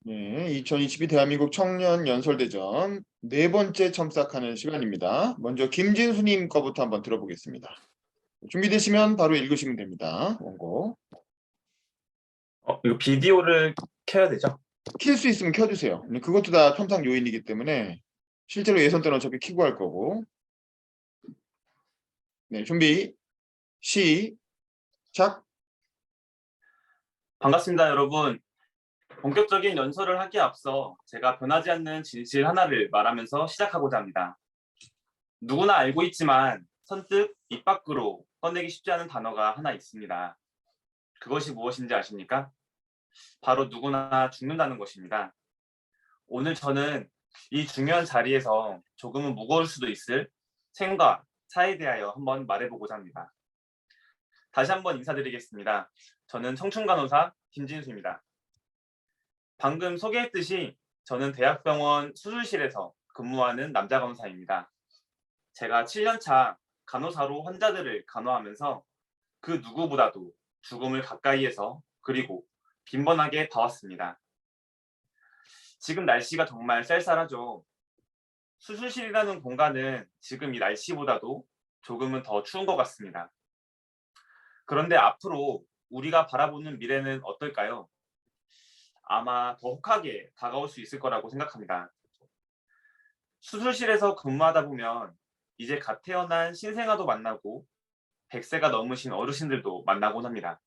네, 2022 대한민국 청년 연설대전 네 번째 첨삭하는 시간입니다. 먼저 김진수님 거부터 한번 들어보겠습니다. 준비되시면 바로 읽으시면 됩니다. 원고. 이거 비디오를 켜야 되죠? 킬 수 있으면 켜주세요. 근데 그것도 다 첨삭 요인이기 때문에 실제로 예선 때는 어차피 켜고 할 거고. 네, 준비, 시작. 반갑습니다, 여러분. 본격적인 연설을 하기에 앞서 제가 변하지 않는 진실 하나를 말하면서 시작하고자 합니다. 누구나 알고 있지만 선뜻 입 밖으로 꺼내기 쉽지 않은 단어가 하나 있습니다. 그것이 무엇인지 아십니까? 바로 누구나 죽는다는 것입니다. 오늘 저는 이 중요한 자리에서 조금은 무거울 수도 있을 생과 사에 대하여 한번 말해보고자 합니다. 다시 한번 인사드리겠습니다. 저는 청춘간호사 김진수입니다. 방금 소개했듯이 저는 대학병원 수술실에서 근무하는 남자 간호사입니다. 제가 7년차 간호사로 환자들을 간호하면서 그 누구보다도 죽음을 가까이에서 그리고 빈번하게 봐왔습니다. 지금 날씨가 정말 쌀쌀하죠. 수술실이라는 공간은 지금 이 날씨보다도 조금은 더 추운 것 같습니다. 그런데 앞으로 우리가 바라보는 미래는 어떨까요? 아마 더 혹하게 다가올 수 있을 거라고 생각합니다. 수술실에서 근무하다 보면 이제 갓 태어난 신생아도 만나고 100세가 넘으신 어르신들도 만나곤 합니다.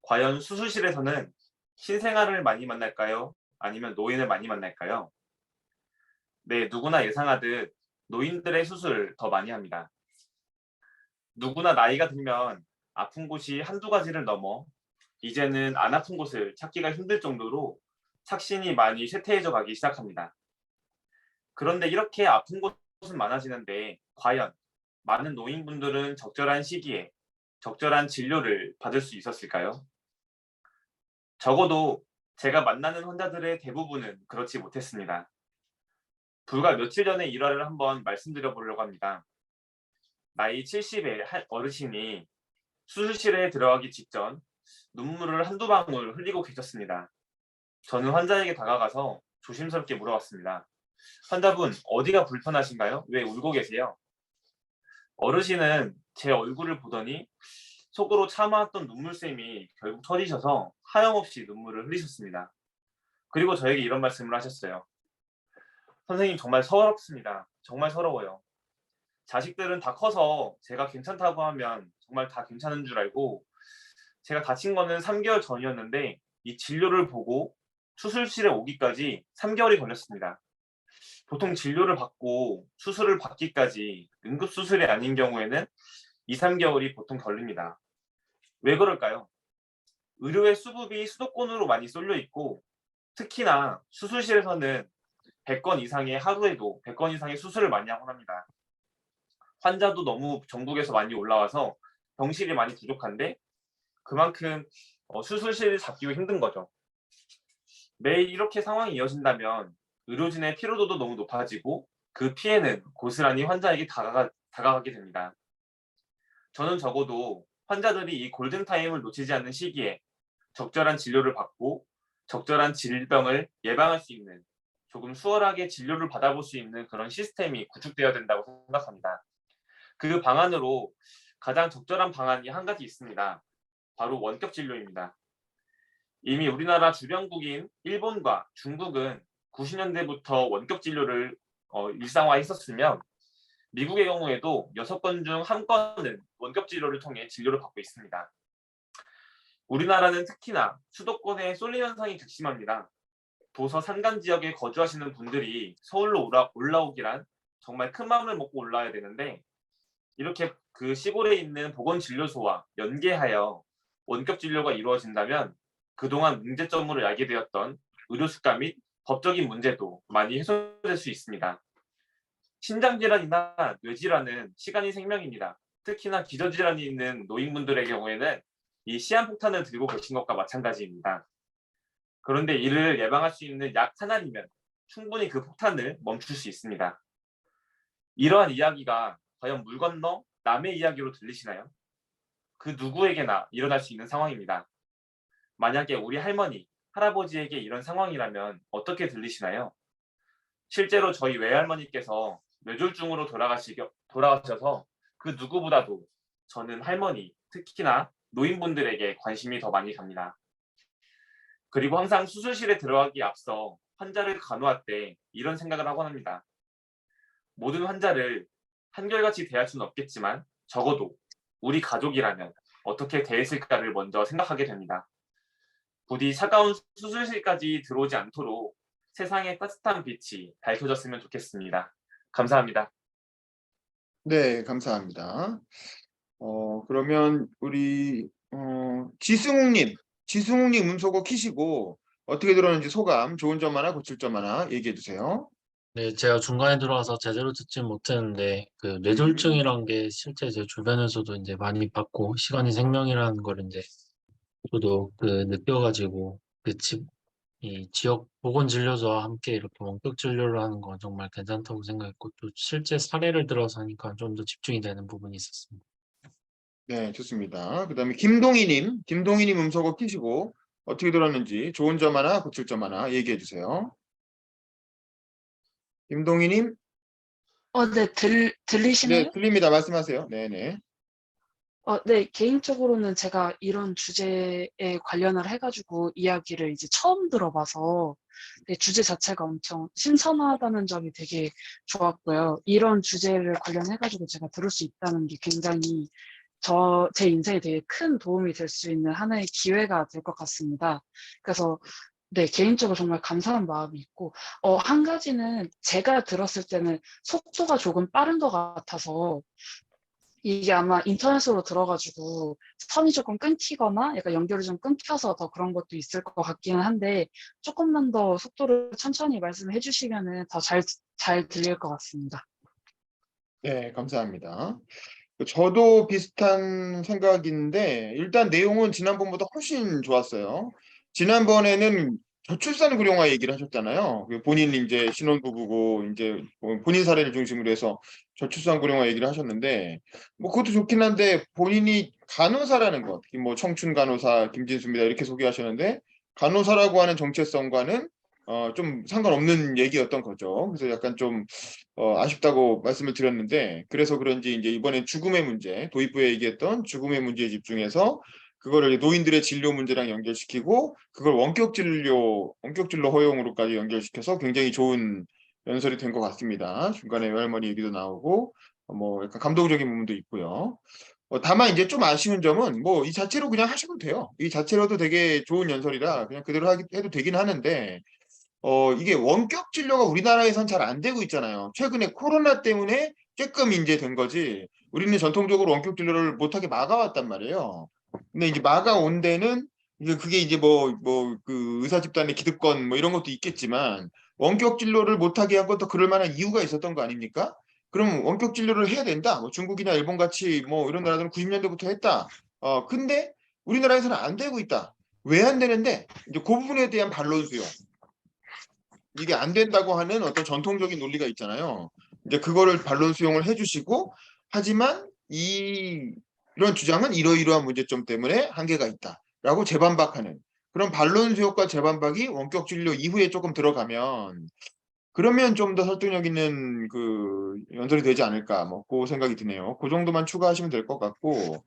과연 수술실에서는 신생아를 많이 만날까요? 아니면 노인을 많이 만날까요? 네, 누구나 예상하듯 노인들의 수술을 더 많이 합니다. 누구나 나이가 들면 아픈 곳이 한두 가지를 넘어 이제는 안 아픈 곳을 찾기가 힘들 정도로 착신이 많이 쇠퇴해져 가기 시작합니다. 그런데 이렇게 아픈 곳은 많아지는데 과연 많은 노인분들은 적절한 시기에 적절한 진료를 받을 수 있었을까요? 적어도 제가 만나는 환자들의 대부분은 그렇지 못했습니다. 불과 며칠 전의 일화를 한번 말씀드려 보려고 합니다. 나이 70의 어르신이 수술실에 들어가기 직전 눈물을 한두 방울 흘리고 계셨습니다. 저는 환자에게 다가가서 조심스럽게 물어봤습니다. 환자분, 어디가 불편하신가요? 왜 울고 계세요? 어르신은 제 얼굴을 보더니 속으로 참아왔던 눈물샘이 결국 터지셔서 하염없이 눈물을 흘리셨습니다. 그리고 저에게 이런 말씀을 하셨어요. 선생님, 정말 서럽습니다. 정말 서러워요. 자식들은 다 커서 제가 괜찮다고 하면 정말 다 괜찮은 줄 알고 제가 다친 거는 3개월 전이었는데 이 진료를 보고 수술실에 오기까지 3개월이 걸렸습니다. 보통 진료를 받고 수술을 받기까지 응급수술이 아닌 경우에는 2, 3개월이 보통 걸립니다. 왜 그럴까요? 의료의 수급이 수도권으로 많이 쏠려 있고 특히나 수술실에서는 100건 이상의 하루에도 100건 이상의 수술을 많이 하곤 합니다. 환자도 너무 전국에서 많이 올라와서 병실이 많이 부족한데 그만큼 수술실을 잡기가 힘든 거죠. 매일 이렇게 상황이 이어진다면 의료진의 피로도도 너무 높아지고 그 피해는 고스란히 환자에게 다가가게 됩니다. 저는 적어도 환자들이 이 골든타임을 놓치지 않는 시기에 적절한 진료를 받고 적절한 질병을 예방할 수 있는 조금 수월하게 진료를 받아볼 수 있는 그런 시스템이 구축되어야 된다고 생각합니다. 그 방안으로 가장 적절한 방안이 한 가지 있습니다. 바로 원격 진료입니다. 이미 우리나라 주변국인 일본과 중국은 90년대부터 원격 진료를 일상화했었으며 미국의 경우에도 6건 중 1건은 원격 진료를 통해 진료를 받고 있습니다. 우리나라는 특히나 수도권의 쏠림 현상이 극심합니다. 도서 산간 지역에 거주하시는 분들이 서울로 올라오기란 정말 큰 마음을 먹고 올라와야 되는데 이렇게 그 시골에 있는 보건진료소와 연계하여 원격 진료가 이루어진다면 그동안 문제점으로 야기되었던 의료 수가 및 법적인 문제도 많이 해소될 수 있습니다. 신장질환이나 뇌질환은 시간이 생명입니다. 특히나 기저질환이 있는 노인분들의 경우에는 이 시한폭탄을 들고 계신 것과 마찬가지입니다. 그런데 이를 예방할 수 있는 약 하나이면 충분히 그 폭탄을 멈출 수 있습니다. 이러한 이야기가 과연 물 건너 남의 이야기로 들리시나요? 그 누구에게나 일어날 수 있는 상황입니다. 만약에 우리 할머니, 할아버지에게 이런 상황이라면 어떻게 들리시나요? 실제로 저희 외할머니께서 뇌졸중으로 돌아가셔서 그 누구보다도 저는 할머니, 특히나 노인분들에게 관심이 더 많이 갑니다. 그리고 항상 수술실에 들어가기 앞서 환자를 간호할 때 이런 생각을 하곤 합니다. 모든 환자를 한결같이 대할 수는 없겠지만 적어도 우리 가족이라면 어떻게 대했을까를 먼저 생각하게 됩니다. 부디 차가운 수술실까지 들어오지 않도록 세상의 따뜻한 빛이 밝혀졌으면 좋겠습니다. 감사합니다. 네, 감사합니다. 그러면 우리 지승욱님 음소거 키시고 어떻게 들었는지 소감, 좋은 점 하나, 고칠 점 하나 얘기해 주세요. 네, 제가 중간에 들어와서 제대로 듣지 못했는데, 그 뇌졸중이란 게 실제 제 주변에서도 이제 많이 받고, 시간이 생명이라는 걸 이제 저도 그 느껴가지고, 이 지역 보건진료소와 함께 이렇게 원격 진료를 하는 건 정말 괜찮다고 생각했고, 또 실제 사례를 들어서 하니까 좀 더 집중이 되는 부분이 있었습니다. 네, 좋습니다. 그다음에 김동희님 음소거 키시고 어떻게 들었는지 좋은 점 하나, 고칠 점 하나 얘기해 주세요. 김동희님, 네, 네, 들리시나요? 들립니다. 말씀하세요. 네네. 네, 개인적으로는 제가 이런 주제에 관련을 해가지고 이야기를 이제 처음 들어봐서 네, 주제 자체가 엄청 신선하다는 점이 되게 좋았고요. 이런 주제를 관련해가지고 제가 들을 수 있다는 게 굉장히 제 인생에 되게 큰 도움이 될 수 있는 하나의 기회가 될 것 같습니다. 그래서 네, 개인적으로 정말 감사한 마음이 있고, 한 가지는 제가 들었을 때는 속도가 조금 빠른 것 같아서 이게 아마 인터넷으로 들어가지고 선이 조금 끊기거나 약간 연결이 좀 끊겨서 더 그런 것도 있을 것 같기는 한데 조금만 더 속도를 천천히 말씀해 주시면은 더 잘 들릴 것 같습니다. 네, 감사합니다. 저도 비슷한 생각인데 일단 내용은 지난번보다 훨씬 좋았어요. 지난번에는 저출산 고령화 얘기를 하셨잖아요. 본인이 이제 신혼부부고 이제 본인 사례를 중심으로 해서 저출산 고령화 얘기를 하셨는데 뭐 그것도 좋긴 한데 본인이 간호사라는 것, 뭐 청춘 간호사 김진수입니다 이렇게 소개하셨는데 간호사라고 하는 정체성과는 좀 상관없는 얘기였던 거죠. 그래서 약간 좀 아쉽다고 말씀을 드렸는데 그래서 그런지 이제 이번엔 죽음의 문제, 도입부에 얘기했던 죽음의 문제에 집중해서 그거를 노인들의 진료 문제랑 연결시키고 그걸 원격 진료 허용으로까지 연결시켜서 굉장히 좋은 연설이 된 것 같습니다. 중간에 외할머니 얘기도 나오고 뭐 약간 감동적인 부분도 있고요. 다만 이제 좀 아쉬운 점은 뭐 이 자체로 그냥 하셔도 돼요. 이 자체로도 되게 좋은 연설이라 그냥 그대로 해도 되긴 하는데 이게 원격 진료가 우리나라에선 잘 안 되고 있잖아요. 최근에 코로나 때문에 조금 이제 된 거지. 우리는 전통적으로 원격 진료를 못하게 막아왔단 말이에요. 근데 이제 막아온 데는 이제 그게 이제 그 의사 집단의 기득권 뭐 이런 것도 있겠지만 원격 진료를 못하게 한 것도 그럴 만한 이유가 있었던 거 아닙니까? 그럼 원격 진료를 해야 된다. 뭐 중국이나 일본 같이 뭐 이런 나라들은 90년대부터 했다. 근데 우리나라에서는 안 되고 있다. 왜 안 되는데? 이제 그 부분에 대한 반론 수요. 이게 안 된다고 하는 어떤 전통적인 논리가 있잖아요. 이제 그거를 반론 수용을 해주시고 하지만 이런 주장은 이러이러한 문제점 때문에 한계가 있다라고 재반박하는 그런 반론 수용과 재반박이 원격 진료 이후에 조금 들어가면 그러면 좀 더 설득력 있는 그 연설이 되지 않을까 뭐 그 생각이 드네요. 그 정도만 추가하시면 될 것 같고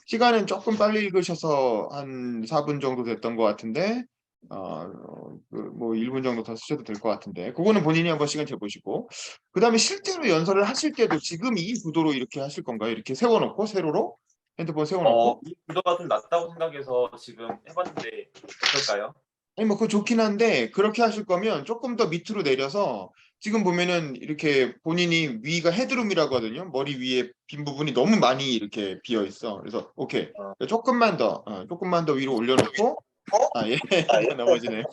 시간은 조금 빨리 읽으셔서 한 4분 정도 됐던 것 같은데, 뭐 1분 정도 더 쓰셔도 될 것 같은데, 그거는 본인이 한번 시간 재보시고, 그 다음에 실제로 연설을 하실 때도 지금 이 구도로 이렇게 하실 건가요? 이렇게 세워놓고, 세로로? 핸드폰 세워놓고? 이 구도가 좀 낫다고 생각해서 지금 해봤는데 어떨까요? 아니, 뭐, 그거 좋긴 한데, 그렇게 하실 거면 조금 더 밑으로 내려서, 지금 보면은 이렇게 본인이 위가 헤드룸이라고 하거든요. 머리 위에 빈 부분이 너무 많이 이렇게 비어 있어. 그래서, 오케이. 조금만 더 위로 올려놓고, 예, 넘어지네요.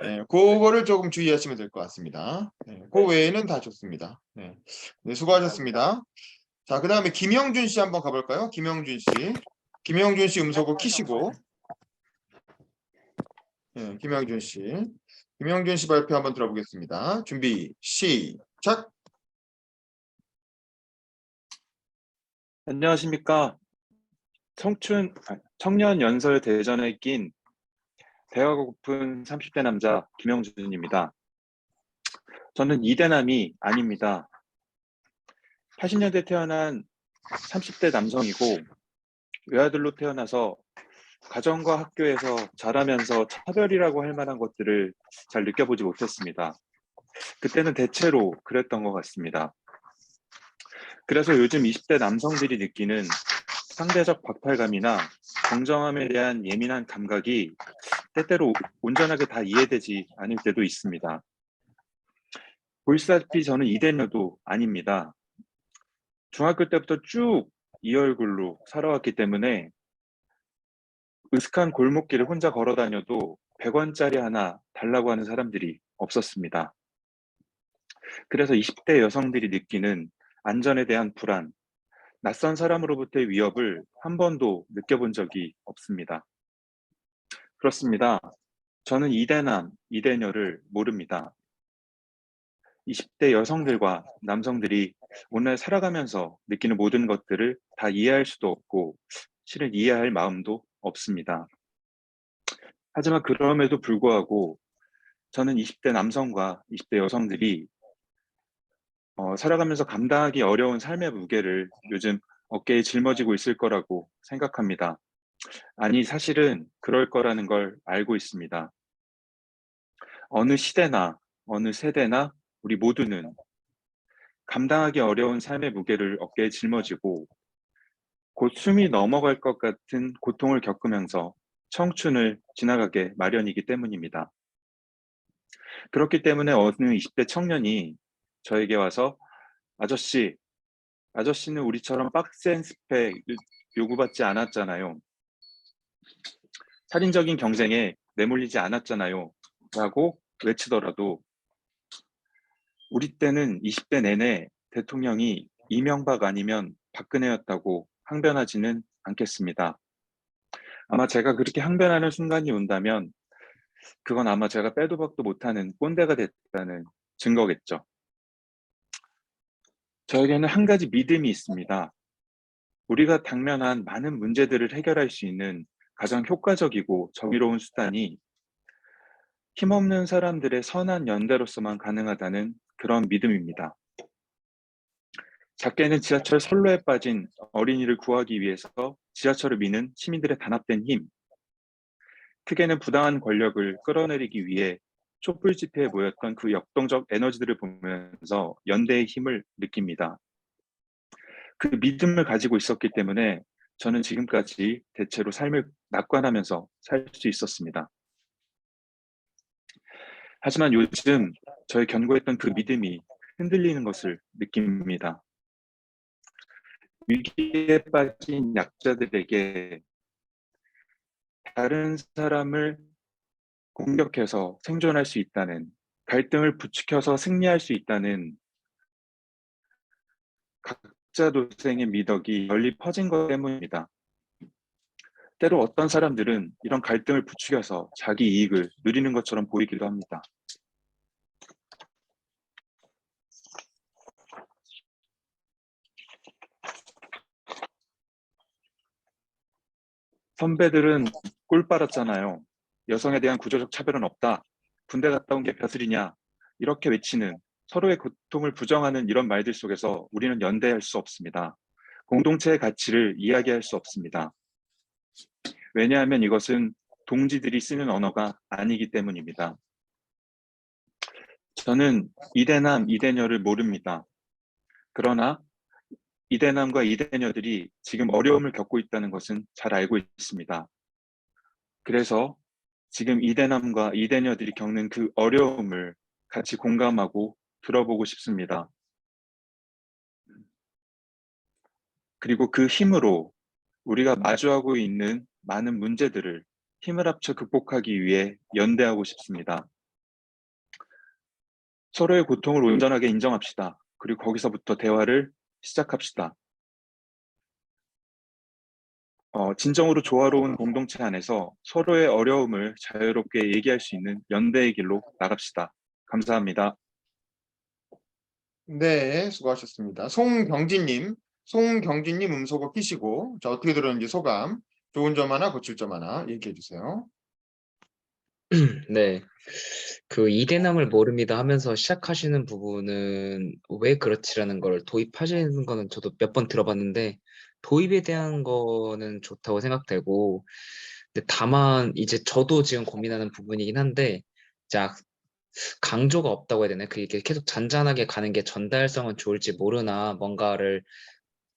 네, 그거를 조금 주의하시면 될 것 같습니다. 네, 그 네, 외에는 다 좋습니다. 네, 네, 감사합니다. 수고하셨습니다. 자, 그 다음에 김영준 씨 한번 가볼까요? 김영준 씨 음소거 키시고, 네, 김영준 씨 발표 한번 들어보겠습니다. 준비, 시작! 안녕하십니까. 청년 연설 대전에 낀 대화가 고픈 30대 남자 김영준입니다. 저는 이대남이 아닙니다. 80년대 태어난 30대 남성이고 외아들로 태어나서 가정과 학교에서 자라면서 차별이라고 할 만한 것들을 잘 느껴보지 못했습니다. 그때는 대체로 그랬던 것 같습니다. 그래서 요즘 20대 남성들이 느끼는 상대적 박탈감이나 공정함에 대한 예민한 감각이 때때로 온전하게 다 이해되지 않을 때도 있습니다. 보시다시피 저는 이대녀도 아닙니다. 중학교 때부터 쭉 이 얼굴로 살아왔기 때문에 으슥한 골목길을 혼자 걸어 다녀도 100원짜리 하나 달라고 하는 사람들이 없었습니다. 그래서 20대 여성들이 느끼는 안전에 대한 불안, 낯선 사람으로부터의 위협을 한 번도 느껴본 적이 없습니다. 그렇습니다. 저는 이대남, 이대녀를 모릅니다. 20대 여성들과 남성들이 오늘 살아가면서 느끼는 모든 것들을 다 이해할 수도 없고 실은 이해할 마음도 없습니다. 하지만 그럼에도 불구하고 저는 20대 남성과 20대 여성들이 살아가면서 감당하기 어려운 삶의 무게를 요즘 어깨에 짊어지고 있을 거라고 생각합니다. 아니, 사실은 그럴 거라는 걸 알고 있습니다. 어느 시대나 어느 세대나 우리 모두는 감당하기 어려운 삶의 무게를 어깨에 짊어지고 곧 숨이 넘어갈 것 같은 고통을 겪으면서 청춘을 지나가게 마련이기 때문입니다. 그렇기 때문에 어느 20대 청년이 저에게 와서 아저씨는 우리처럼 빡센 스펙 요구받지 않았잖아요. 살인적인 경쟁에 내몰리지 않았잖아요. 라고 외치더라도 우리 때는 20대 내내 대통령이 이명박 아니면 박근혜였다고 항변하지는 않겠습니다. 아마 제가 그렇게 항변하는 순간이 온다면 그건 아마 제가 빼도 박도 못하는 꼰대가 됐다는 증거겠죠. 저에게는 한 가지 믿음이 있습니다. 우리가 당면한 많은 문제들을 해결할 수 있는 가장 효과적이고 정의로운 수단이 힘없는 사람들의 선한 연대로서만 가능하다는 그런 믿음입니다. 작게는 지하철 선로에 빠진 어린이를 구하기 위해서 지하철을 미는 시민들의 단합된 힘, 크게는 부당한 권력을 끌어내리기 위해 촛불 집회에 모였던 그 역동적 에너지들을 보면서 연대의 힘을 느낍니다. 그 믿음을 가지고 있었기 때문에 저는 지금까지 대체로 삶을 낙관하면서 살 수 있었습니다. 하지만 요즘 저의 견고했던 그 믿음이 흔들리는 것을 느낍니다. 위기에 빠진 약자들에게 다른 사람을 공격해서 생존할 수 있다는, 갈등을 부추겨서 승리할 수 있다는 각자 도생의 미덕이 널리 퍼진 것 때문입니다. 때로 어떤 사람들은 이런 갈등을 부추겨서 자기 이익을 누리는 것처럼 보이기도 합니다. 선배들은 꿀 빨았잖아요. 여성에 대한 구조적 차별은 없다. 군대 갔다 온 게 벼슬이냐. 이렇게 외치는, 서로의 고통을 부정하는 이런 말들 속에서 우리는 연대할 수 없습니다. 공동체의 가치를 이야기할 수 없습니다. 왜냐하면 이것은 동지들이 쓰는 언어가 아니기 때문입니다. 저는 이대남, 이대녀를 모릅니다. 그러나 이대남과 이대녀들이 지금 어려움을 겪고 있다는 것은 잘 알고 있습니다. 그래서 지금 이대남과 이대녀들이 겪는 그 어려움을 같이 공감하고 들어보고 싶습니다. 그리고 그 힘으로 우리가 마주하고 있는 많은 문제들을 힘을 합쳐 극복하기 위해 연대하고 싶습니다. 서로의 고통을 온전하게 인정합시다. 그리고 거기서부터 대화를 시작합시다. 진정으로 조화로운 공동체 안에서 서로의 어려움을 자유롭게 얘기할 수 있는 연대의 길로 나갑시다. 감사합니다. 네, 수고하셨습니다. 송경진님 음소거 끼시고 자, 어떻게 들었는지 소감, 좋은 점 하나, 고칠 점 하나 얘기해 주세요. 네. 그 이대남을 모릅니다 하면서 시작하시는 부분은 왜 그렇지라는 걸 도입하시는 거는 저도 몇 번 들어봤는데 도입에 대한 거는 좋다고 생각되고 근데 다만 이제 저도 지금 고민하는 부분이긴 한데 자 강조가 없다고 해야 되나? 그게 계속 잔잔하게 가는 게 전달성은 좋을지 모르나 뭔가를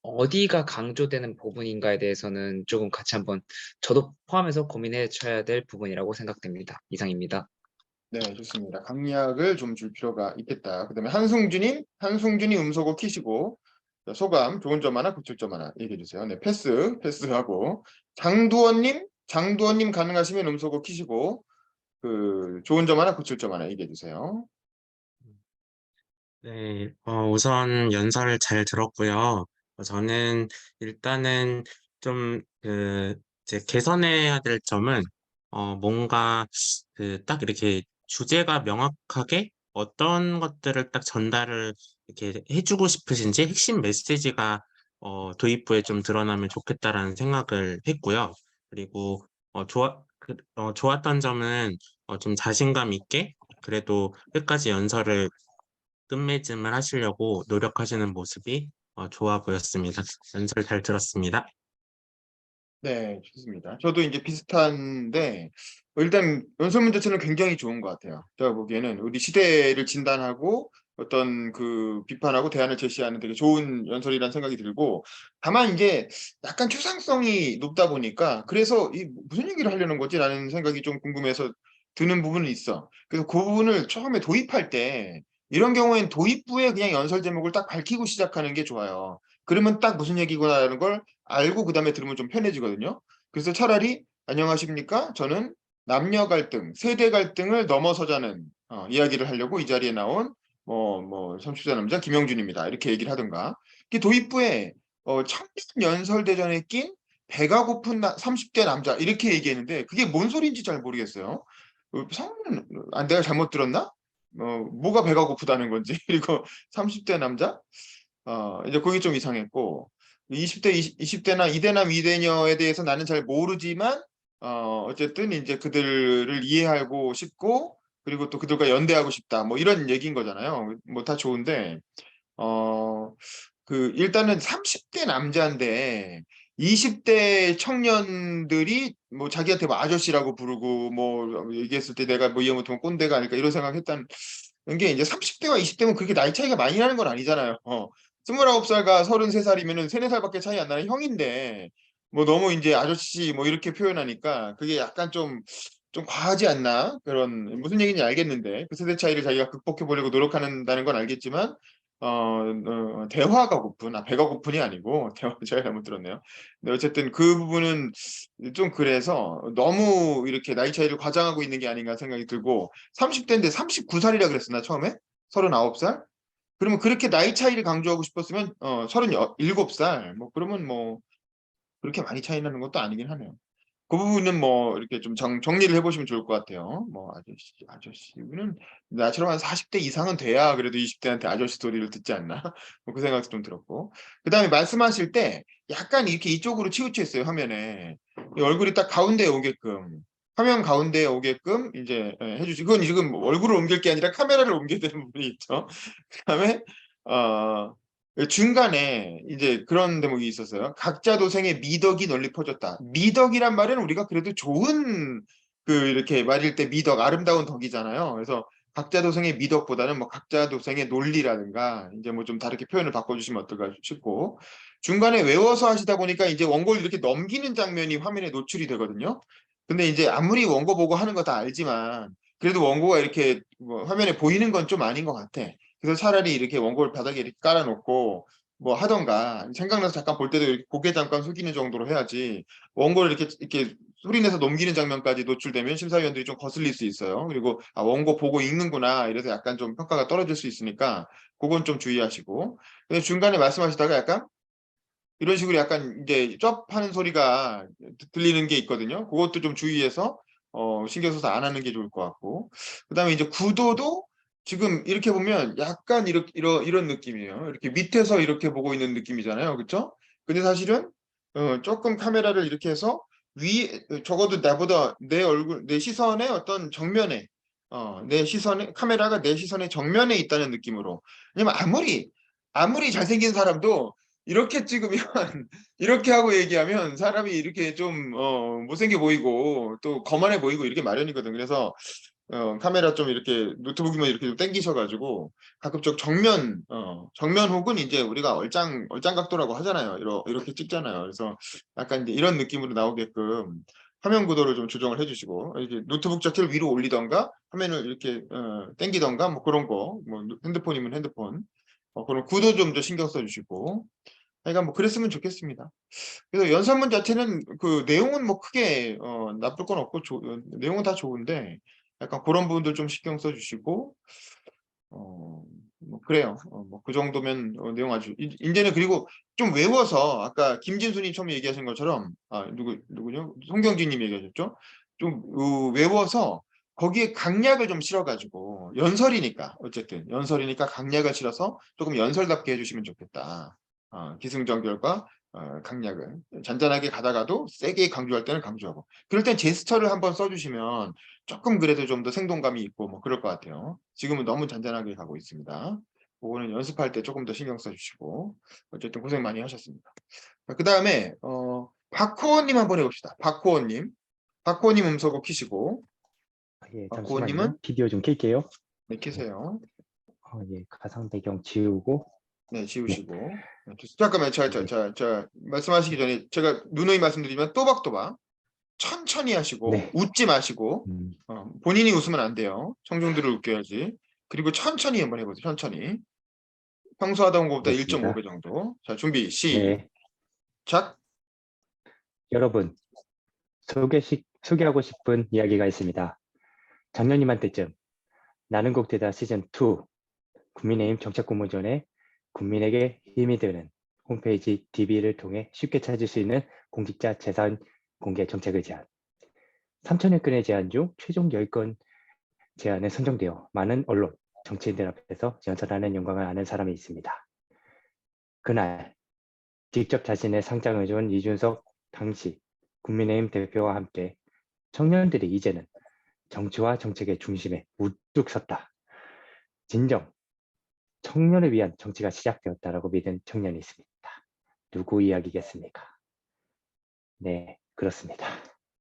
어디가 강조되는 부분인가에 대해서는 조금 같이 한번 저도 포함해서 고민해 줘야 될 부분이라고 생각됩니다. 이상입니다. 네, 좋습니다. 강약을 좀 줄 필요가 있겠다. 그다음에 한승준이 음소거 키시고 자, 소감, 좋은 점 하나, 고칠 점 하나 얘기해 주세요. 네, 패스하고 장두원님 가능하시면 음소거 키시고 그 좋은 점 하나, 고칠 점 하나 얘기해 주세요. 네, 우선 연설 잘 들었고요. 저는 일단은 좀, 이제 개선해야 될 점은, 뭔가, 딱 이렇게 주제가 명확하게 어떤 것들을 딱 전달을 이렇게 해주고 싶으신지 핵심 메시지가, 도입부에 좀 드러나면 좋겠다라는 생각을 했고요. 그리고, 좋았던 점은, 좀 자신감 있게 그래도 끝까지 연설을 끝맺음을 하시려고 노력하시는 모습이 좋아 보였습니다. 연설 잘 들었습니다. 네, 좋습니다. 저도 이제 비슷한데 일단 연설 문제체는 굉장히 좋은 것 같아요. 제가 보기에는 우리 시대를 진단하고 어떤 그 비판하고 대안을 제시하는 되게 좋은 연설이라는 생각이 들고 다만 이제 약간 추상성이 높다 보니까 그래서 이 무슨 얘기를 하려는 거지라는 생각이 좀 궁금해서 드는 부분은 있어. 그래서 그 부분을 처음에 도입할 때 이런 경우엔 도입부에 그냥 연설 제목을 딱 밝히고 시작하는 게 좋아요. 그러면 딱 무슨 얘기구나라는 걸 알고 그다음에 들으면 좀 편해지거든요. 그래서 차라리 안녕하십니까? 저는 남녀 갈등, 세대 갈등을 넘어서자는 이야기를 하려고 이 자리에 나온 30대 남자 김영준입니다. 이렇게 얘기를 하든가. 이게 도입부에 청년 연설대전에 낀 배가 고픈 30대 남자 이렇게 얘기했는데 그게 뭔 소리인지 잘 모르겠어요. 내가 잘못 들었나? 뭐가 배가 고프다는 건지 그리고 30대 남자? 이제 그게 좀 이상했고 20대나 이대남 이대녀에 대해서 나는 잘 모르지만 어쨌든 이제 그들을 이해하고 싶고 그리고 또 그들과 연대하고 싶다 뭐 이런 얘기인 거잖아요. 뭐 다 좋은데 그 일단은 30대 남자인데 20대 청년들이 뭐 자기한테 뭐 아저씨라고 부르고 뭐 얘기했을 때 내가 뭐 이해 못하면 꼰대가 아닐까 이런 생각했다는 게 이제 30대와 20대면 그렇게 나이 차이가 많이 나는 건 아니잖아요. 29살과 33살이면은 3, 4살밖에 차이 안 나는 형인데 뭐 너무 이제 아저씨 뭐 이렇게 표현하니까 그게 약간 좀 과하지 않나? 그런 무슨 얘기인지 알겠는데 그 세대 차이를 자기가 극복해 보려고 노력한다는 건 알겠지만 대화가 고픈 배가 고픈이 아니고 대화 제가 잘못 들었네요. 근데 어쨌든 그 부분은 좀 그래서 너무 이렇게 나이 차이를 과장하고 있는 게 아닌가 생각이 들고 30대인데 39살이라 그랬었나 처음에? 39살? 그러면 그렇게 나이 차이를 강조하고 싶었으면 37살 뭐 그러면 뭐 그렇게 많이 차이 나는 것도 아니긴 하네요. 그 부분은 뭐 이렇게 좀 정리를 해보시면 좋을 것 같아요. 뭐 아저씨는 나처럼 한 40대 이상은 돼야 그래도 20대한테 아저씨 소리를 듣지 않나? 뭐 그 생각도 좀 들었고. 그다음에 말씀하실 때 약간 이렇게 이쪽으로 치우쳐 있어요 화면에 이 얼굴이 딱 가운데에 오게끔 화면 가운데에 오게끔 이제 해주시. 그건 지금 얼굴을 옮길 게 아니라 카메라를 옮겨야 되는 부분이 있죠. 그다음에 어. 중간에 이제 그런 대목이 있었어요. 각자 도생의 미덕이 널리 퍼졌다. 미덕이란 말은 우리가 그래도 좋은 그 이렇게 말일 때 미덕, 아름다운 덕이잖아요. 그래서 각자 도생의 미덕보다는 뭐 각자 도생의 논리라든가 이제 뭐 좀 다르게 표현을 바꿔주시면 어떨까 싶고 중간에 외워서 하시다 보니까 이제 원고를 이렇게 넘기는 장면이 화면에 노출이 되거든요. 근데 이제 아무리 원고 보고 하는 거 다 알지만 그래도 원고가 이렇게 뭐 화면에 보이는 건 좀 아닌 것 같아. 그래서 차라리 이렇게 원고를 바닥에 이렇게 깔아놓고 뭐 하던가 생각나서 잠깐 볼 때도 이렇게 고개 잠깐 숙이는 정도로 해야지 원고를 이렇게 소리내서 넘기는 장면까지 노출되면 심사위원들이 좀 거슬릴 수 있어요. 그리고 원고 보고 읽는구나 이래서 약간 좀 평가가 떨어질 수 있으니까 그건 좀 주의하시고 근데 중간에 말씀하시다가 약간 이런 식으로 약간 이제 쩝 하는 소리가 들리는 게 있거든요. 그것도 좀 주의해서 신경 써서 안 하는 게 좋을 것 같고 그다음에 이제 구도도 지금 이렇게 보면 약간 이런 느낌이에요. 이렇게 밑에서 이렇게 보고 있는 느낌이잖아요. 그렇죠? 근데 사실은 조금 카메라를 이렇게 해서 적어도 나보다 내 얼굴, 내 시선의 어떤 정면에, 내 시선에, 카메라가 내 시선의 정면에 있다는 느낌으로. 왜냐면 아무리 잘생긴 사람도 이렇게 찍으면, 이렇게 하고 얘기하면 사람이 이렇게 좀, 못생겨 보이고 또 거만해 보이고 이렇게 마련이거든. 그래서, 카메라 좀 이렇게 노트북이면 이렇게 좀 당기셔가지고 가급적 정면 혹은 이제 우리가 얼짱 각도라고 하잖아요. 이렇게 찍잖아요. 그래서 약간 이제 이런 느낌으로 나오게끔 화면 구도를 좀 조정을 해주시고 이렇게 노트북 자체를 위로 올리던가 화면을 이렇게 당기던가 뭐 그런 거, 뭐 핸드폰이면 핸드폰, 그런 구도 좀 더 신경 써주시고. 그러니까 뭐 그랬으면 좋겠습니다. 그래서 연산문 자체는 그 내용은 뭐 크게 나쁠 건 없고 내용은 다 좋은데 약간 그런 부분들 좀 신경 써주시고 뭐 그래요. 뭐 그 정도면 내용 아주 이제는 그리고 좀 외워서 아까 김진수님 처음에 얘기하신 것처럼 누구요? 송경진님 얘기하셨죠? 좀 외워서 거기에 강약을 좀 실어가지고 연설이니까 어쨌든 연설이니까 강약을 실어서 조금 연설답게 해주시면 좋겠다. 기승전결과 강약을 잔잔하게 가다가도 세게 강조할 때는 강조하고 그럴 땐 제스처를 한번 써주시면 조금 그래도 좀 더 생동감이 있고 뭐 그럴 것 같아요. 지금은 너무 잔잔하게 가고 있습니다. 그거는 연습할 때 조금 더 신경 써주시고 어쨌든 고생 많이 하셨습니다. 그 다음에 박호원님 한번 해봅시다. 박호원님 음소거 키시고 예, 박호원님은 잠시만요. 비디오 좀 켤게요. 네, 키세요. 예, 가상 배경 지우고. 네, 지우시고. 네, 잠깐만, 자, 말씀하시기 전에 제가 누누이 말씀드리면 또박또박 천천히 하시고 네. 웃지 마시고 음, 본인이 웃으면 안 돼요. 청중들을 웃겨야지. 그리고 천천히 한번 해보세요. 천천히. 평소 하던 것보다 알겠습니다. 1.5배 정도. 자, 준비 네, 시작. 여러분 소개하고 싶은 이야기가 있습니다. 작년 이맘때쯤 나는 꼭 되다 시즌2 국민의힘 정책공모전에 국민에게 힘이 되는 홈페이지 DB를 통해 쉽게 찾을 수 있는 공직자 재산 공개 정책을 제안. 3,000여 건의 제안 중 최종 10건 제안에 선정되어 많은 언론, 정치인들 앞에서 연설하는 영광을 아는 사람이 있습니다. 그날 직접 자신의 상장을 준 이준석 당시 국민의힘 대표와 함께 청년들이 이제는 정치와 정책의 중심에 우뚝 섰다. 진정 청년을 위한 정치가 시작되었다라고 믿은 청년이 있습니다. 누구 이야기겠습니까? 네, 그렇습니다.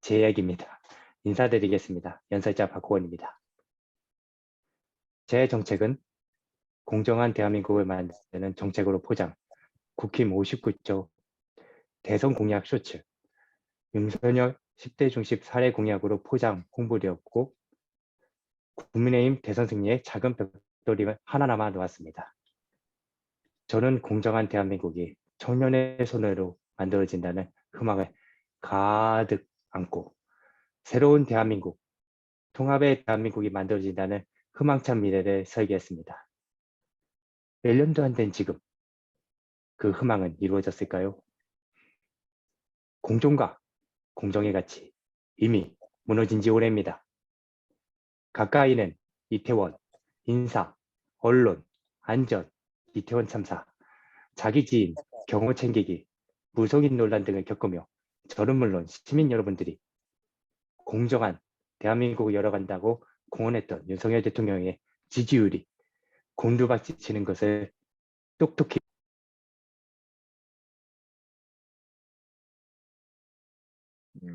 제 이야기입니다. 인사드리겠습니다. 연설자 박호원입니다. 제 정책은 공정한 대한민국을 만드는 정책으로 포장, 국힘 59조 대선 공약 쇼츠, 윤석열 10대 중심 사례 공약으로 포장 홍보되었고 국민의힘 대선 승리에 작은 벽돌림을 하나 남아 놓았습니다. 저는 공정한 대한민국이 청년의 손으로 만들어진다는 희망을 가득 안고 새로운 대한민국, 통합의 대한민국이 만들어진다는 희망찬 미래를 설계했습니다. 1년도 안 된 지금 그 희망은 이루어졌을까요? 공정과 공정의 가치 이미 무너진 지 오래입니다. 가까이는 이태원, 인사, 언론, 안전, 이태원 참사, 자기 지인, 경호 챙기기, 무속인 논란 등을 겪으며 저는 물론 시민 여러분들이 공정한 대한민국을 열어간다고 공언했던 윤석열 대통령의 지지율이 곤두박질 치는 것을 똑똑히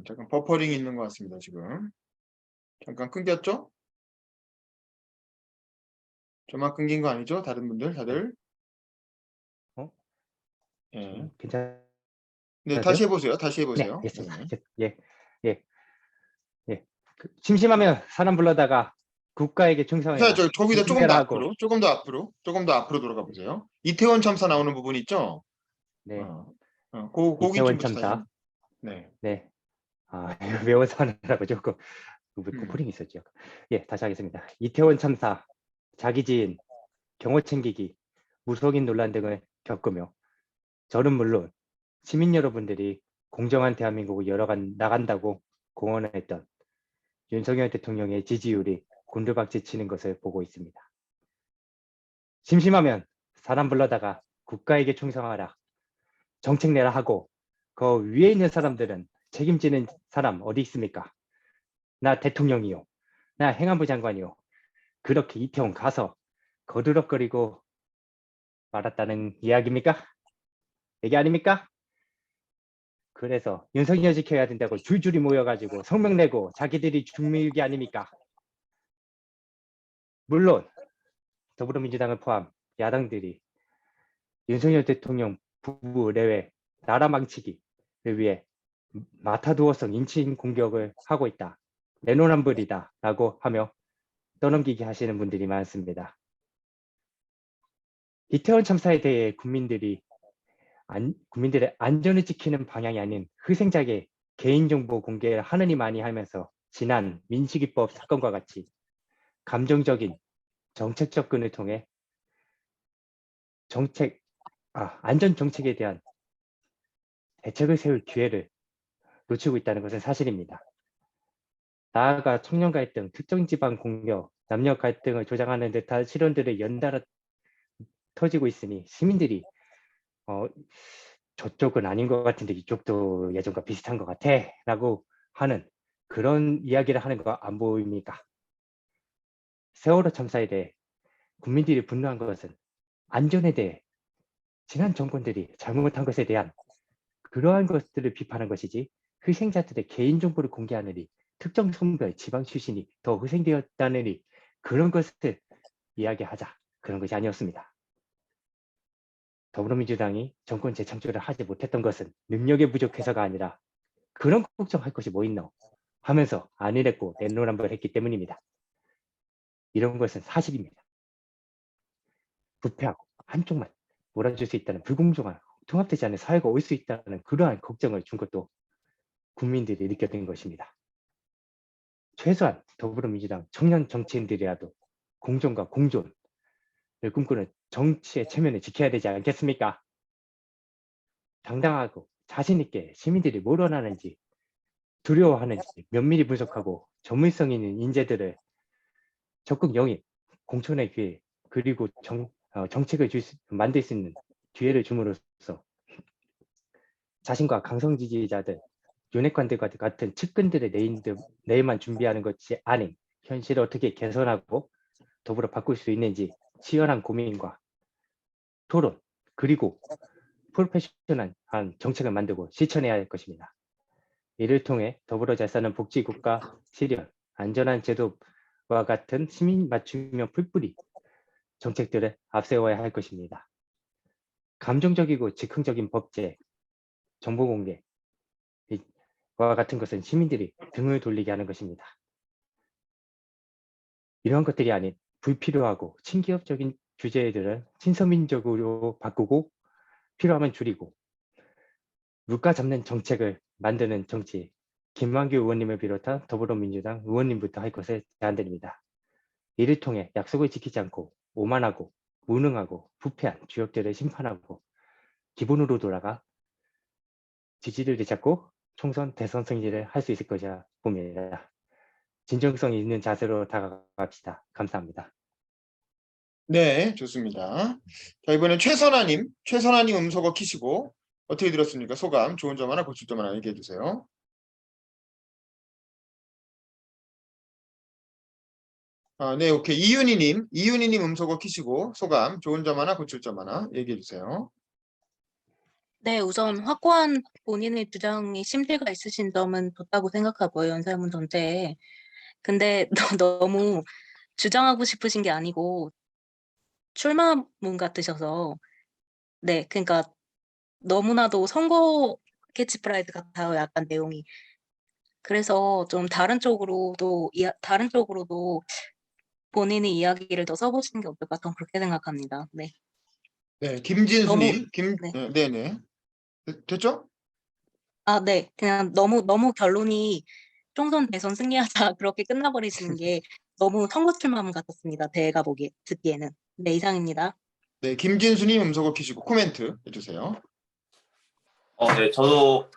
잠깐 버퍼링이 있는 것 같습니다. 지금 잠깐 끊겼죠? 저만 끊긴 거 아니죠? 다른 분들 다들? 예. 괜찮으세요? 네, 다시 해보세요. 다시 네, 해보세요. 알겠습니다. 네. 예. 심심하면 사람 불러다가 국가에게 자, 충성해라. 저기다 조금 더 충성해라 하고. 앞으로, 조금 더 앞으로 돌아가 보세요. 이태원 참사 나오는 부분 있죠? 네, 거기 이태원 좀 참사. 네. 네. 이거 외워서 하느라고 조금 코딩이 있었죠. 예, 다시 하겠습니다. 이태원 참사, 자기 지인, 경호 챙기기, 무속인 논란 등을 겪으며 저는 물론 시민 여러분들이 공정한 대한민국을 나간다고 공언했던 윤석열 대통령의 지지율이 곤두박질 치는 것을 보고 있습니다. 심심하면 사람 불러다가 국가에게 충성하라, 정책 내라 하고 그 위에 있는 사람들은 책임지는 사람 어디 있습니까? 나 대통령이요. 나 행안부 장관이요. 그렇게 이태원 가서 거드럭거리고 말았다는 이야기입니까? 얘기 아닙니까? 그래서 윤석열 지켜야 된다고 줄줄이 모여가지고 성명 내고 자기들이 중밀기 아닙니까? 물론 더불어민주당을 포함 야당들이 윤석열 대통령 부부 내외 나라 망치기를 위해 마타도어성 인신 공격을 하고 있다. 내노남불이다 라고 하며 떠넘기기 하시는 분들이 많습니다. 이태원 참사에 대해 국민들의 안전을 지키는 방향이 아닌 희생자의 개인정보 공개를 하느니 많이 하면서 지난 민식이법 사건과 같이 감정적인 정책 접근을 통해 안전 정책에 대한 대책을 세울 기회를 놓치고 있다는 것은 사실입니다. 나아가 청년 갈등, 특정 지방 공격, 남녀 갈등을 조장하는 듯한 실언들을 연달아 터지고 있으니 시민들이 저쪽은 아닌 것 같은데 이쪽도 예전과 비슷한 것 같아 라고 하는 그런 이야기를 하는 거 안 보입니까? 세월호 참사에 대해 국민들이 분노한 것은 안전에 대해 지난 정권들이 잘못한 것에 대한 그러한 것들을 비판한 것이지 희생자들의 개인정보를 공개하느니 특정 성별, 지방 출신이 더 희생되었다느니 그런 것을 이야기하자 그런 것이 아니었습니다. 더불어민주당이 정권 재창출을 하지 못했던 것은 능력의 부족해서가 아니라 그런 걱정할 것이 뭐 있노 하면서 안 이랬고 내노남불 했기 때문입니다. 이런 것은 사실입니다. 부패하고 한쪽만 몰아줄 수 있다는 불공정한 통합되지 않은 사회가 올 수 있다는 그러한 걱정을 준 것도 국민들이 느꼈던 것입니다. 최소한 더불어민주당 청년 정치인들이라도 공정과 공존을 꿈꾸는 정치의 체면을 지켜야 되지 않겠습니까? 당당하고 자신 있게 시민들이 뭘 원하는지 두려워하는지 면밀히 분석하고 전문성 있는 인재들을 적극 영입, 공천의 기회 그리고 정책을 만들 수 있는 기회를 줌으로써 자신과 강성 지지자들, 윤핵관들과 같은 측근들의 내일만 준비하는 것이 아닌 현실을 어떻게 개선하고 더불어 바꿀 수 있는지 치열한 고민과 토론 그리고 프로페셔널한 정책을 만들고 실천해야 할 것입니다. 이를 통해 더불어 잘 사는 복지국가 실현, 안전한 제도와 같은 시민 맞춤형 풀뿌리 정책들을 앞세워야 할 것입니다. 감정적이고 즉흥적인 법제, 정보 공개와 같은 것은 시민들이 등을 돌리게 하는 것입니다. 이러한 것들이 아닌 불필요하고 친기업적인 주제들은 친서민적으로 바꾸고 필요하면 줄이고 물가 잡는 정책을 만드는 정치 김만규 의원님을 비롯한 더불어민주당 의원님부터 할 것을 제안드립니다. 이를 통해 약속을 지키지 않고 오만하고 무능하고 부패한 주역들을 심판하고 기본으로 돌아가 지지를 되찾고 총선 대선 승리를 할 수 있을 것이라 봅니다. 진정성 있는 자세로 다가갑시다. 감사합니다. 네, 좋습니다. 자, 이번엔 최선아님 음소거 키시고 어떻게 들었습니까? 소감, 좋은 점 하나, 고칠 점 하나 얘기해 주세요. 네, 오케이. 이윤희님 음소거 키시고 소감, 좋은 점 하나, 고칠 점 하나 얘기해 주세요. 네, 우선 확고한 본인의 주장이 심리가 있으신 점은 좋다고 생각하고요, 연설문 전체에. 근데 너무 주장하고 싶으신 게 아니고 출마문 같으셔서 네, 그러니까 너무나도 선거 캐치프라이즈 같아요, 약간 내용이. 그래서 좀 다른 쪽으로도 본인의 이야기를 더 써보시는 게 어떨까, 전 그렇게 생각합니다. 네. 네, 김진수님, 네. 네네. 됐죠? 네. 그냥 너무 결론이 총선 대선 승리하자 그렇게 끝나버리시는 게 너무 선거 출마문 같았습니다. 제가 듣기에는. 네, 이상입니다. 네, 김진수님 음소거 키시고 코멘트 해주세요. 네, 저도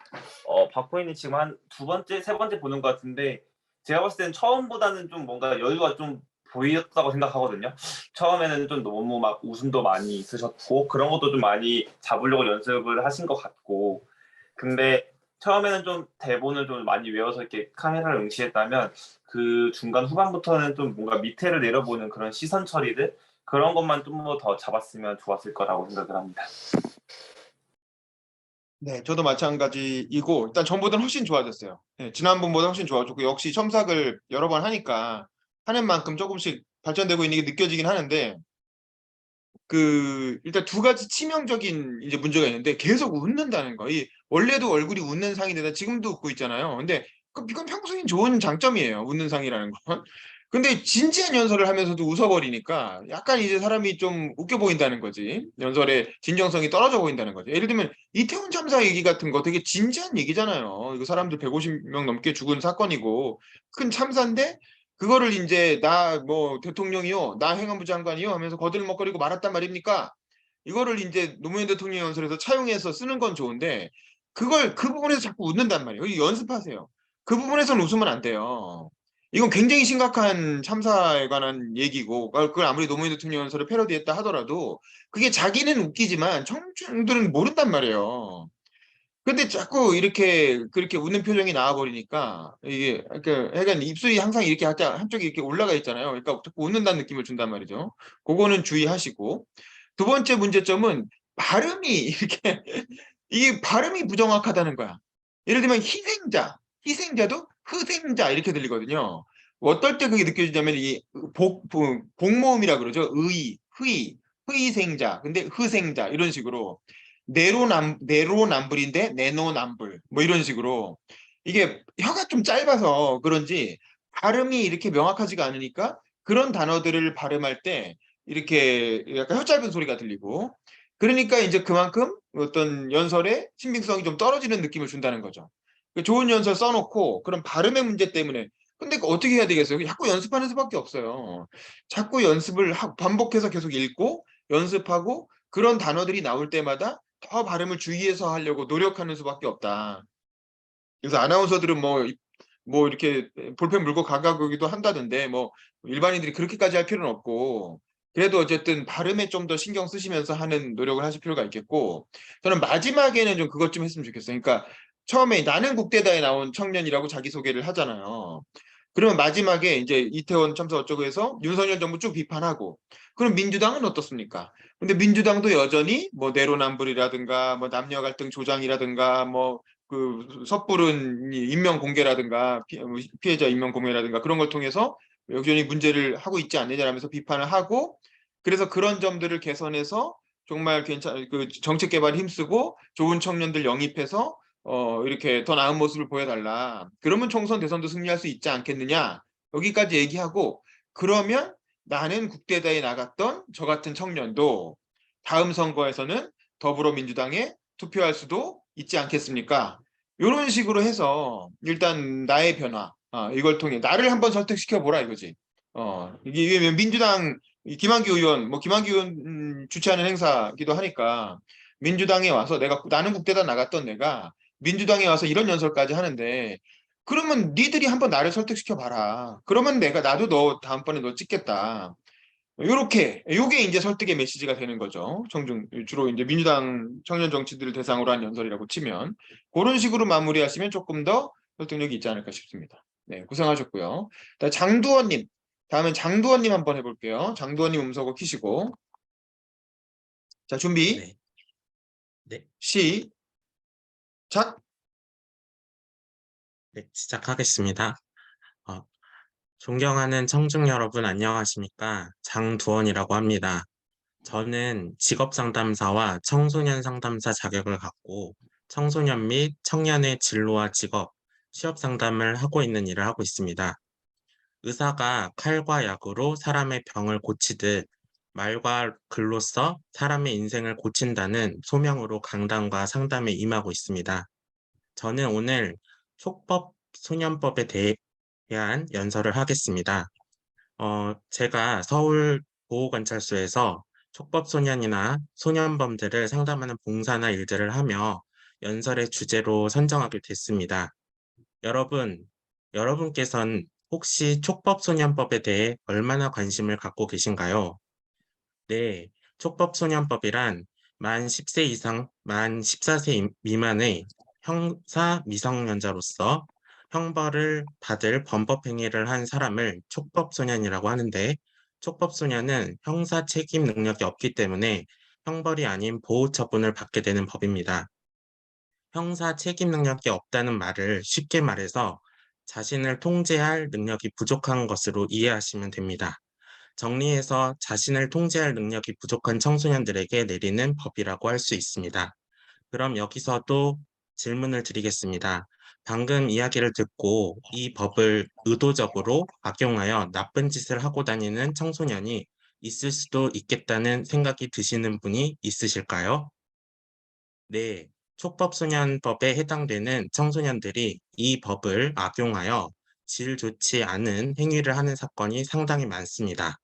박호인이 지금 한 두 번째, 세 번째 보는 것 같은데 제가 봤을 때는 처음보다는 좀 뭔가 여유가 좀 보였다고 생각하거든요. 처음에는 좀 너무 막 웃음도 많이 있으셨고 그런 것도 좀 많이 잡으려고 연습을 하신 것 같고 근데 처음에는 좀 대본을 좀 많이 외워서 이렇게 카메라를 응시했다면 그 중간 후반부터는 좀 뭔가 밑에를 내려보는 그런 시선 처리들 그런 것만 좀 더 잡았으면 좋았을 거라고 생각을 합니다. 네, 저도 마찬가지이고 일단 전보다는 훨씬 좋아졌어요. 네, 지난번보다 훨씬 좋아졌고 역시 첨삭을 여러 번 하니까 하는 만큼 조금씩 발전되고 있는 게 느껴지긴 하는데 일단 두 가지 치명적인 이제 문제가 있는데 계속 웃는다는 거. 원래도 얼굴이 웃는 상인데다 지금도 웃고 있잖아요. 근데 이건 평소엔 좋은 장점이에요. 웃는 상이라는 건. 근데 진지한 연설을 하면서도 웃어버리니까 약간 이제 사람이 좀 웃겨 보인다는 거지. 연설의 진정성이 떨어져 보인다는 거지. 예를 들면 이태원 참사 얘기 같은 거 되게 진지한 얘기잖아요. 이거 사람들 150명 넘게 죽은 사건이고 큰 참사인데 그거를 이제 나 뭐 대통령이요, 나 행안부 장관이요 하면서 거들먹거리고 말았단 말입니까? 이거를 이제 노무현 대통령 연설에서 차용해서 쓰는 건 좋은데 그걸 그 부분에서 자꾸 웃는단 말이에요. 이거 연습하세요. 그 부분에서는 웃으면 안 돼요. 이건 굉장히 심각한 참사에 관한 얘기고 그걸 아무리 노무현 대통령 연설을 패러디했다 하더라도 그게 자기는 웃기지만 청중들은 모른단 말이에요. 근데 자꾸 이렇게 그렇게 웃는 표정이 나와버리니까 이게 약간 입술이 항상 이렇게 한쪽이 이렇게 올라가 있잖아요. 그러니까 자꾸 웃는다는 느낌을 준단 말이죠. 그거는 주의하시고 두 번째 문제점은 발음이 이렇게 이게 발음이 부정확하다는 거야. 예를 들면 희생자도 흐생자 이렇게 들리거든요. 어떨 때 그게 느껴지냐면 이 복모음이라 그러죠. 의생자, 근데 흐생자 이런 식으로 내로남불인데 내노남불 뭐 이런 식으로 이게 혀가 좀 짧아서 그런지 발음이 이렇게 명확하지가 않으니까 그런 단어들을 발음할 때 이렇게 약간 혀 짧은 소리가 들리고 그러니까 이제 그만큼 어떤 연설의 신빙성이 좀 떨어지는 느낌을 준다는 거죠. 좋은 연설 써놓고 그런 발음의 문제 때문에 근데 어떻게 해야 되겠어요? 자꾸 연습하는 수밖에 없어요. 자꾸 연습을 반복해서 계속 읽고 연습하고 그런 단어들이 나올 때마다 더 발음을 주의해서 하려고 노력하는 수밖에 없다. 그래서 아나운서들은 뭐 이렇게 볼펜 물고 가가기도 한다던데 뭐 일반인들이 그렇게까지 할 필요는 없고 그래도 어쨌든 발음에 좀 더 신경 쓰시면서 하는 노력을 하실 필요가 있겠고 저는 마지막에는 좀 그것 좀 했으면 좋겠어요. 그러니까 처음에 나는 국대다에 나온 청년이라고 자기소개를 하잖아요. 그러면 마지막에 이제 이태원 참사 어쩌고 해서 윤석열 정부 쭉 비판하고 그럼 민주당은 어떻습니까? 근데 민주당도 여전히 뭐 내로남불이라든가 뭐 남녀 갈등 조장이라든가 뭐 그 섣부른 인명 공개라든가 피해자 인명 공개라든가 그런 걸 통해서 여전히 문제를 하고 있지 않느냐라면서 비판을 하고 그래서 그런 점들을 개선해서 정말 그 정책 개발에 힘쓰고 좋은 청년들 영입해서 이렇게 더 나은 모습을 보여달라. 그러면 총선 대선도 승리할 수 있지 않겠느냐. 여기까지 얘기하고 그러면 나는 국대다에 나갔던 저 같은 청년도 다음 선거에서는 더불어민주당에 투표할 수도 있지 않겠습니까? 이런 식으로 해서 일단 나의 변화 이걸 통해 나를 한번 설득시켜 보라 이거지. 이게 민주당 김한규 의원 김한규 의원 주최하는 행사기도 하니까 민주당에 와서 나는 국대다 나갔던 내가 민주당에 와서 이런 연설까지 하는데 그러면 니들이 한번 나를 설득시켜 봐라. 그러면 나도 너 다음번에 너 찍겠다. 요게 이제 설득의 메시지가 되는 거죠. 주로 이제 민주당 청년 정치들을 대상으로 한 연설이라고 치면 그런 식으로 마무리하시면 조금 더 설득력이 있지 않을까 싶습니다. 네, 고생하셨고요. 장두원님, 다음엔 장두원님 한번 해볼게요. 장두원님 음소거 키시고 자 준비 네. 네. 시작. 네, 시작하겠습니다. 존경하는 청중 여러분 안녕하십니까? 장두원이라고 합니다. 저는 직업상담사와 청소년 상담사 자격을 갖고 청소년 및 청년의 진로와 직업, 취업 상담을 하고 있는 일을 하고 있습니다. 의사가 칼과 약으로 사람의 병을 고치듯 말과 글로써 사람의 인생을 고친다는 소명으로 강단과 상담에 임하고 있습니다. 저는 오늘 촉법 소년법에 대한 연설을 하겠습니다. 제가 서울 보호관찰소에서 촉법소년이나 소년범들을 상담하는 봉사나 일들을 하며 연설의 주제로 선정하게 됐습니다. 여러분께서는 혹시 촉법소년법에 대해 얼마나 관심을 갖고 계신가요? 네, 촉법소년법이란 만 10세 이상, 만 14세 미만의 형사 미성년자로서 형벌을 받을 범법 행위를 한 사람을 촉법소년이라고 하는데, 촉법소년은 형사 책임 능력이 없기 때문에 형벌이 아닌 보호 처분을 받게 되는 법입니다. 형사 책임 능력이 없다는 말을 쉽게 말해서 자신을 통제할 능력이 부족한 것으로 이해하시면 됩니다. 정리해서 자신을 통제할 능력이 부족한 청소년들에게 내리는 법이라고 할 수 있습니다. 그럼 여기서도 질문을 드리겠습니다. 방금 이야기를 듣고 이 법을 의도적으로 악용하여 나쁜 짓을 하고 다니는 청소년이 있을 수도 있겠다는 생각이 드시는 분이 있으실까요? 네, 촉법소년법에 해당되는 청소년들이 이 법을 악용하여 질 좋지 않은 행위를 하는 사건이 상당히 많습니다.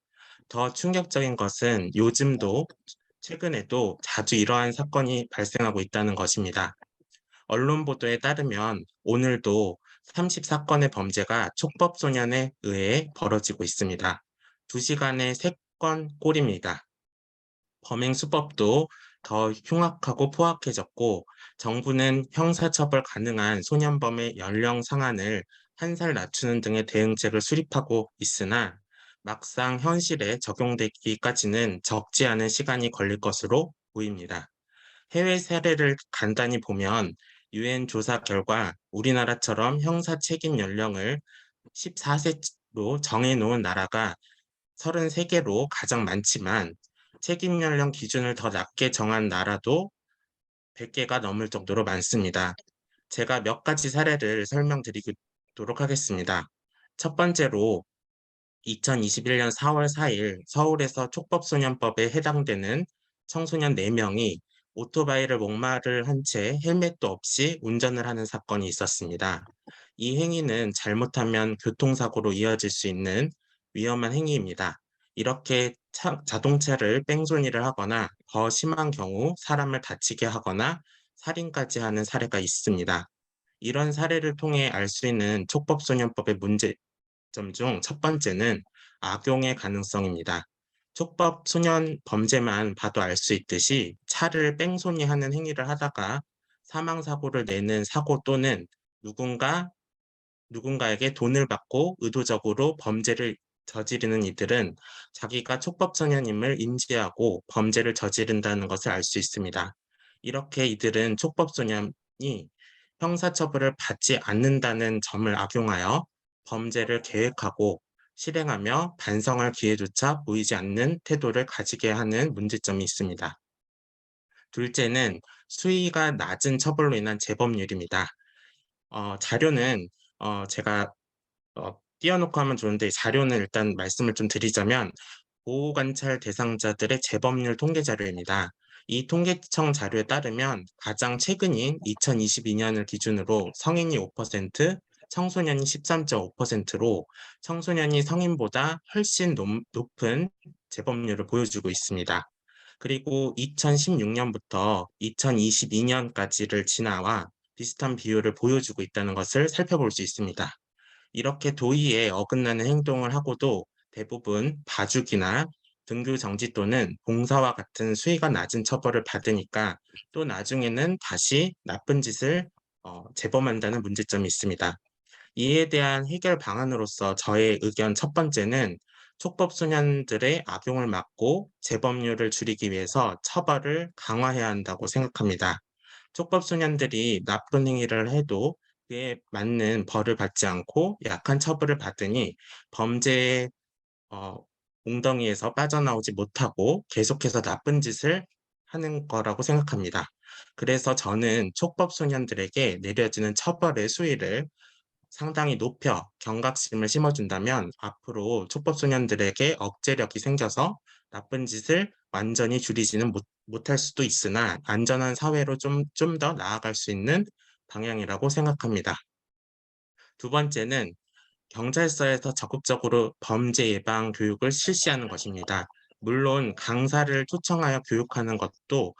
더 충격적인 것은 요즘도 최근에도 자주 이러한 사건이 발생하고 있다는 것입니다. 언론 보도에 따르면 오늘도 34건의 범죄가 촉법소년에 의해 벌어지고 있습니다. 2시간에 3건 꼴입니다. 범행 수법도 더 흉악하고 포악해졌고, 정부는 형사처벌 가능한 소년범의 연령 상한을 1살 낮추는 등의 대응책을 수립하고 있으나 막상 현실에 적용되기까지는 적지 않은 시간이 걸릴 것으로 보입니다. 해외 사례를 간단히 보면 유엔 조사 결과 우리나라처럼 형사 책임 연령을 14세로 정해놓은 나라가 33개로 가장 많지만 책임 연령 기준을 더 낮게 정한 나라도 100개가 넘을 정도로 많습니다. 제가 몇 가지 사례를 설명드리도록 하겠습니다. 첫 번째로 2021년 4월 4일 서울에서 촉법소년법에 해당되는 청소년 4명이 오토바이를 목마를 한 채 헬멧도 없이 운전을 하는 사건이 있었습니다. 이 행위는 잘못하면 교통사고로 이어질 수 있는 위험한 행위입니다. 이렇게 자동차를 뺑소니를 하거나 더 심한 경우 사람을 다치게 하거나 살인까지 하는 사례가 있습니다. 이런 사례를 통해 알 수 있는 촉법소년법의 문제점 중 첫 번째는 악용의 가능성입니다. 촉법 소년 범죄만 봐도 알 수 있듯이 차를 뺑소니하는 행위를 하다가 사망사고를 내는 사고 또는 누군가에게 돈을 받고 의도적으로 범죄를 저지르는 이들은 자기가 촉법소년임을 인지하고 범죄를 저지른다는 것을 알 수 있습니다. 이렇게 이들은 촉법소년이 형사처벌을 받지 않는다는 점을 악용하여 범죄를 계획하고 실행하며 반성할 기회조차 보이지 않는 태도를 가지게 하는 문제점이 있습니다. 둘째는 수위가 낮은 처벌로 인한 재범률입니다. 자료는 제가 띄워놓고 하면 좋은데 자료는 일단 말씀을 좀 드리자면 보호관찰 대상자들의 재범률 통계 자료입니다. 이 통계청 자료에 따르면 가장 최근인 2022년을 기준으로 성인이 5%, 청소년이 13.5%로 청소년이 성인보다 훨씬 높은 재범률을 보여주고 있습니다. 그리고 2016년부터 2022년까지를 지나와 비슷한 비율을 보여주고 있다는 것을 살펴볼 수 있습니다. 이렇게 도의에 어긋나는 행동을 하고도 대부분 봐주기나 등교 정지 또는 봉사와 같은 수위가 낮은 처벌을 받으니까 또 나중에는 다시 나쁜 짓을 재범한다는 문제점이 있습니다. 이에 대한 해결 방안으로서 저의 의견 첫 번째는 촉법소년들의 악용을 막고 재범률을 줄이기 위해서 처벌을 강화해야 한다고 생각합니다. 촉법소년들이 나쁜 행위를 해도 그에 맞는 벌을 받지 않고 약한 처벌을 받으니 범죄의 웅덩이에서 빠져나오지 못하고 계속해서 나쁜 짓을 하는 거라고 생각합니다. 그래서 저는 촉법소년들에게 내려지는 처벌의 수위를 상당히 높여 경각심을 심어준다면 앞으로 촉법소년들에게 억제력이 생겨서 나쁜 짓을 완전히 줄이지는 못할 수도 있으나 안전한 사회로 좀 더 나아갈 수 있는 방향이라고 생각합니다. 두 번째는 경찰서에서 적극적으로 범죄 예방 교육을 실시하는 것입니다. 물론 강사를 초청하여 교육하는 것도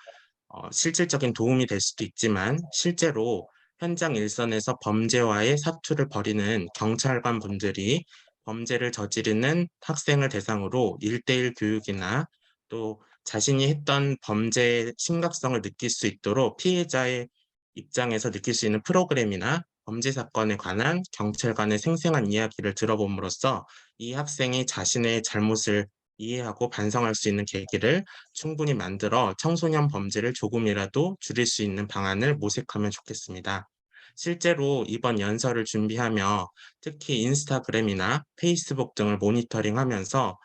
실질적인 도움이 될 수도 있지만 실제로 현장 일선에서 범죄와의 사투를 벌이는 경찰관 분들이 범죄를 저지르는 학생을 대상으로 1대1 교육이나 또 자신이 했던 범죄의 심각성을 느낄 수 있도록 피해자의 입장에서 느낄 수 있는 프로그램이나 범죄 사건에 관한 경찰관의 생생한 이야기를 들어봄으로써 이 학생이 자신의 잘못을 이해하고 반성할 수 있는 계기를 충분히 만들어 청소년 범죄를 조금이라도 줄일 수 있는 방안을 모색하면 좋겠습니다. 실제로 이번 연설을 준비하며 특히 인스타그램이나 페이스북 등을 모니터링하면서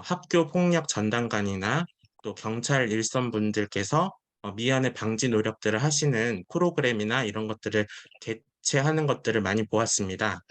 학교 폭력 전담관이나 또 경찰 일선분들께서 미연의 방지 노력들을 하시는 프로그램이나 이런 것들을 개최하는 것들을 많이 보았습니다.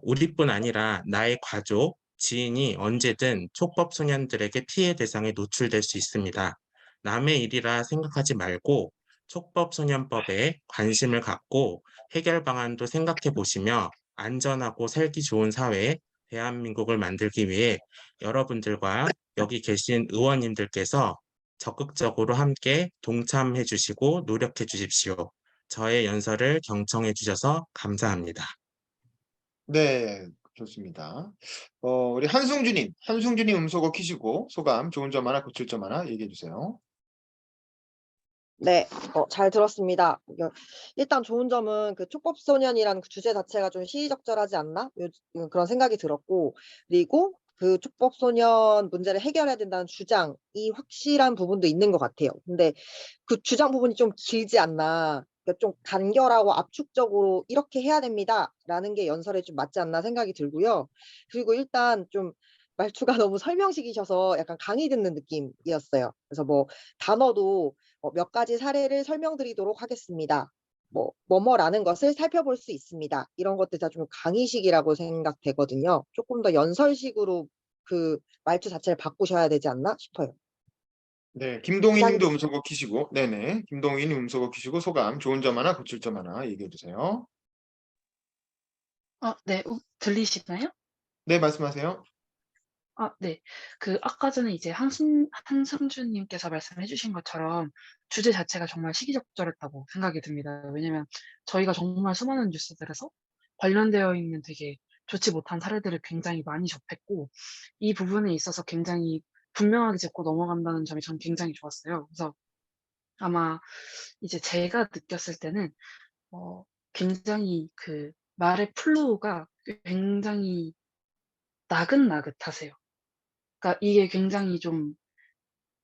우리뿐 아니라 나의 가족, 지인이 언제든 촉법 소년들에게 피해 대상에 노출될 수 있습니다. 남의 일이라 생각하지 말고 촉법소년법에 관심을 갖고 해결 방안도 생각해 보시며 안전하고 살기 좋은 사회, 대한민국을 만들기 위해 여러분들과 여기 계신 의원님들께서 적극적으로 함께 동참해 주시고 노력해 주십시오. 저의 연설을 경청해 주셔서 감사합니다. 네, 좋습니다. 우리 한승주님 음소거 키시고 소감, 좋은 점 하나, 고칠 점 하나 얘기해 주세요. 네, 잘 들었습니다. 일단 좋은 점은 그 촉법소년이라는 그 주제 자체가 좀 시의적절하지 않나? 그런 생각이 들었고, 그리고 그 촉법소년 문제를 해결해야 된다는 주장이 확실한 부분도 있는 것 같아요. 근데 그 주장 부분이 좀 길지 않나? 그러니까 좀 간결하고 압축적으로 이렇게 해야 됩니다라는 게 연설에 좀 맞지 않나 생각이 들고요. 그리고 일단 좀 말투가 너무 설명식이셔서 약간 강의 듣는 느낌이었어요. 그래서 뭐 단어도 몇 가지 사례를 설명드리도록 하겠습니다. 뭐뭐라는 것을 살펴볼 수 있습니다. 이런 것들 다 좀 강의식이라고 생각되거든요. 조금 더 연설식으로 그 말투 자체를 바꾸셔야 되지 않나 싶어요. 네, 김동희님도 이상입니다. 음소거 키시고, 네네, 김동희님 음소거 키시고 소감, 좋은 점 하나, 고칠 점 하나 얘기해 주세요. 네. 들리시나요? 네, 말씀하세요. 네. 아까 전에 이제 한승준님께서 말씀해 주신 것처럼 주제 자체가 정말 시기적절했다고 생각이 듭니다. 왜냐면 저희가 정말 수많은 뉴스들에서 관련되어 있는 되게 좋지 못한 사례들을 굉장히 많이 접했고, 이 부분에 있어서 굉장히 분명하게 짚고 넘어간다는 점이 전 굉장히 좋았어요. 그래서 아마 이제 제가 느꼈을 때는 굉장히 그 말의 플로우가 굉장히 나긋나긋하세요. 그러니까 이게 굉장히 좀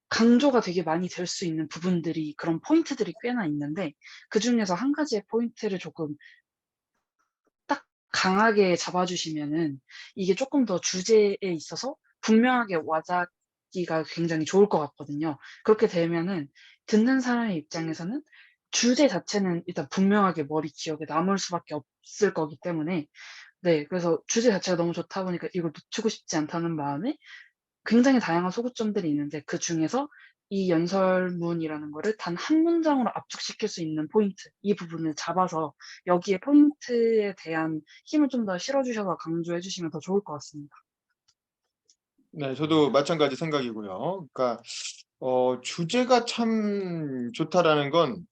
강조가 되게 많이 될 수 있는 부분들이, 그런 포인트들이 꽤나 있는데, 그중에서 한 가지의 포인트를 조금 딱 강하게 잡아 주시면은 이게 쪼끔 더 주제에 있어서 분명하게 와닿기가 굉장히 좋을 것 같거든요. 그렇게 되면은 듣는 사람의 입장에서는 주제 자체는 일단 분명하게 머리 기억에 남을 수밖에 없을 거기 때문에, 네, 그래서 주제 자체가 너무 좋다 보니까 이걸 놓치고 싶지 않다는 마음에 굉장히 다양한 소구점들이 있는데, 그중에서 이 연설문이라는 거를 단 한 문장으로 압축시킬 수 있는 포인트, 이 부분을 잡아서 여기에 포인트에 대한 힘을 좀 더 실어 주셔서 강조해 주시면 더 좋을 것 같습니다. 네, 저도 마찬가지 생각이고요. 그러니까 주제가 참 좋다라는 건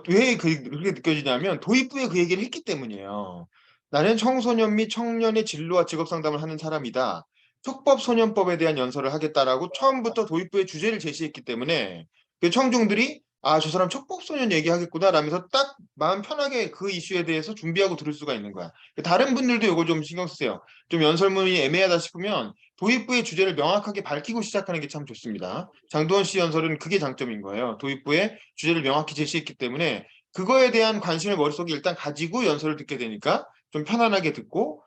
왜 그렇게 느껴지냐면 도입부에 그 얘기를 했기 때문이에요. 나는 청소년 및 청년의 진로와 직업 상담을 하는 사람이다. 촉법소년법에 대한 연설을 하겠다라고 처음부터 도입부의 주제를 제시했기 때문에 그 청중들이 저 사람 촉법소년 얘기하겠구나 라면서 딱 마음 편하게 그 이슈에 대해서 준비하고 들을 수가 있는 거야. 다른 분들도 이거 좀 신경 쓰세요. 좀 연설문이 애매하다 싶으면 도입부의 주제를 명확하게 밝히고 시작하는 게 참 좋습니다. 장도원 씨 연설은 그게 장점인 거예요. 도입부의 주제를 명확히 제시했기 때문에 그거에 대한 관심을 머릿속에 일단 가지고 연설을 듣게 되니까 좀 편안하게 듣고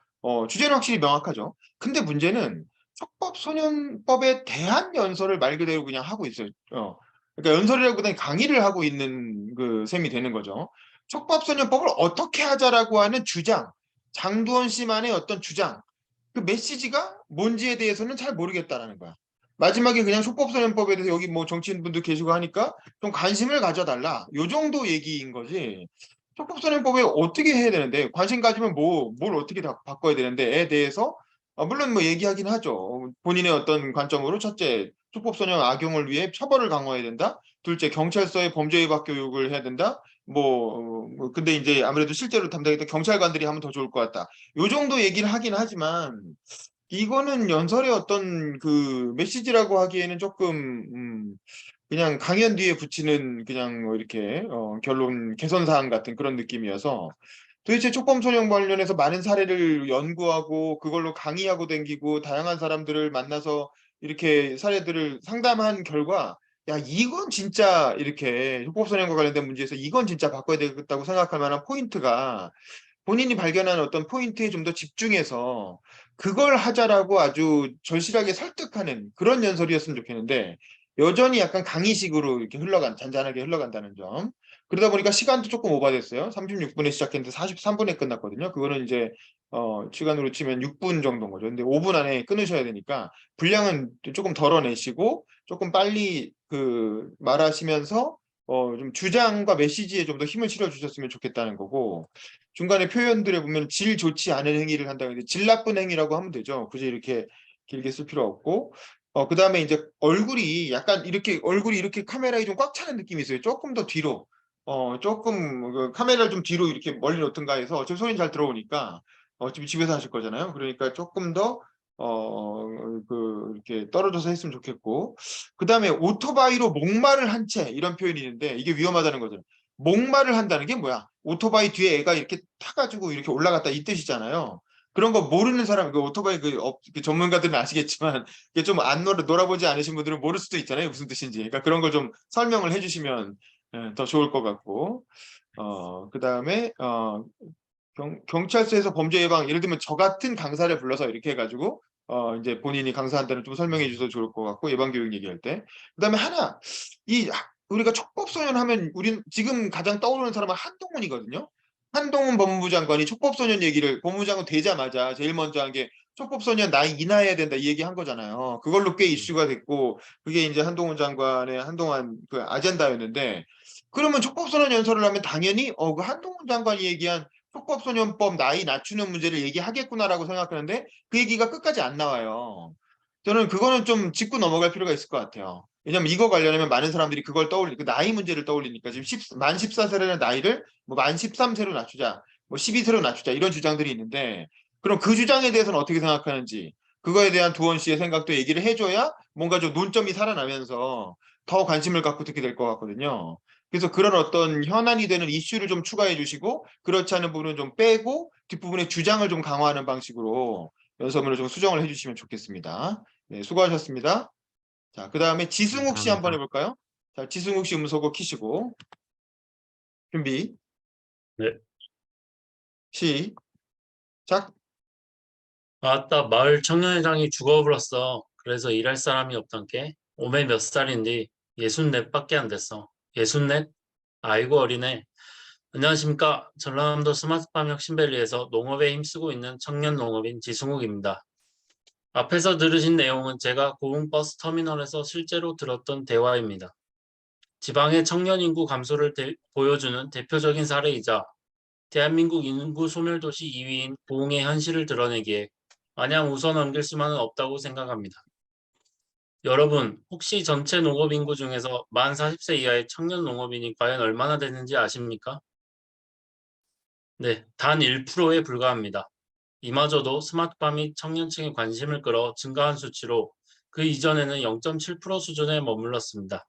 주제는 확실히 명확하죠. 근데 문제는 촉법소년법에 대한 연설을 말 그대로 그냥 하고 있어요. 그러니까 연설이라기보다는 강의를 하고 있는 그 셈이 되는 거죠. 촉법소년법을 어떻게 하자라고 하는 주장, 장도원 씨만의 어떤 주장, 그 메시지가 뭔지에 대해서는 잘 모르겠다라는 거야. 마지막에 그냥 촉법소년법에 대해서 여기 뭐 정치인분도 계시고 하니까 좀 관심을 가져달라. 요 정도 얘기인 거지. 촉법소년법에 어떻게 해야 되는데 관심 가지면 뭘 어떻게 다 바꿔야 되는데에 대해서 물론 뭐 얘기하긴 하죠. 본인의 어떤 관점으로 첫째, 촉법소년 악용을 위해 처벌을 강화해야 된다. 둘째, 경찰서에 범죄예방 교육을 해야 된다. 근데 이제 아무래도 실제로 담당했던 경찰관들이 하면 더 좋을 것 같다. 요 정도 얘기를 하긴 하지만 이거는 연설의 어떤 그 메시지라고 하기에는 조금 그냥 강연 뒤에 붙이는 그냥 뭐 이렇게 결론 개선 사항 같은 그런 느낌이어서 도대체 촉법소년 관련해서 많은 사례를 연구하고 그걸로 강의하고 댕기고 다양한 사람들을 만나서 이렇게 사례들을 상담한 결과 야 이건 진짜 이렇게 촉법소년과 관련된 문제에서 이건 진짜 바꿔야 되겠다고 생각할 만한 포인트가 본인이 발견한 어떤 포인트에 좀 더 집중해서 그걸 하자라고 아주 절실하게 설득하는 그런 연설이었으면 좋겠는데 여전히 약간 강의식으로 이렇게 잔잔하게 흘러간다는 점. 그러다 보니까 시간도 조금 오버됐어요. 36분에 시작했는데 43분에 끝났거든요. 그거는 이제 시간으로 치면 6분 정도인 거죠. 근데 5분 안에 끊으셔야 되니까 분량은 조금 덜어내시고 조금 빨리 그 말하시면서 좀 주장과 메시지에 좀 더 힘을 실어 주셨으면 좋겠다는 거고 중간에 표현들에 보면 질 좋지 않은 행위를 한다고 했는데 질 나쁜 행위라고 하면 되죠. 굳이 이렇게 길게 쓸 필요 없고 그다음에 이제 얼굴이 이렇게 카메라에 좀 꽉 차는 느낌이 있어요. 조금 더 뒤로 조금 그 카메라를 좀 뒤로 이렇게 멀리 놓든가 해서 어차피 소리는 잘 들어오니까 어차피 집에서 하실 거잖아요. 그러니까 조금 더 이렇게 떨어져서 했으면 좋겠고 그다음에 오토바이로 목마를 한 채 이런 표현이 있는데 이게 위험하다는 거죠. 목마를 한다는 게 뭐야? 오토바이 뒤에 애가 이렇게 타가지고 이렇게 올라갔다 이 뜻이잖아요. 그런 거 모르는 사람, 그 오토바이 그 전문가들은 아시겠지만 이게 좀 안 놀아보지 않으신 분들은 모를 수도 있잖아요. 무슨 뜻인지. 그러니까 그런 걸 좀 설명을 해주시면 더 좋을 것 같고. 그다음에 경찰서에서 범죄 예방, 예를 들면 저 같은 강사를 불러서 이렇게 해가지고 이제 본인이 강사한테는 좀 설명해 주셔도 좋을 것 같고 예방 교육 얘기할 때. 그다음에 우리가 촉법소년 하면 우린 지금 가장 떠오르는 사람은 한동훈이거든요. 한동훈 법무부 장관이 촉법소년 얘기를 법무부 장관 되자마자 제일 먼저 한 게 촉법소년 나이 인하해야 된다 이 얘기 한 거잖아요. 그걸로 꽤 이슈가 됐고 그게 이제 한동훈 장관의 한동안 그 아젠다였는데 그러면 촉법소년 연설을 하면 당연히 그 한동훈 장관이 얘기한 촉법소년법 나이 낮추는 문제를 얘기하겠구나라고 생각하는데 그 얘기가 끝까지 안 나와요. 저는 그거는 좀 짚고 넘어갈 필요가 있을 것 같아요. 왜냐면 이거 관련하면 많은 사람들이 그걸 그 나이 문제를 떠올리니까 지금 만 14세라는 나이를 뭐 만 13세로 낮추자, 뭐 12세로 낮추자 이런 주장들이 있는데 그럼 그 주장에 대해서는 어떻게 생각하는지 그거에 대한 두원 씨의 생각도 얘기를 해줘야 뭔가 좀 논점이 살아나면서 더 관심을 갖고 듣게 될 것 같거든요. 그래서 그런 어떤 현안이 되는 이슈를 좀 추가해 주시고 그렇지 않은 부분은 좀 빼고 뒷부분에 주장을 좀 강화하는 방식으로 연설문을 좀 수정을 해주시면 좋겠습니다. 네, 수고하셨습니다. 자, 그 다음에 지승욱 씨 한번 감사합니다. 해볼까요? 자, 지승욱 씨 음소거 키시고 준비 네. 시작. 아따, 마을 청년회장이 죽어버렸어. 그래서 일할 사람이 없단께. 오매 몇 살인데 64밖에 안 됐어. 64? 아이고 어리네. 안녕하십니까. 전라남도 스마트팜 혁신밸리에서 농업에 힘쓰고 있는 청년 농업인 지승욱입니다. 앞에서 들으신 내용은 제가 고흥버스 터미널에서 실제로 들었던 대화입니다. 지방의 청년 인구 감소를 보여주는 대표적인 사례이자 대한민국 인구 소멸도시 2위인 고흥의 현실을 드러내기에 마냥 웃어 넘길 수만은 없다고 생각합니다. 여러분, 혹시 전체 농업 인구 중에서 만 40세 이하의 청년 농업인이 과연 얼마나 되는지 아십니까? 네, 단 1%에 불과합니다. 이마저도 스마트팜이 청년층의 관심을 끌어 증가한 수치로 그 이전에는 0.7% 수준에 머물렀습니다.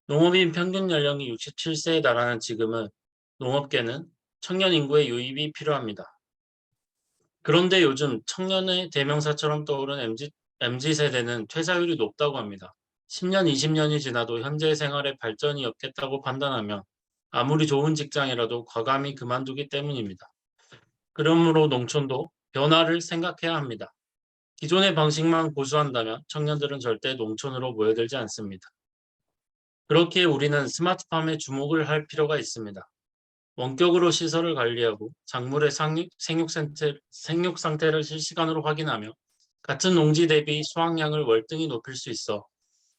농업인 평균 연령이 67세에 달하는 지금은 농업계는 청년 인구의 유입이 필요합니다. 그런데 요즘 청년의 대명사처럼 떠오른 MZ세대는 퇴사율이 높다고 합니다. 10년, 20년이 지나도 현재 생활에 발전이 없겠다고 판단하면 아무리 좋은 직장이라도 과감히 그만두기 때문입니다. 그러므로 농촌도 변화를 생각해야 합니다. 기존의 방식만 고수한다면 청년들은 절대 농촌으로 모여들지 않습니다. 그렇기에 우리는 스마트팜에 주목을 할 필요가 있습니다. 원격으로 시설을 관리하고 작물의 생육 상태를 실시간으로 확인하며 같은 농지 대비 수확량을 월등히 높일 수 있어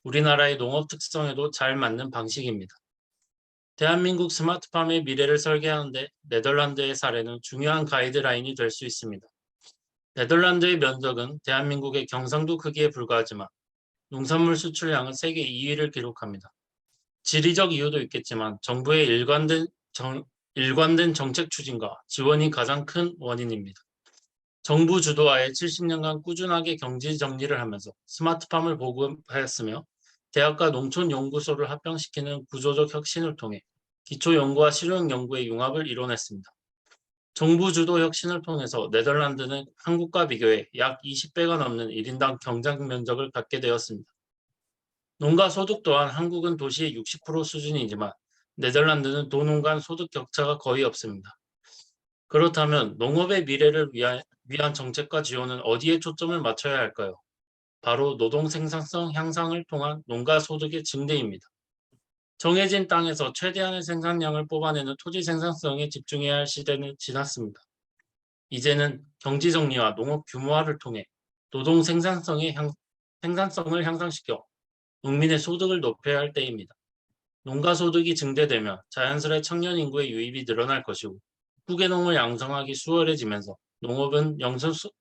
우리나라의 농업 특성에도 잘 맞는 방식입니다. 대한민국 스마트팜의 미래를 설계하는데 네덜란드의 사례는 중요한 가이드라인이 될 수 있습니다. 네덜란드의 면적은 대한민국의 경상도 크기에 불과하지만 농산물 수출량은 세계 2위를 기록합니다. 지리적 이유도 있겠지만 정부의 일관된 정책 추진과 지원이 가장 큰 원인입니다. 정부 주도하에 70년간 꾸준하게 경지 정리를 하면서 스마트팜을 보급하였으며 대학과 농촌연구소를 합병시키는 구조적 혁신을 통해 기초연구와 실용연구의 융합을 이뤄냈습니다. 정부 주도 혁신을 통해서 네덜란드는 한국과 비교해 약 20배가 넘는 1인당 경작 면적을 갖게 되었습니다. 농가 소득 또한 한국은 도시의 60% 수준이지만 네덜란드는 도농 간 소득 격차가 거의 없습니다. 그렇다면 농업의 미래를 위한 정책과 지원은 어디에 초점을 맞춰야 할까요? 바로 노동 생산성 향상을 통한 농가 소득의 증대입니다. 정해진 땅에서 최대한의 생산량을 뽑아내는 토지 생산성에 집중해야 할 시대는 지났습니다. 이제는 경지 정리와 농업 규모화를 통해 노동 생산성을 향상시켜 농민의 소득을 높여야 할 때입니다. 농가 소득이 증대되면 자연스레 청년 인구의 유입이 늘어날 것이고 후계농을 양성하기 수월해지면서 농업은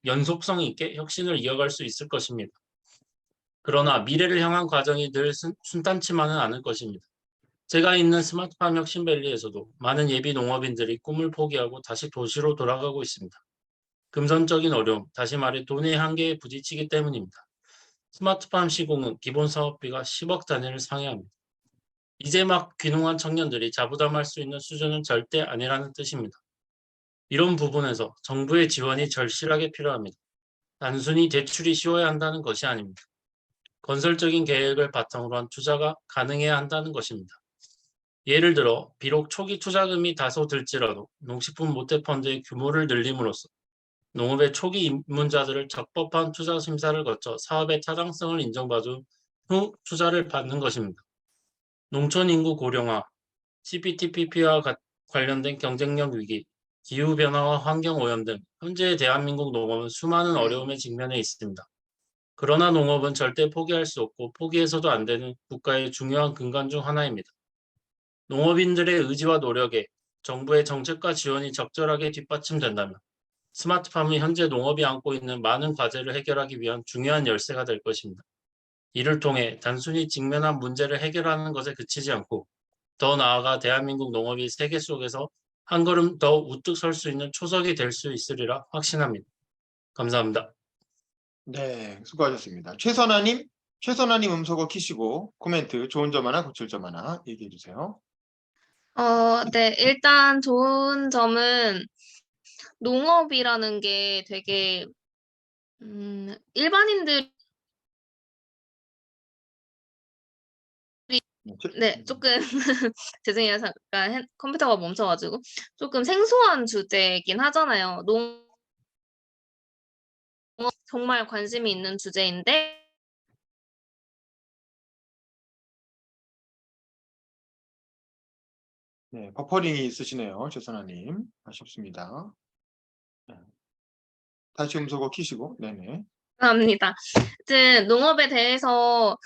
연속성 있게 혁신을 이어갈 수 있을 것입니다. 그러나 미래를 향한 과정이 늘 순탄치만은 않을 것입니다. 제가 있는 스마트팜 혁신밸리에서도 많은 예비 농업인들이 꿈을 포기하고 다시 도시로 돌아가고 있습니다. 금전적인 어려움, 다시 말해 돈의 한계에 부딪히기 때문입니다. 스마트팜 시공은 기본 사업비가 10억 단위를 상회합니다. 이제 막 귀농한 청년들이 자부담할 수 있는 수준은 절대 아니라는 뜻입니다. 이런 부분에서 정부의 지원이 절실하게 필요합니다. 단순히 대출이 쉬워야 한다는 것이 아닙니다. 건설적인 계획을 바탕으로 한 투자가 가능해야 한다는 것입니다. 예를 들어 비록 초기 투자금이 다소 들지라도 농식품 모태펀드의 규모를 늘림으로써 농업의 초기 입문자들을 적법한 투자 심사를 거쳐 사업의 타당성을 인정받은 후 투자를 받는 것입니다. 농촌 인구 고령화, CPTPP와 관련된 경쟁력 위기, 기후변화와 환경오염 등 현재의 대한민국 농업은 수많은 어려움에 직면해 있습니다. 그러나 농업은 절대 포기할 수 없고 포기해서도 안 되는 국가의 중요한 근간 중 하나입니다. 농업인들의 의지와 노력에 정부의 정책과 지원이 적절하게 뒷받침된다면 스마트팜은 현재 농업이 안고 있는 많은 과제를 해결하기 위한 중요한 열쇠가 될 것입니다. 이를 통해 단순히 직면한 문제를 해결하는 것에 그치지 않고 더 나아가 대한민국 농업이 세계 속에서 한 걸음 더 우뚝 설 수 있는 초석이 될 수 있으리라 확신합니다. 감사합니다. 네, 수고하셨습니다. 최선아님 음소거 키시고 코멘트 좋은 점 하나 고칠 점 하나 얘기해 주세요. 네, 일단 좋은 점은 농업이라는 게 되게 일반인들이 네, 조금 죄송해요. 잠깐 컴퓨터가 멈춰가지고 조금 생소한 주제이긴 하잖아요. 농업 정말 관심이 있는 주제인데 네, 버퍼링이 있으시네요. 최선아님. 아쉽습니다. 네. 다시 음소거 키시고, 네네. 감사합니다. 하여튼 농업에 대해서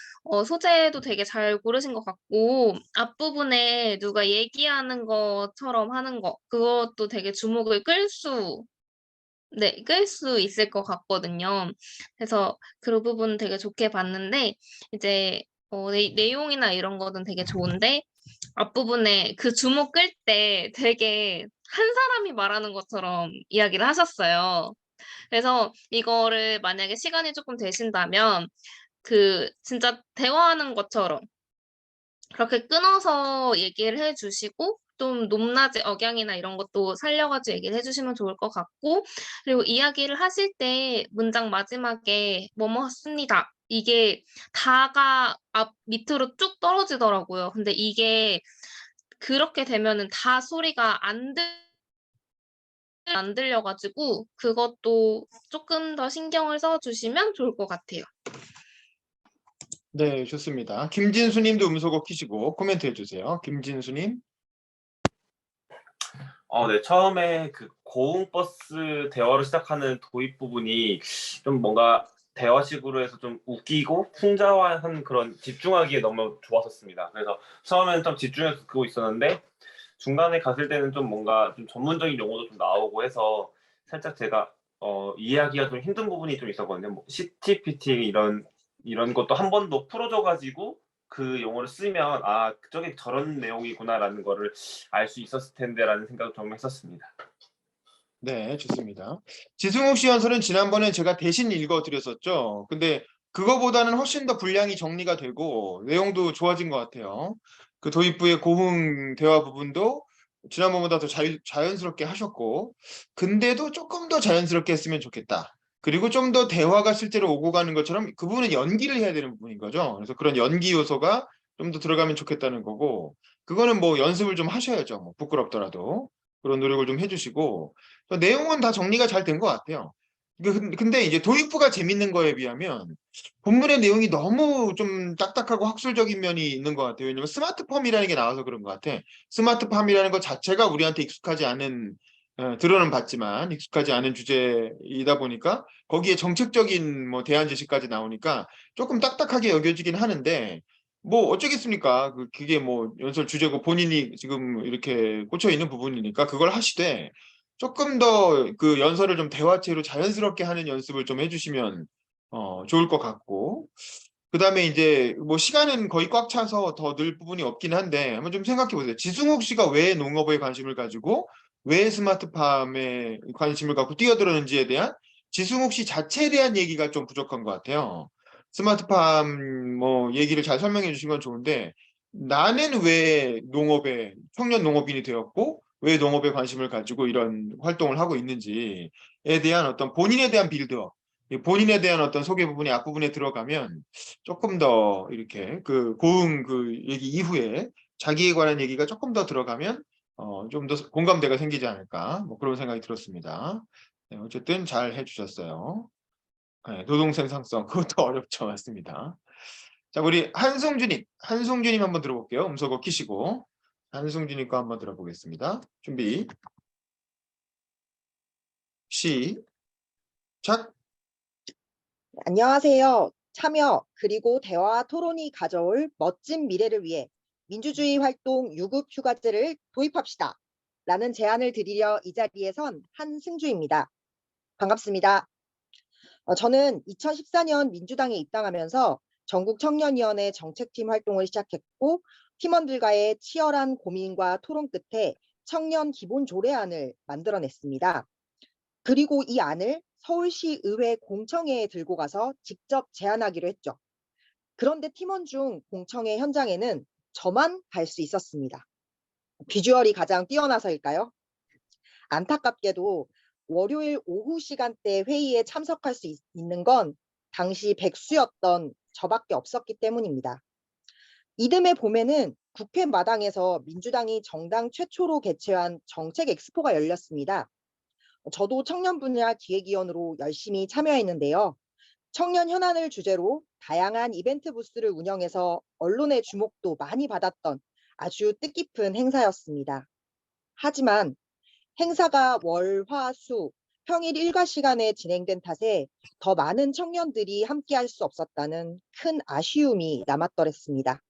소재도 되게 잘 고르신 것 같고 앞부분에 누가 얘기하는 것처럼 하는 거 그것도 되게 주목을 끌 수 있을 것 같거든요. 그래서 그 부분 되게 좋게 봤는데 이제 내용이나 이런 거는 되게 좋은데 앞부분에 그 주목 끌 때 되게 한 사람이 말하는 것처럼 이야기를 하셨어요. 그래서 이거를 만약에 시간이 조금 되신다면 그 진짜 대화하는 것처럼 그렇게 끊어서 얘기를 해주시고 좀 높낮이 억양이나 이런 것도 살려가지고 얘기를 해주시면 좋을 것 같고 그리고 이야기를 하실 때 문장 마지막에 뭐뭐 했습니다. 이게 다가 앞 밑으로 쭉 떨어지더라고요. 근데 이게 그렇게 되면은 다 소리가 안 들려가지고 그것도 조금 더 신경을 써주시면 좋을 것 같아요. 네, 좋습니다. 김진수님도 음소거 키시고 코멘트 해주세요. 김진수님. 네, 처음에 그 고흥버스 대화로 시작하는 도입 부분이 좀 뭔가 대화식으로 해서 좀 웃기고 풍자화한 그런 집중하기에 너무 좋았었습니다. 그래서 처음에는 좀 집중해서 듣고 있었는데 중간에 갔을 때는 좀 뭔가 좀 전문적인 용어도 좀 나오고 해서 살짝 제가 이해하기가 좀 힘든 부분이 좀 있었거든요. 뭐 CTPT 이런 것도 한 번 더 풀어줘가지고 그 용어를 쓰면 아 저게 저런 내용이구나라는 거를 알 수 있었을 텐데라는 생각을 좀 했었습니다. 네, 좋습니다. 지승욱 씨 연설은 지난번에 제가 대신 읽어드렸었죠. 근데 그거보다는 훨씬 더 분량이 정리가 되고 내용도 좋아진 것 같아요. 그 도입부의 고흥 대화 부분도 지난번보다 더 자연스럽게 하셨고, 근데도 조금 더 자연스럽게 했으면 좋겠다. 그리고 좀 더 대화가 실제로 오고 가는 것처럼 그 부분은 연기를 해야 되는 부분인 거죠. 그래서 그런 연기 요소가 좀 더 들어가면 좋겠다는 거고, 그거는 뭐 연습을 좀 하셔야죠. 뭐 부끄럽더라도 그런 노력을 좀 해주시고, 내용은 다 정리가 잘 된 것 같아요. 근데 이제 도입부가 재밌는 거에 비하면 본문의 내용이 너무 좀 딱딱하고 학술적인 면이 있는 것 같아요. 왜냐면 스마트팜이라는 게 나와서 그런 것 같아. 스마트팜이라는 것 자체가 우리한테 익숙하지 않은, 들어는 봤지만 익숙하지 않은 주제이다 보니까 거기에 정책적인 뭐 대안 제시까지 나오니까 조금 딱딱하게 여겨지긴 하는데, 뭐 어쩌겠습니까? 그게 뭐 연설 주제고 본인이 지금 이렇게 꽂혀 있는 부분이니까 그걸 하시되, 조금 더 그 연설을 좀 대화체로 자연스럽게 하는 연습을 좀 해주시면 좋을 것 같고, 그다음에 이제 뭐 시간은 거의 꽉 차서 더 늘 부분이 없긴 한데 한번 좀 생각해 보세요. 지승욱 씨가 왜 농업에 관심을 가지고 왜 스마트팜에 관심을 갖고 뛰어들었는지에 대한 지승욱 씨 자체에 대한 얘기가 좀 부족한 것 같아요. 스마트팜 뭐 얘기를 잘 설명해 주신 건 좋은데, 나는 왜 농업에 청년 농업인이 되었고 왜 농업에 관심을 가지고 이런 활동을 하고 있는지에 대한 어떤 본인에 대한 빌드업, 이 본인에 대한 어떤 소개 부분이 앞부분에 들어가면 조금 더 이렇게 그 고흥 그 얘기 이후에 자기에 관한 얘기가 조금 더 들어가면 좀 더 공감대가 생기지 않을까, 뭐 그런 생각이 들었습니다. 네, 어쨌든 잘 해주셨어요. 네, 노동 생산성 그것도 어렵죠. 맞습니다. 자, 우리 한승주님 한번 들어볼게요. 음소거 키시고 한승주님 거 한번 들어보겠습니다. 준비 시작. 안녕하세요. 참여 그리고 대화 토론이 가져올 멋진 미래를 위해 민주주의 활동 유급 휴가제를 도입합시다. 라는 제안을 드리려 이 자리에 선 한승주입니다. 반갑습니다. 저는 2014년 민주당에 입당하면서 전국청년위원회 정책팀 활동을 시작했고, 팀원들과의 치열한 고민과 토론 끝에 청년 기본 조례안을 만들어냈습니다. 그리고 이 안을 서울시 의회 공청회에 들고 가서 직접 제안하기로 했죠. 그런데 팀원 중 공청회 현장에는 저만 갈 수 있었습니다. 비주얼이 가장 뛰어나서일까요? 안타깝게도 월요일 오후 시간대 회의에 참석할 수 있는 건 당시 백수였던 저밖에 없었기 때문입니다. 이듬해 봄에는 국회 마당에서 민주당이 정당 최초로 개최한 정책 엑스포가 열렸습니다. 저도 청년 분야 기획위원으로 열심히 참여했는데요. 청년 현안을 주제로 다양한 이벤트 부스를 운영해서 언론의 주목도 많이 받았던 아주 뜻깊은 행사였습니다. 하지만 행사가 월, 화, 수, 평일 일과 시간에 진행된 탓에 더 많은 청년들이 함께할 수 없었다는 큰 아쉬움이 남았더랬습니다.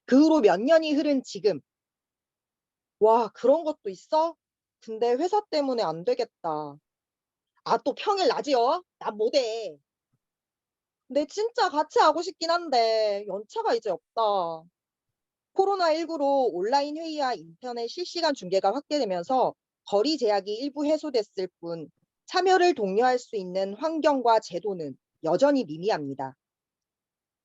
그 후로 몇 년이 흐른 지금, 와, 그런 것도 있어? 근데 회사 때문에 안 되겠다. 아, 또 평일 낮이요? 난 못해. 근데 진짜 같이 하고 싶긴 한데 연차가 이제 없다. 코로나19로 온라인 회의와 인터넷 실시간 중계가 확대되면서 거리 제약이 일부 해소됐을 뿐 참여를 독려할 수 있는 환경과 제도는 여전히 미미합니다.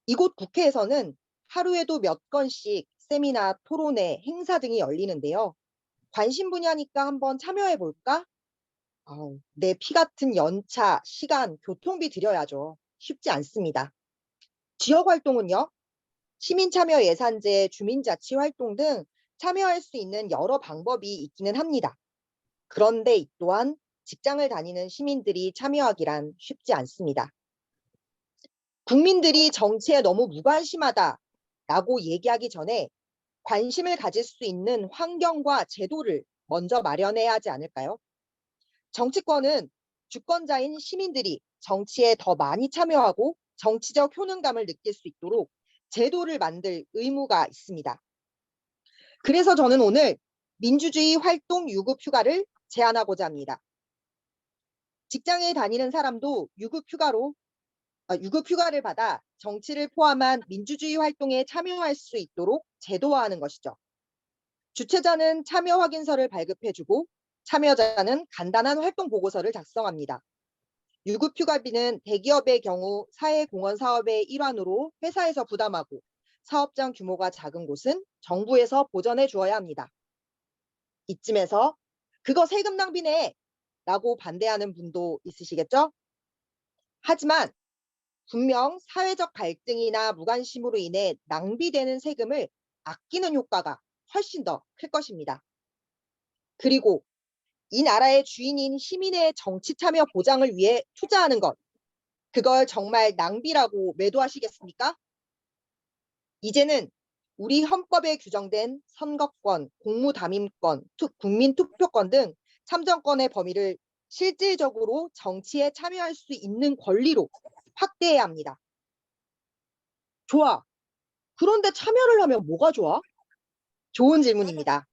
이곳 국회에서는 하루에도 몇 건씩 세미나, 토론회, 행사 등이 열리는데요. 관심 분야니까 한번 참여해 볼까? 내 피 같은 연차, 시간, 교통비 들여야죠. 쉽지 않습니다. 지역 활동은요? 시민참여 예산제, 주민자치 활동 등 참여할 수 있는 여러 방법이 있기는 합니다. 그런데 이 또한 직장을 다니는 시민들이 참여하기란 쉽지 않습니다. 국민들이 정치에 너무 무관심하다라고 얘기하기 전에 관심을 가질 수 있는 환경과 제도를 먼저 마련해야 하지 않을까요? 정치권은 주권자인 시민들이 정치에 더 많이 참여하고 정치적 효능감을 느낄 수 있도록 제도를 만들 의무가 있습니다. 그래서 저는 오늘 민주주의 활동 유급 휴가를 제안하고자 합니다. 직장에 다니는 사람도 유급 휴가를 받아 정치를 포함한 민주주의 활동에 참여할 수 있도록 제도화하는 것이죠. 주최자는 참여 확인서를 발급해주고 참여자는 간단한 활동 보고서를 작성합니다. 유급휴가비는 대기업의 경우 사회공헌 사업의 일환으로 회사에서 부담하고 사업장 규모가 작은 곳은 정부에서 보전해 주어야 합니다. 이쯤에서 그거 세금 낭비네 라고 반대하는 분도 있으시겠죠? 하지만 분명 사회적 갈등이나 무관심으로 인해 낭비되는 세금을 아끼는 효과가 훨씬 더 클 것입니다. 그리고 이 나라의 주인인 시민의 정치 참여 보장을 위해 투자하는 것, 그걸 정말 낭비라고 매도하시겠습니까? 이제는 우리 헌법에 규정된 선거권, 공무담임권, 국민투표권 등 참정권의 범위를 실질적으로 정치에 참여할 수 있는 권리로 확대해야 합니다. 좋아. 그런데 참여를 하면 뭐가 좋아? 좋은 질문입니다.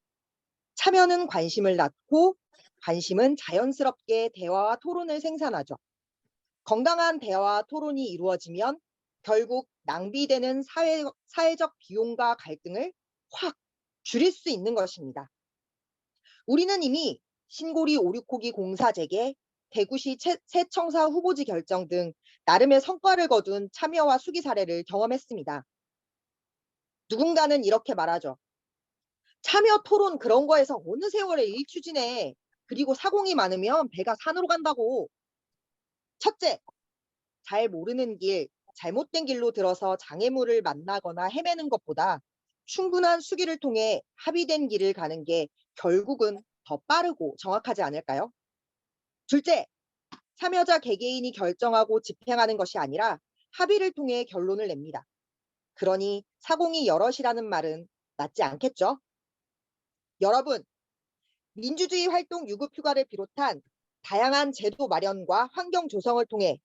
참여는 관심을 낳고 관심은 자연스럽게 대화와 토론을 생산하죠. 건강한 대화와 토론이 이루어지면 결국 낭비되는 사회적 비용과 갈등을 확 줄일 수 있는 것입니다. 우리는 이미 신고리 오륙호기 공사 재개, 대구시 새청사 후보지 결정 등 나름의 성과를 거둔 참여와 수기 사례를 경험했습니다. 누군가는 이렇게 말하죠. 참여 토론 그런 거에서 어느 세월에 일 추진해. 그리고 사공이 많으면 배가 산으로 간다고. 첫째, 잘 모르는 길, 잘못된 길로 들어서 장애물을 만나거나 헤매는 것보다 충분한 수기를 통해 합의된 길을 가는 게 결국은 더 빠르고 정확하지 않을까요? 둘째, 참여자 개개인이 결정하고 집행하는 것이 아니라 합의를 통해 결론을 냅니다. 그러니 사공이 여럿이라는 말은 맞지 않겠죠? 여러분, 민주주의 활동 유급휴가를 비롯한 다양한 제도 마련과 환경 조성을 통해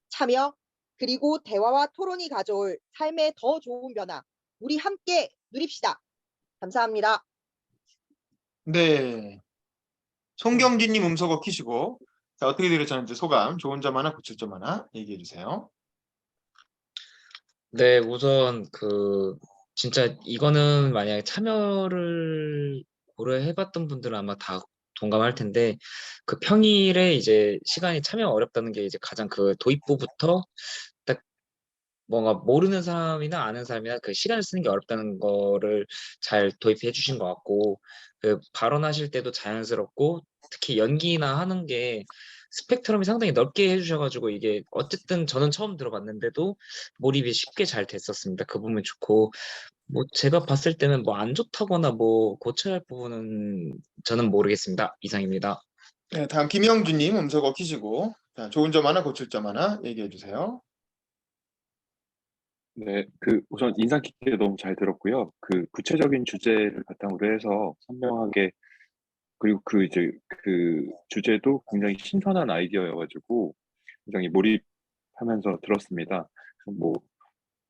참여 그리고 대화와 토론이 가져올 삶의 더 좋은 변화, 우리 함께 누립시다. 감사합니다. 네. 송경진님 음소거 키시고, 자, 어떻게 들으셨는지 소감, 좋은 점 하나, 고칠 점 하나 얘기해 주세요. 네, 우선 진짜 이거는 만약에 참여를 고려해봤던 분들은 아마 다 동감할 텐데, 그 평일에 이제 시간이 참여 어렵다는 게 이제 가장 그 도입부부터 딱 뭔가 모르는 사람이나 아는 사람이나 그 시간을 쓰는 게 어렵다는 거를 잘 도입해 주신 것 같고, 그 발언하실 때도 자연스럽고, 특히 연기나 하는 게 스펙트럼이 상당히 넓게 해주셔가지고, 이게 어쨌든 저는 처음 들어봤는데도 몰입이 쉽게 잘 됐었습니다. 그 부분 좋고, 뭐 제가 봤을 때는 뭐 안 좋다거나 뭐 고쳐야 할 부분은 저는 모르겠습니다. 이상입니다. 네, 다음 김영준님 음소거 키시고, 자, 좋은 점 하나, 고칠 점 하나 얘기해 주세요. 네, 우선 인상 깊게 너무 잘 들었고요. 그 구체적인 주제를 바탕으로 해서 선명하게, 그리고 그 주제도 굉장히 신선한 아이디어여가지고 굉장히 몰입하면서 들었습니다. 뭐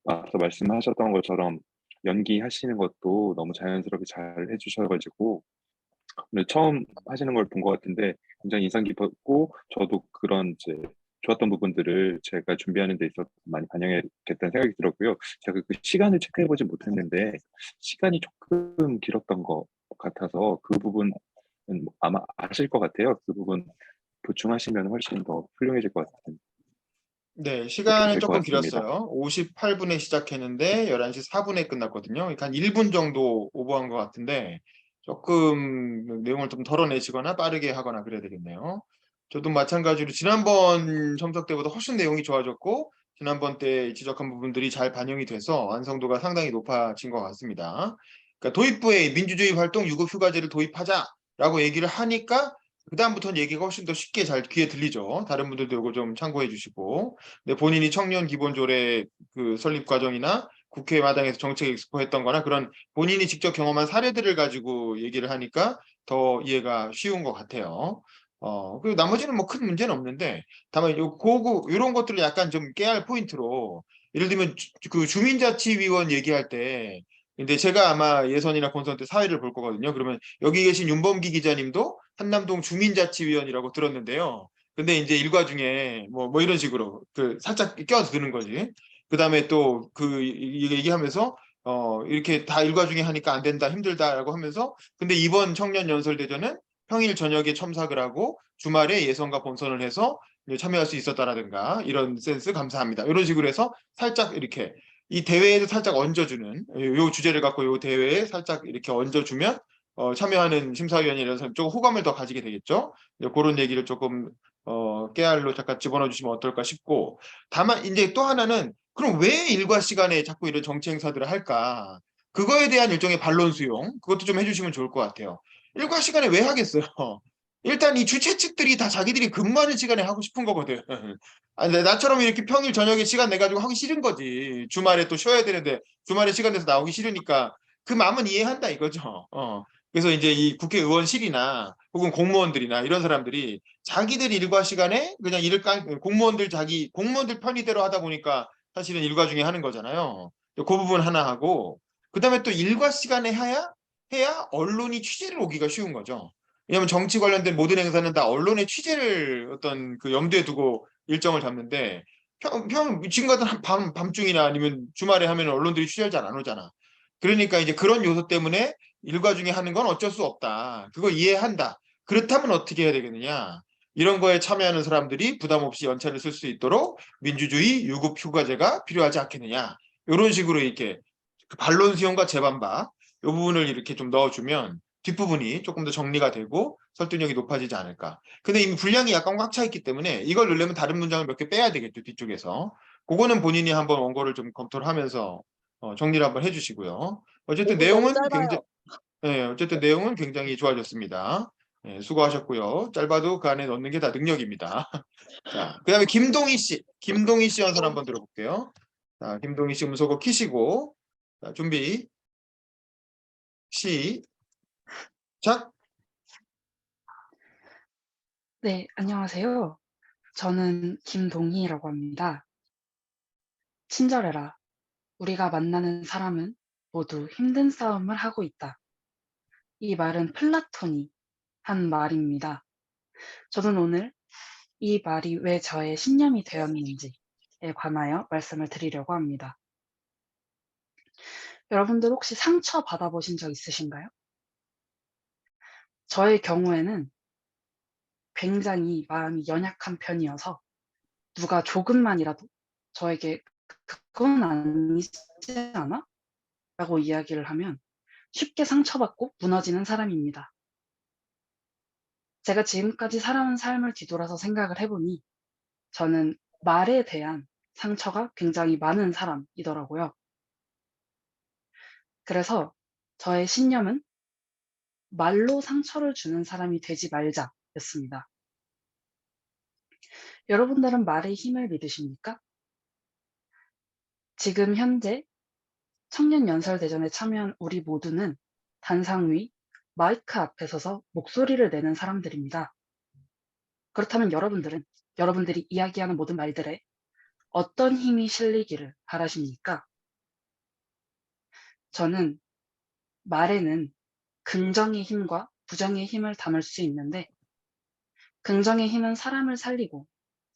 앞서 말씀하셨던 것처럼 연기하시는 것도 너무 자연스럽게 잘 해주셔가지고 오늘 처음 하시는 걸 본 것 같은데 굉장히 인상 깊었고, 저도 그런 이제 좋았던 부분들을 제가 준비하는 데 있어서 많이 반영했겠다는 생각이 들었고요. 제가 그 시간을 체크해보지 못했는데 시간이 조금 길었던 것 같아서 그 부분은 아마 아실 것 같아요. 그 부분 보충하시면 훨씬 더 훌륭해질 것 같은 네, 그렇게 시간은 될 것 조금 같습니다. 길었어요. 58분에 시작했는데 11시 4분에 끝났거든요. 그러니까 한 1분 정도 오버한 것 같은데 조금 내용을 좀 덜어내시거나 빠르게 하거나 그래야 되겠네요. 저도 마찬가지로 지난번 첨삭 때보다 훨씬 내용이 좋아졌고, 지난번 때 지적한 부분들이 잘 반영이 돼서 완성도가 상당히 높아진 것 같습니다. 그러니까 도입부에 민주주의 활동 유급휴가제를 도입하자라고 얘기를 하니까 그다음부터는 얘기가 훨씬 더 쉽게 잘 귀에 들리죠. 다른 분들도 이거 좀 참고해 주시고, 근데 본인이 청년 기본조례 그 설립 과정이나 국회 마당에서 정책 엑스포 했던 거나 그런 본인이 직접 경험한 사례들을 가지고 얘기를 하니까 더 이해가 쉬운 것 같아요. 그리고 나머지는 뭐 큰 문제는 없는데, 다만 이런 것들을 약간 좀 깨야 할 포인트로, 예를 들면 그 주민자치위원 얘기할 때, 근데 제가 아마 예선이나 본선 때 사회를 볼 거거든요. 그러면 여기 계신 윤범기 기자님도 한남동 주민자치위원이라고 들었는데요. 근데 이제 일과 중에 뭐 이런 식으로 그 살짝 껴서 드는 거지. 그 다음에 또 그 얘기하면서 이렇게 다 일과 중에 하니까 안 된다, 힘들다라고 하면서, 근데 이번 청년 연설대전은 평일 저녁에 첨삭을 하고 주말에 예선과 본선을 해서 참여할 수 있었다라든가 이런 센스 감사합니다. 이런 식으로 해서 살짝 이렇게 이 대회에도 살짝 얹어주는 요 주제를 갖고 요 대회에 살짝 이렇게 얹어주면 참여하는 심사위원이라서 조금 호감을 더 가지게 되겠죠. 그런 얘기를 조금 깨알로 잠깐 집어넣어 주시면 어떨까 싶고, 다만 이제 또 하나는 그럼 왜 일과 시간에 자꾸 이런 정치 행사들을 할까? 그거에 대한 일종의 반론 수용, 그것도 좀 해주시면 좋을 것 같아요. 일과 시간에 왜 하겠어요? 일단 이 주최 측들이 다 자기들이 근무하는 시간에 하고 싶은 거거든. 아니, 나처럼 이렇게 평일 저녁에 시간 내가지고 하기 싫은 거지. 주말에 또 쉬어야 되는데 주말에 시간 내서 나오기 싫으니까 그 마음은 이해한다 이거죠. 그래서 이제 이 국회의원실이나 혹은 공무원들이나 이런 사람들이 자기들 일과 시간에 그냥 공무원들 편의대로 하다 보니까 사실은 일과 중에 하는 거잖아요. 그 부분 하나 하고, 그다음에 또 일과 시간에 해야 언론이 취재를 오기가 쉬운 거죠. 왜냐하면 정치 관련된 모든 행사는 다 언론의 취재를 어떤 그 염두에 두고 일정을 잡는데, 지금 같은 밤중이나 아니면 주말에 하면 언론들이 취재를 잘 안 오잖아. 그러니까 이제 그런 요소 때문에 일과 중에 하는 건 어쩔 수 없다. 그거 이해한다. 그렇다면 어떻게 해야 되겠느냐? 이런 거에 참여하는 사람들이 부담 없이 연차를 쓸 수 있도록 민주주의 유급 휴가제가 필요하지 않겠느냐? 이런 식으로 이렇게 그 반론 수용과 재반박 이 부분을 이렇게 좀 넣어주면 뒷부분이 조금 더 정리가 되고 설득력이 높아지지 않을까. 근데 이미 분량이 약간 꽉 차 있기 때문에 이걸 넣으려면 다른 문장을 몇 개 빼야 되겠죠, 뒤쪽에서. 그거는 본인이 한번 원고를 좀 검토를 하면서 정리를 한번 해주시고요. 어쨌든 5분 너무 내용은 짧아요. 어쨌든 내용은 굉장히 좋아졌습니다. 수고하셨고요. 짧아도 그 안에 넣는 게 다 능력입니다. 자, 그다음에 김동희 씨 연설 한번 들어볼게요. 자, 김동희 씨 음소거 키시고, 자, 준비, 시작. 네, 안녕하세요. 저는 김동희라고 합니다. 친절해라. 우리가 만나는 사람은 모두 힘든 싸움을 하고 있다. 이 말은 플라톤이 한 말입니다. 저는 오늘 이 말이 왜 저의 신념이 되었는지에 관하여 말씀을 드리려고 합니다. 여러분들 혹시 상처 받아보신 적 있으신가요? 저의 경우에는 굉장히 마음이 연약한 편이어서 누가 조금만이라도 저에게 그건 아니지 않아? 라고 이야기를 하면 쉽게 상처받고 무너지는 사람입니다. 제가 지금까지 살아온 삶을 뒤돌아서 생각을 해보니 저는 말에 대한 상처가 굉장히 많은 사람이더라고요. 그래서 저의 신념은 말로 상처를 주는 사람이 되지 말자였습니다. 여러분들은 말의 힘을 믿으십니까? 지금 현재 청년연설대전에 참여한 우리 모두는 단상 위 마이크 앞에 서서 목소리를 내는 사람들입니다. 그렇다면 여러분들이 이야기하는 모든 말들에 어떤 힘이 실리기를 바라십니까? 저는 말에는 긍정의 힘과 부정의 힘을 담을 수 있는데 긍정의 힘은 사람을 살리고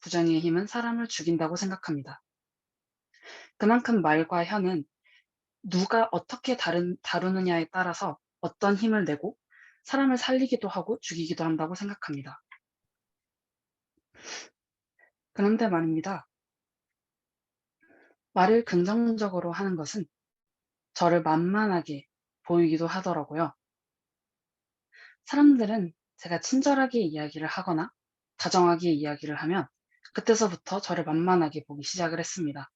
부정의 힘은 사람을 죽인다고 생각합니다. 그만큼 말과 혀는 누가 어떻게 다루느냐에 따라서 어떤 힘을 내고 사람을 살리기도 하고 죽이기도 한다고 생각합니다. 그런데 말입니다. 말을 긍정적으로 하는 것은 저를 만만하게 보이기도 하더라고요. 사람들은 제가 친절하게 이야기를 하거나 다정하게 이야기를 하면 그때서부터 저를 만만하게 보기 시작을 했습니다.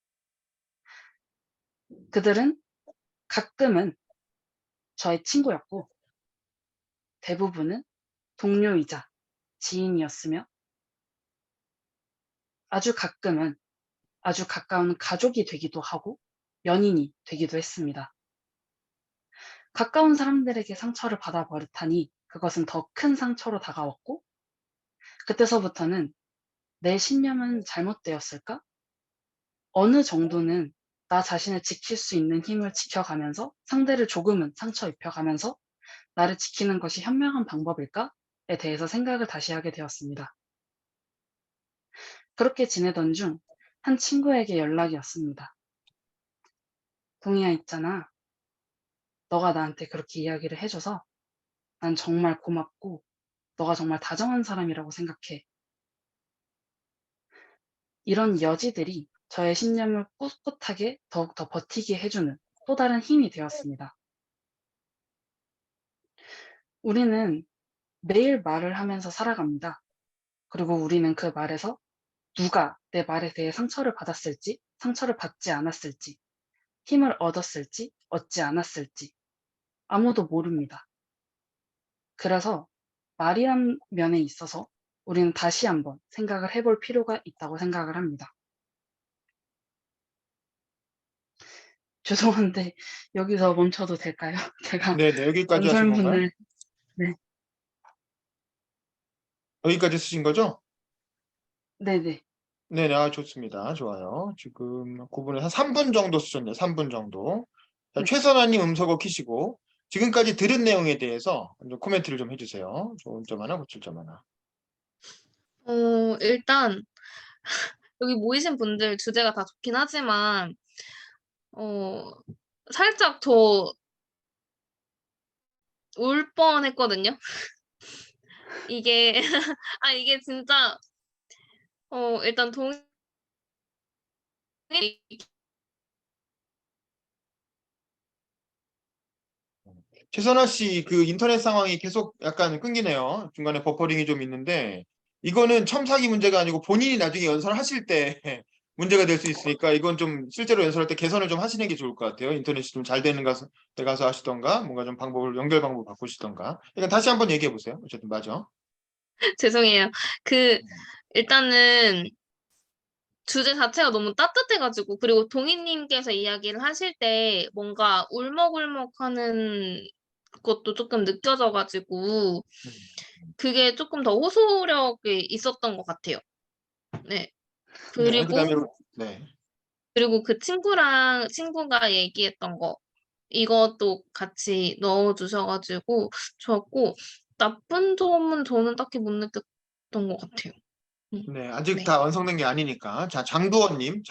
그들은 가끔은 저의 친구였고 대부분은 동료이자 지인이었으며 아주 가끔은 아주 가까운 가족이 되기도 하고 연인이 되기도 했습니다. 가까운 사람들에게 상처를 받아 버릇하니 그것은 더 큰 상처로 다가왔고 그때서부터는 내 신념은 잘못되었을까? 어느 정도는 나 자신을 지킬 수 있는 힘을 지켜가면서 상대를 조금은 상처 입혀가면서 나를 지키는 것이 현명한 방법일까?에 대해서 생각을 다시 하게 되었습니다. 그렇게 지내던 중 한 친구에게 연락이 왔습니다. 동희야 있잖아. 너가 나한테 그렇게 이야기를 해줘서 난 정말 고맙고 너가 정말 다정한 사람이라고 생각해. 이런 여지들이 저의 신념을 꿋꿋하게 더욱더 버티게 해주는 또 다른 힘이 되었습니다. 우리는 매일 말을 하면서 살아갑니다. 그리고 우리는 그 말에서 누가 내 말에 대해 상처를 받았을지, 상처를 받지 않았을지, 힘을 얻었을지, 얻지 않았을지 아무도 모릅니다. 그래서 말이란 면에 있어서 우리는 다시 한번 생각을 해볼 필요가 있다고 생각을 합니다. 죄송한데 여기서 멈춰도 될까요? 제가 네네, 여기까지 하신 건가요? 연설문을 네, 여기까지 쓰신 거죠? 네네. 네네, 아, 좋습니다. 좋아요. 지금 9분에 한 3분 정도 쓰셨네요. 3분 정도. 자, 네. 최선아님 음소거 키시고 지금까지 들은 내용에 대해서 좀 코멘트를 좀 해주세요. 좋은 점 하나, 고칠 점 하나. 일단 여기 모이신 분들 주제가 다 좋긴 하지만 살짝 저 울 뻔했거든요. 이게 이게 진짜 일단 동의 최선아 씨, 그 인터넷 상황이 계속 약간 끊기네요. 중간에 버퍼링이 좀 있는데, 이거는 첨삭이 문제가 아니고 본인이 나중에 연설하실 때 문제가 될 수 있으니까 이건 좀 실제로 연설할 때 개선을 좀 하시는 게 좋을 것 같아요. 인터넷이 좀 잘 되는 데 가서 하시던가, 뭔가 좀 연결 방법 바꾸시던가. 그러니까 다시 한번 얘기해 보세요. 어쨌든 맞아. 죄송해요. 일단은 주제 자체가 너무 따뜻해가지고, 그리고 동희님께서 이야기를 하실 때 뭔가 울먹울먹하는 것도 조금 느껴져가지고, 그게 조금 더 호소력이 있었던 것 같아요. 네. 네, 그다음에 네. 그리고 그 친구가 얘기했던 거, 이것도 같이 넣어주셔가지고 좋았고, 나쁜 점은 저는 딱히 못 느꼈던 것 같아요. 네, 아직 네. 다 완성된 게 아니니까. 자, 장두원님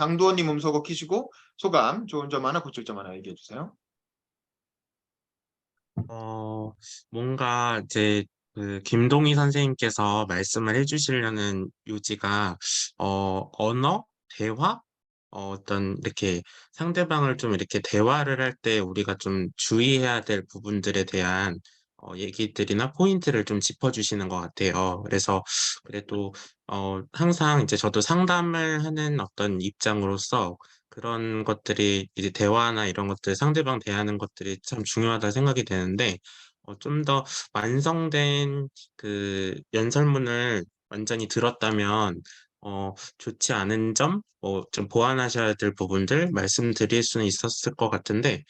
음소거 키시고 소감, 좋은 점 하나, 고칠 점 하나 얘기해 주세요. 뭔가 이제 그 김동희 선생님께서 말씀을 해주시려는 요지가 언어, 대화, 어떤 이렇게 상대방을 좀 이렇게 대화를 할 때 우리가 좀 주의해야 될 부분들에 대한 얘기들이나 포인트를 좀 짚어주시는 것 같아요. 그래서 그래도 항상 이제 저도 상담을 하는 어떤 입장으로서 그런 것들이 이제 대화나 이런 것들 상대방 대하는 것들이 참 중요하다 생각이 되는데 좀 더 완성된 그 연설문을 완전히 들었다면 좋지 않은 점, 좀 보완하셔야 될 부분들 말씀드릴 수는 있었을 것 같은데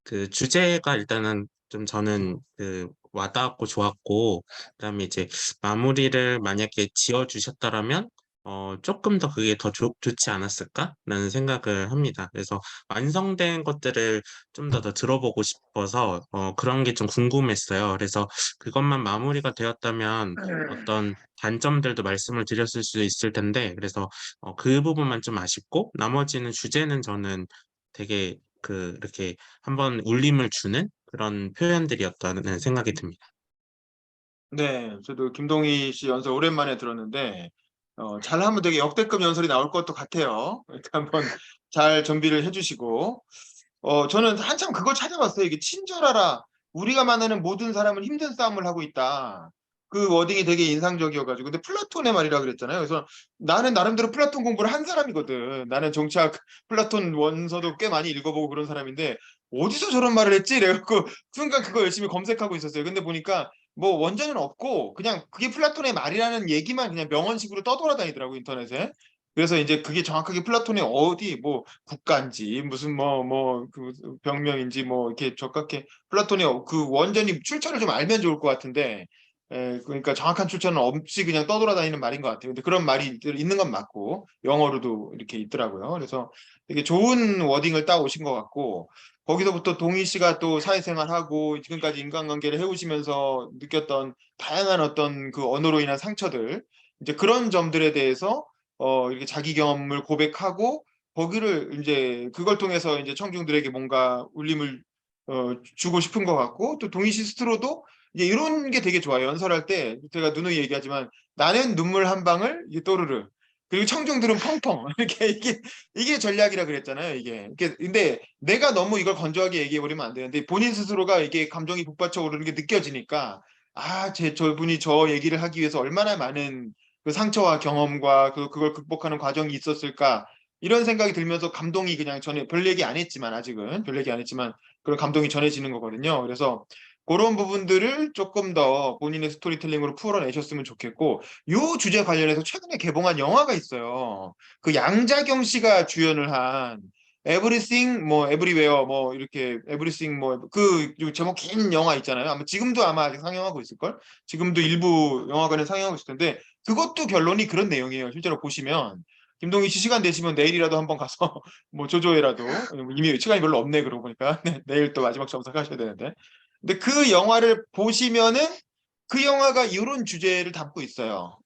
그 주제가 일단은 좀 저는 그 와닿았고 좋았고 그다음에 이제 마무리를 만약에 지어 주셨더라면 조금 더 그게 더 좋지 않았을까라는 생각을 합니다. 그래서 완성된 것들을 좀 더 들어보고 싶어서 그런 게 좀 궁금했어요. 그래서 그것만 마무리가 되었다면 어떤 단점들도 말씀을 드렸을 수 있을 텐데 그래서 그 부분만 좀 아쉽고 나머지는 주제는 저는 되게 이렇게 한번 울림을 주는 그런 표현들이었다는 생각이 듭니다. 네, 저도 김동희 씨 연설 오랜만에 들었는데 잘하면 되게 역대급 연설이 나올 것도 같아요. 일단 한번 잘 준비를 해주시고 저는 한참 그걸 찾아봤어요. 이게 친절하라. 우리가 만나는 모든 사람은 힘든 싸움을 하고 있다. 그 워딩이 되게 인상적이어가지고. 근데 플라톤의 말이라 그랬잖아요. 그래서 나는 나름대로 플라톤 공부를 한 사람이거든. 나는 정치학 플라톤 원서도 꽤 많이 읽어보고 그런 사람인데 어디서 저런 말을 했지? 그래갖고 순간 그거 열심히 검색하고 있었어요. 근데 보니까 뭐 원전은 없고 그냥 그게 플라톤의 말이라는 얘기만 그냥 명언식으로 떠돌아다니더라고 인터넷에. 그래서 이제 그게 정확하게 플라톤의 어디 뭐 국가인지 무슨 그 병명인지 뭐 이렇게 적합하게 플라톤의 그 원전이 출처를 좀 알면 좋을 것 같은데 그러니까 정확한 출처는 없이 그냥 떠돌아다니는 말인 것 같아요. 근데 그런 말이 있는 건 맞고 영어로도 이렇게 있더라고요. 그래서 되게 좋은 워딩을 따 오신 것 같고 거기서부터 동희 씨가 또 사회생활하고 지금까지 인간관계를 해오시면서 느꼈던 다양한 어떤 그 언어로 인한 상처들 이제 그런 점들에 대해서 이렇게 자기 경험을 고백하고 거기를 이제 그걸 통해서 이제 청중들에게 뭔가 울림을 주고 싶은 것 같고 또 동희 씨 스스로도 이제 이런 게 되게 좋아요. 연설할 때 제가 누누이 얘기하지만 나는 눈물 한 방울 또르르 그리고 청중들은 펑펑. 이렇게 이게 전략이라 그랬잖아요. 근데 내가 너무 이걸 건조하게 얘기해 버리면 안 되는데 본인 스스로가 이게 감정이 북받쳐 오르는 게 느껴지니까 저분이 저 얘기를 하기 위해서 얼마나 많은 그 상처와 경험과 그걸 극복하는 과정이 있었을까 이런 생각이 들면서 감동이 그냥 별 얘기 안 했지만 아직은 별 얘기 안 했지만 그런 감동이 전해지는 거거든요. 그래서 그런 부분들을 조금 더 본인의 스토리텔링으로 풀어내셨으면 좋겠고 요 주제 관련해서 최근에 개봉한 영화가 있어요. 그 양자경 씨가 주연을 한 Everything 뭐 Everywhere 뭐 이렇게 Everything 뭐 그 제목 긴 영화 있잖아요. 지금도 아직 상영하고 있을걸? 지금도 일부 영화관에 상영하고 있을 텐데 그것도 결론이 그런 내용이에요. 실제로 보시면 김동희 씨 시간 되시면 내일이라도 한번 가서 뭐 조조회라도 이미 시간이 별로 없네 그러고 보니까 내일 또 마지막 점검하셔야 되는데 근데 그 영화를 보시면은 그 영화가 이런 주제를 담고 있어요.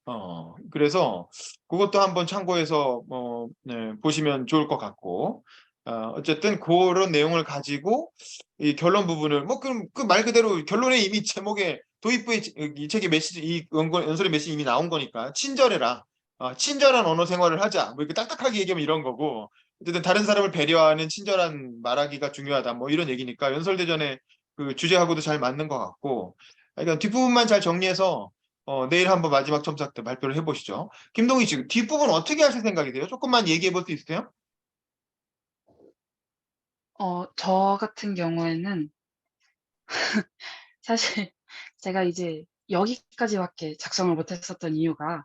그래서 그것도 한번 참고해서 보시면 좋을 것 같고 어쨌든 그런 내용을 가지고 이 결론 부분을 뭐 그럼 그 말 그대로 결론에 이미 제목에 도입부의 이 책의 메시지 이 연설의 메시지 이미 나온 거니까 친절해라. 친절한 언어 생활을 하자. 뭐 이렇게 딱딱하게 얘기하면 이런 거고 어쨌든 다른 사람을 배려하는 친절한 말하기가 중요하다. 뭐 이런 얘기니까 연설대전에 그 주제하고도 잘 맞는 것 같고 그러니까 뒷부분만 잘 정리해서 내일 한번 마지막 첨삭 때 발표를 해보시죠. 김동희 씨 뒷부분 어떻게 하실 생각이세요? 조금만 얘기해 볼 수 있으세요? 저 같은 경우에는 사실 제가 이제 여기까지밖에 작성을 못했었던 이유가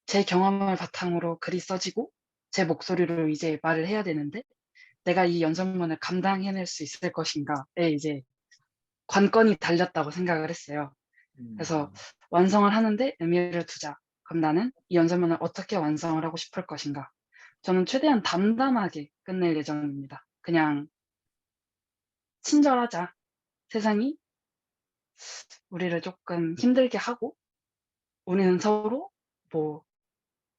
제 경험을 바탕으로 글이 써지고 제 목소리로 이제 말을 해야 되는데 내가 이 연설문을 감당해낼 수 있을 것인가에 이제 관건이 달렸다고 생각을 했어요. 그래서 완성을 하는데 의미를 두자. 그럼 나는 이 연설문을 어떻게 완성을 하고 싶을 것인가? 저는 최대한 담담하게 끝낼 예정입니다. 그냥 친절하자. 세상이 우리를 조금 힘들게 하고 우리는 서로 뭐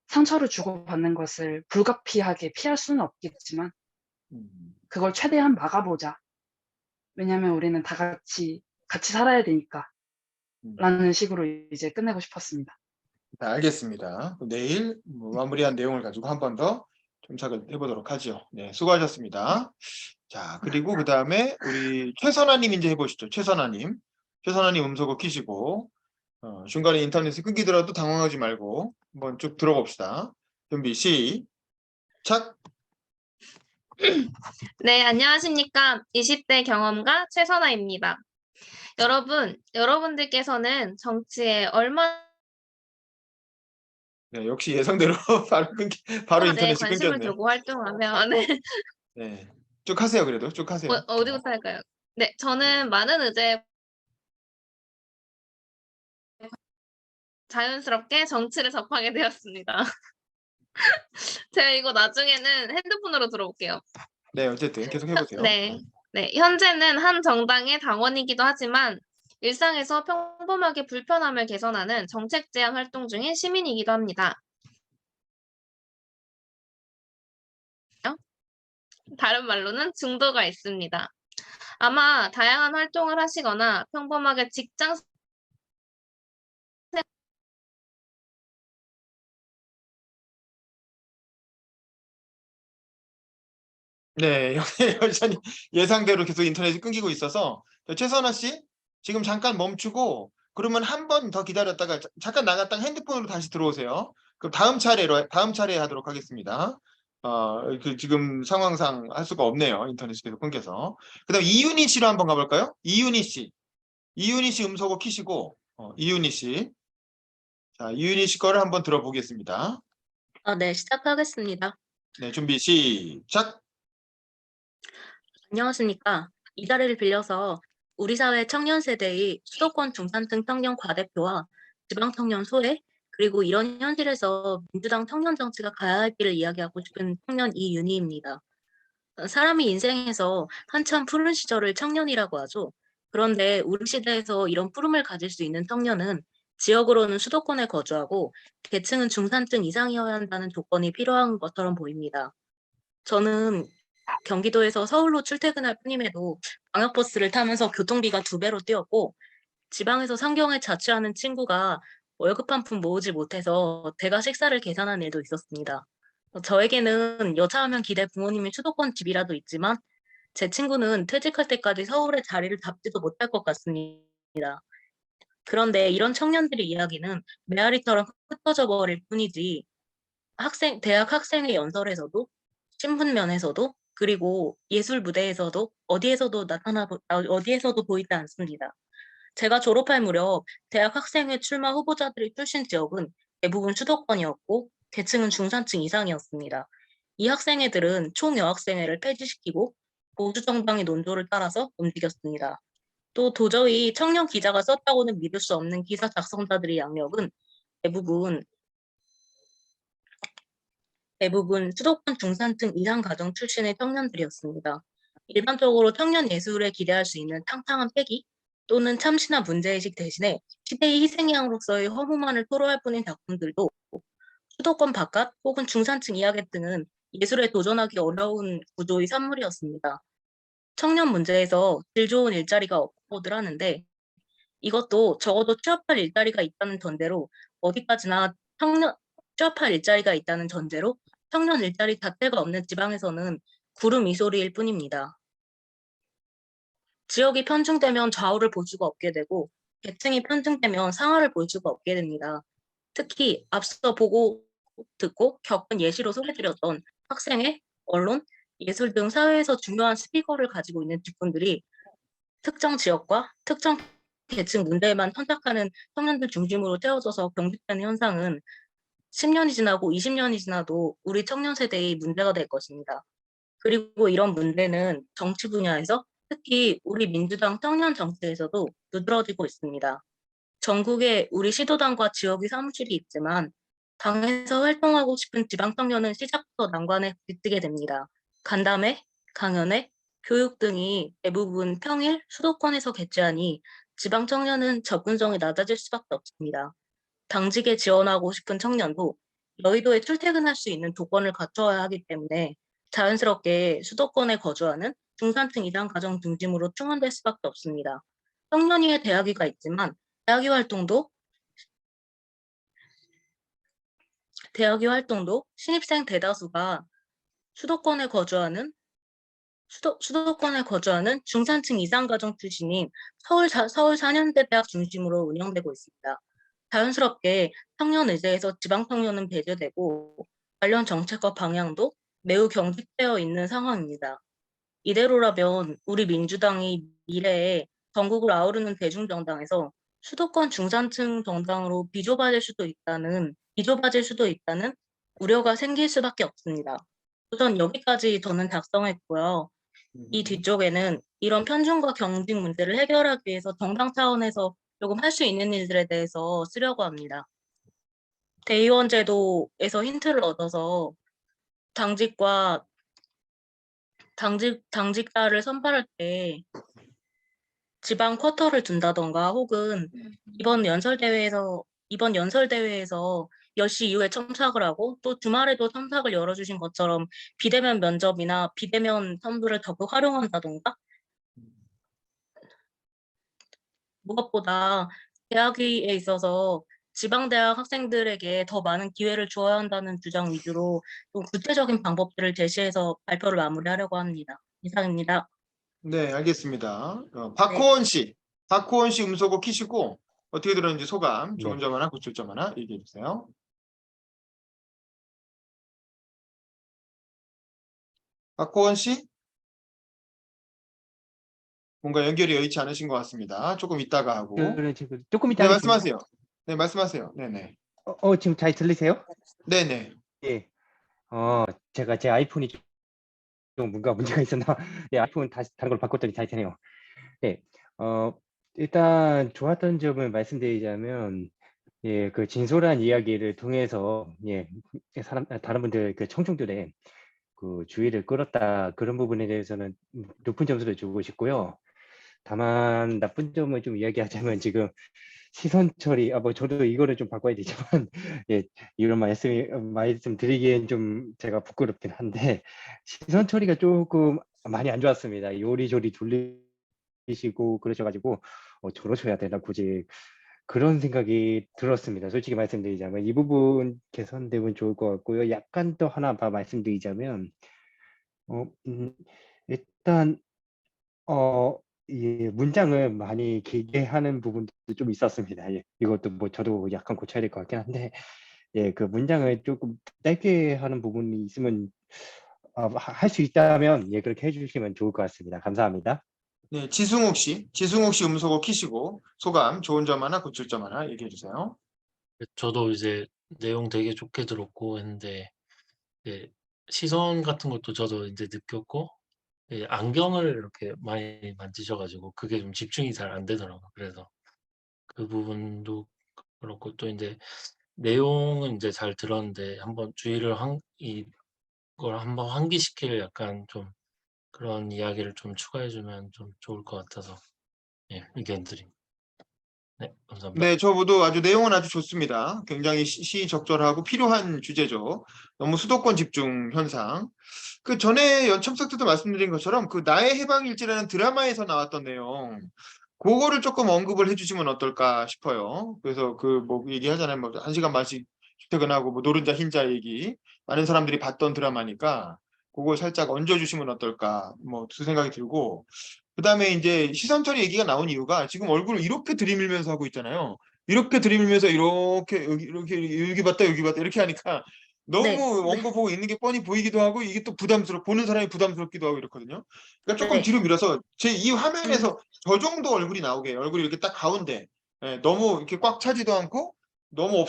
상처를 주고받는 것을 불가피하게 피할 수는 없겠지만 그걸 최대한 막아보자. 왜냐하면 우리는 다 같이 살아야 되니까. 라는 식으로 이제 끝내고 싶었습니다. 네, 알겠습니다. 내일 마무리한 내용을 가지고 한 번 더 첨삭을 해보도록 하죠. 네, 수고하셨습니다. 자, 그리고 그 다음에 우리 최선아님 이제 해보시죠. 최선아님 음소거 키시고 중간에 인터넷이 끊기더라도 당황하지 말고 한번 쭉 들어봅시다. 준비 시작. 네, 안녕하십니까. 20대 경험가 최선아입니다. 여러분들께서는 정치에 얼마나 네, 역시 예상대로 바로 인터넷이 관심을 끊겼네. 두고 활동하면 네, 쭉 하세요. 그래도 쭉 하세요. 어디부터 할까요? 네, 저는 많은 의제 자연스럽게 정치를 접하게 되었습니다. 제가 이거 나중에는 핸드폰으로 들어볼게요. 네, 어쨌든 계속 해보세요. 네, 현재는 한 정당의 당원이기도 하지만 일상에서 평범하게 불편함을 개선하는 정책 제안 활동 중인 시민이기도 합니다. 다른 말로는 중도가 있습니다. 아마 다양한 활동을 하시거나 평범하게 직장 네, 여전히 예상대로 계속 인터넷이 끊기고 있어서 최선아 씨 지금 잠깐 멈추고 그러면 한 번 더 기다렸다가 잠깐 나갔다가 핸드폰으로 다시 들어오세요. 그럼 다음 차례 하도록 하겠습니다. 지금 상황상 할 수가 없네요. 인터넷이 계속 끊겨서. 그다음 이윤희 씨로 한번 가볼까요? 이윤희 씨 음소거 키시고 이윤희 씨. 자, 이윤희 씨 거를 한번 들어보겠습니다. 네, 시작하겠습니다. 네, 준비 시작. 안녕하십니까. 이 자리를 빌려서 우리 사회 청년 세대의 수도권 중산층 청년 과대표와 지방 청년 소외, 그리고 이런 현실에서 민주당 청년 정치가 가야 할 길을 이야기하고 싶은 청년 이윤희입니다. 사람이 인생에서 한참 푸른 시절을 청년이라고 하죠. 그런데 우리 시대에서 이런 푸름을 가질 수 있는 청년은 지역으로는 수도권에 거주하고 계층은 중산층 이상이어야 한다는 조건이 필요한 것처럼 보입니다. 저는 경기도에서 서울로 출퇴근할 뿐임에도 광역버스를 타면서 교통비가 2배로 뛰었고 지방에서 상경에 자취하는 친구가 월급 한 푼 모으지 못해서 대가 식사를 계산한 일도 있었습니다. 저에게는 여차하면 기대 부모님이 수도권 집이라도 있지만 제 친구는 퇴직할 때까지 서울에 자리를 잡지도 못할 것 같습니다. 그런데 이런 청년들의 이야기는 메아리처럼 흩어져 버릴 뿐이지 대학 학생의 연설에서도 신문면에서도 그리고 예술 무대에서도 어디에서도 보이지 않습니다. 제가 졸업할 무렵 대학 학생회 출마 후보자들이 출신 지역은 대부분 수도권이었고 계층은 중산층 이상이었습니다. 이 학생회들은 총여학생회를 폐지시키고 보수정당의 논조를 따라서 움직였습니다. 또 도저히 청년 기자가 썼다고는 믿을 수 없는 기사 작성자들의 양력은 대부분 수도권 중산층 이상 가정 출신의 청년들이었습니다. 일반적으로 청년 예술에 기대할 수 있는 탕탕한 패기 또는 참신한 문제의식 대신에 시대의 희생양으로서의 허무만을 토로할 뿐인 작품들도 수도권 바깥 혹은 중산층 이하에 뜨는 예술에 도전하기 어려운 구조의 산물이었습니다. 청년 문제에서 질 좋은 일자리가 없고들 하는데 이것도 적어도 취업할 일자리가 있다는 전제로 취업할 일자리가 있다는 전제로 청년 일자리 자체가 없는 지방에서는 구름 이소리일 뿐입니다. 지역이 편중되면 좌우를 볼 수가 없게 되고 계층이 편중되면 상하를 볼 수가 없게 됩니다. 특히 앞서 보고 듣고 겪은 예시로 소개드렸던 학생회, 언론, 예술 등 사회에서 중요한 스피커를 가지고 있는 직군들이 특정 지역과 특정 계층 문제에만 선착하는 청년들 중심으로 채워져서 경직되는 현상은 10년이 지나고 20년이 지나도 우리 청년 세대의 문제가 될 것입니다. 그리고 이런 문제는 정치 분야에서 특히 우리 민주당 청년 정치에서도 두드러지고 있습니다. 전국에 우리 시도당과 지역의 사무실이 있지만 당에서 활동하고 싶은 지방 청년은 시작부터 난관에 부딪히게 됩니다. 간담회, 강연회, 교육 등이 대부분 평일 수도권에서 개최하니 지방 청년은 접근성이 낮아질 수밖에 없습니다. 당직에 지원하고 싶은 청년도 여의도에 출퇴근할 수 있는 조건을 갖춰야 하기 때문에 자연스럽게 수도권에 거주하는 중산층 이상 가정 중심으로 충원될 수밖에 없습니다. 청년위에 대학위가 있지만 대학위 활동도 신입생 대다수가 수도권에 거주하는 중산층 이상 가정 출신인 서울 4년대 대학 중심으로 운영되고 있습니다. 자연스럽게 청년 의제에서 지방 청년은 배제되고 관련 정책과 방향도 매우 경직되어 있는 상황입니다. 이대로라면 우리 민주당이 미래에 전국을 아우르는 대중정당에서 수도권 중산층 정당으로 비좁아질 수도 있다는 우려가 생길 수밖에 없습니다. 우선 여기까지 저는 작성했고요. 이 뒤쪽에는 이런 편중과 경직 문제를 해결하기 위해서 정당 차원에서 조금 할 수 있는 일들에 대해서 쓰려고 합니다. 대의원 제도에서 힌트를 얻어서 당직자를 선발할 때 지방 쿼터를 둔다던가 혹은 이번 연설대회에서 10시 이후에 참석을 하고 또 주말에도 참석을 열어주신 것처럼 비대면 면접이나 비대면 선두를 적극 활용한다던가 무엇보다 대학위에 있어서 지방대학 학생들에게 더 많은 기회를 주어야 한다는 주장 위주로 좀 구체적인 방법들을 제시해서 발표를 마무리하려고 합니다. 이상입니다. 네, 알겠습니다. 박호원 씨 음소거 키시고 어떻게 들었는지 소감, 좋은 네. 점 하나, 고칠 점 하나 얘기해 주세요. 박호원 씨? 뭔가 연결이 여의치 않으신 것 같습니다. 조금 이따가 하고. 저는 지금 조금 네, 이따 하겠습니다. 말씀하세요. 네네. 지금 잘 들리세요? 네네. 예. 제가 제 아이폰이 좀 뭔가 문제가 있었나? 예, 아이폰 다시 다른 걸로 바꿨더니 잘 되네요. 예. 일단 좋았던 점을 말씀드리자면, 예, 그 진솔한 이야기를 통해서, 예, 다른 분들, 그 청중들의 그 주의를 끌었다. 그런 부분에 대해서는 높은 점수를 주고 싶고요. 다만 나쁜 점을 좀 이야기하자면 지금 시선 처리, 뭐 저도 이거를 좀 바꿔야 되지만, 예, 이런 말씀 드리기엔 좀 제가 부끄럽긴 한데, 시선 처리가 조금 많이 안 좋았습니다. 요리조리 돌리시고 그러셔가지고, 저러셔야 되나, 굳이. 그런 생각이 들었습니다. 솔직히 말씀드리자면 이 부분 개선되면 좋을 것 같고요. 약간 또 하나 더 말씀드리자면 어, 일단 이 문장을 많이 길게 하는 부분도 좀 있었습니다. 예, 이것도 뭐 저도 약간 고쳐야 될 것 같긴 한데, 예, 그 문장을 조금 짧게 하는 부분이 있으면 할 수 있다면 예, 그렇게 해주시면 좋을 것 같습니다. 감사합니다. 네, 지승욱 씨 음소거 키시고 소감, 좋은 점 하나, 고칠 점 하나 얘기해 주세요. 저도 이제 내용 되게 좋게 들었고 했는데 예, 시선 같은 것도 저도 이제 느꼈고 예, 안경을 이렇게 많이 만지셔가지고 그게 좀 집중이 잘 안 되더라고요. 그래서 그 부분도 그렇고 또 이제 내용은 이제 잘 들었는데 한번 주의를 이걸 한번 환기시킬 약간 좀 그런 이야기를 좀 추가해주면 좀 좋을 것 같아서 예, 의견 드립니다. 네, 감사합니다. 네, 저도 아주 내용은 아주 좋습니다. 굉장히 시적절하고 필요한 주제죠. 너무 수도권 집중 현상. 그 전에 연첨석 때도 말씀드린 것처럼 그 나의 해방일지라는 드라마에서 나왔던 내용, 그거를 조금 언급을 해주시면 어떨까 싶어요. 그래서 그 뭐 얘기하잖아요. 뭐 1시간 반씩 출퇴근하고 뭐 노른자 흰자 얘기 많은 사람들이 봤던 드라마니까 그거 살짝 얹어주시면 어떨까 뭐 그 생각이 들고 그다음에 이제 시선처리 얘기가 나온 이유가 지금 얼굴을 이렇게 들이밀면서 하고 있잖아요. 이렇게 들이밀면서 이렇게 여기 봤다 여기 봤다 이렇게 하니까 네. 너무 원고 보고 있는 게 뻔히 보이기도 하고 이게 또 보는 사람이 부담스럽기도 하고 이렇거든요. 그러니까 조금 네. 뒤로 밀어서 제 이 화면에서 저 정도 얼굴이 나오게 해요. 얼굴이 이렇게 딱 가운데 너무 이렇게 꽉 차지도 않고 너무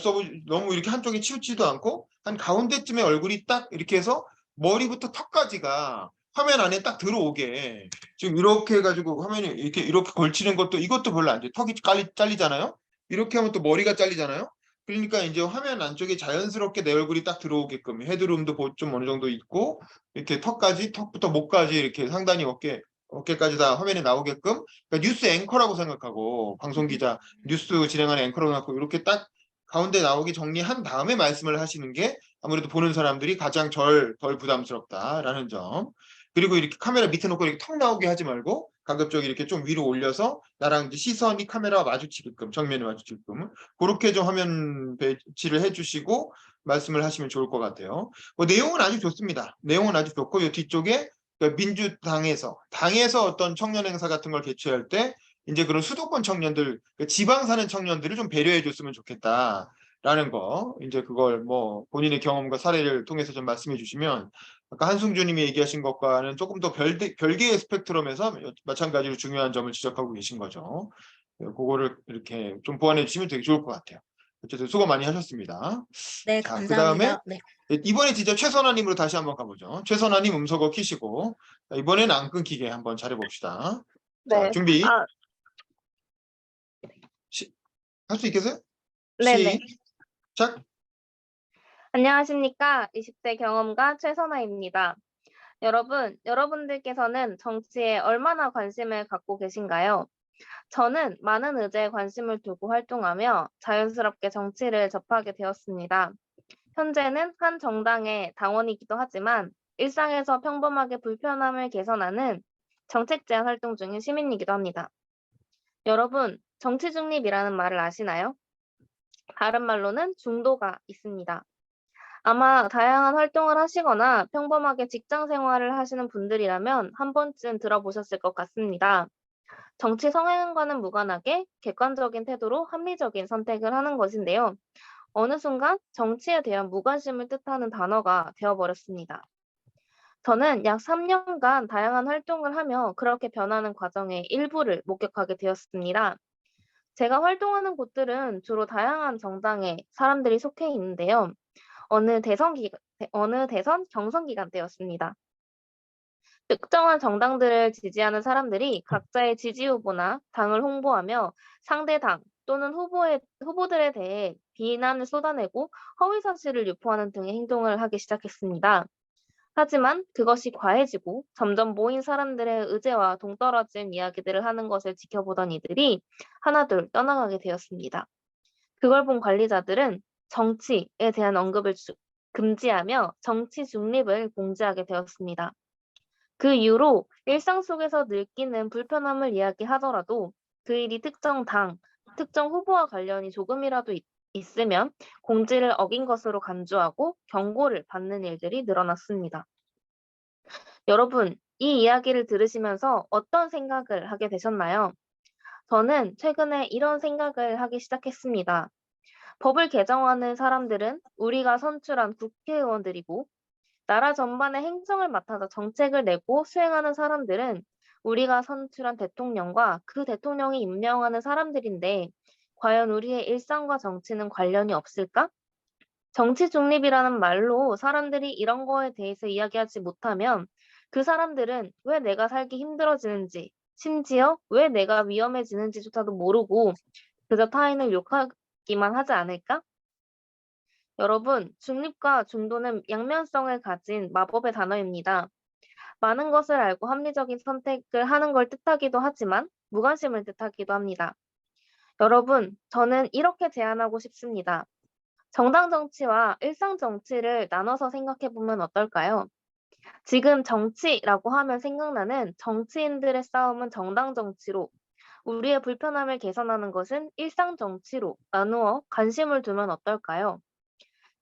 이렇게 한쪽에 치우치지도 않고 한 가운데쯤에 얼굴이 딱 이렇게 해서 머리부터 턱까지가 화면 안에 딱 들어오게 지금 이렇게 해가지고 화면이 이렇게 걸치는 것도 이것도 별로 안 돼요. 턱이 잘리잖아요. 이렇게 하면 또 머리가 잘리잖아요. 그러니까 이제 화면 안쪽에 자연스럽게 내 얼굴이 딱 들어오게끔 헤드룸도 좀 어느 정도 있고 이렇게 턱부터 목까지 이렇게 상단이 어깨까지 다 화면에 나오게끔 그러니까 뉴스 앵커라고 생각하고 방송 기자 뉴스 진행하는 앵커라고 생각하고 이렇게 딱 가운데 나오게 정리한 다음에 말씀을 하시는 게 아무래도 보는 사람들이 가장 덜 부담스럽다라는 점. 그리고 이렇게 카메라 밑에 놓고 이렇게 턱 나오게 하지 말고 가급적 이렇게 좀 위로 올려서 나랑 이제 시선이 카메라와 마주치게끔 정면에 마주치게끔 그렇게 좀 화면 배치를 해주시고 말씀을 하시면 좋을 것 같아요. 뭐 내용은 아주 좋습니다. 내용은 아주 좋고 이 뒤쪽에 민주당에서 어떤 청년 행사 같은 걸 개최할 때 이제 그런 수도권 청년들 지방 사는 청년들을 좀 배려해 줬으면 좋겠다라는 거 이제 그걸 뭐 본인의 경험과 사례를 통해서 좀 말씀해 주시면 아까 한승주님이 얘기하신 것과는 조금 더 별개의 스펙트럼에서 마찬가지로 중요한 점을 지적하고 계신 거죠. 그거를 이렇게 좀 보완해 주시면 되게 좋을 것 같아요. 어쨌든 수고 많이 하셨습니다. 네, 자, 그다음에 감사합니다. 네. 이번에 진짜 최선아님으로 다시 한번 가보죠. 최선아님 음소거 키시고 이번에는 안 끊기게 한번 잘해봅시다. 자, 네. 준비. 아, 할 수 있겠어요? 네네. 시작. 안녕하십니까. 20대 경험가 최선아입니다. 여러분들께서는 정치에 얼마나 관심을 갖고 계신가요? 저는 많은 의제에 관심을 두고 활동하며 자연스럽게 정치를 접하게 되었습니다. 현재는 한 정당의 당원이기도 하지만 일상에서 평범하게 불편함을 개선하는 정책 제안 활동 중인 시민이기도 합니다. 여러분, 정치 중립이라는 말을 아시나요? 다른 말로는 중도가 있습니다. 아마 다양한 활동을 하시거나 평범하게 직장 생활을 하시는 분들이라면 한 번쯤 들어보셨을 것 같습니다. 정치 성향과는 무관하게 객관적인 태도로 합리적인 선택을 하는 것인데요. 어느 순간 정치에 대한 무관심을 뜻하는 단어가 되어버렸습니다. 저는 약 3년간 다양한 활동을 하며 그렇게 변하는 과정의 일부를 목격하게 되었습니다. 제가 활동하는 곳들은 주로 다양한 정당에 사람들이 속해 있는데요. 어느 대선 경선 기간 때였습니다. 특정한 정당들을 지지하는 사람들이 각자의 지지 후보나 당을 홍보하며 상대 당 또는 후보들에 대해 비난을 쏟아내고 허위 사실을 유포하는 등의 행동을 하기 시작했습니다. 하지만 그것이 과해지고 점점 모인 사람들의 의제와 동떨어진 이야기들을 하는 것을 지켜보던 이들이 하나둘 떠나가게 되었습니다. 그걸 본 관리자들은 정치에 대한 언급을 금지하며 정치 중립을 공지하게 되었습니다. 그 이후로 일상 속에서 느끼는 불편함을 이야기하더라도 그 일이 특정 당 특정 후보와 관련이 조금이라도 있으면 공지를 어긴 것으로 간주하고 경고를 받는 일들이 늘어났습니다. 여러분, 이 이야기를 들으시면서 어떤 생각을 하게 되셨나요? 저는 최근에 이런 생각을 하기 시작했습니다. 법을 개정하는 사람들은 우리가 선출한 국회의원들이고, 나라 전반의 행정을 맡아서 정책을 내고 수행하는 사람들은 우리가 선출한 대통령과 그 대통령이 임명하는 사람들인데, 과연 우리의 일상과 정치는 관련이 없을까? 정치 중립이라는 말로 사람들이 이런 거에 대해서 이야기하지 못하면 그 사람들은 왜 내가 살기 힘들어지는지, 심지어 왜 내가 위험해지는지조차도 모르고 그저 타인을 욕하기만 하지 않을까? 여러분, 중립과 중도는 양면성을 가진 마법의 단어입니다. 많은 것을 알고 합리적인 선택을 하는 걸 뜻하기도 하지만 무관심을 뜻하기도 합니다. 여러분, 저는 이렇게 제안하고 싶습니다. 정당 정치와 일상 정치를 나눠서 생각해 보면 어떨까요? 지금 정치라고 하면 생각나는 정치인들의 싸움은 정당 정치로, 우리의 불편함을 개선하는 것은 일상 정치로 나누어 관심을 두면 어떨까요?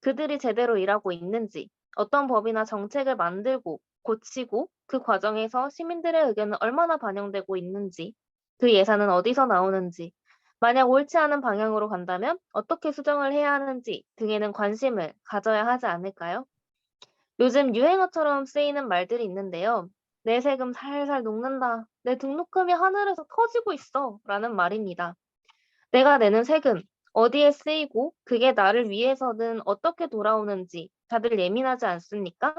그들이 제대로 일하고 있는지, 어떤 법이나 정책을 만들고 고치고 그 과정에서 시민들의 의견은 얼마나 반영되고 있는지, 그 예산은 어디서 나오는지, 만약 옳지 않은 방향으로 간다면 어떻게 수정을 해야 하는지 등에는 관심을 가져야 하지 않을까요? 요즘 유행어처럼 쓰이는 말들이 있는데요. 내 세금 살살 녹는다. 내 등록금이 하늘에서 터지고 있어. 라는 말입니다. 내가 내는 세금, 어디에 쓰이고 그게 나를 위해서든 어떻게 돌아오는지 다들 예민하지 않습니까?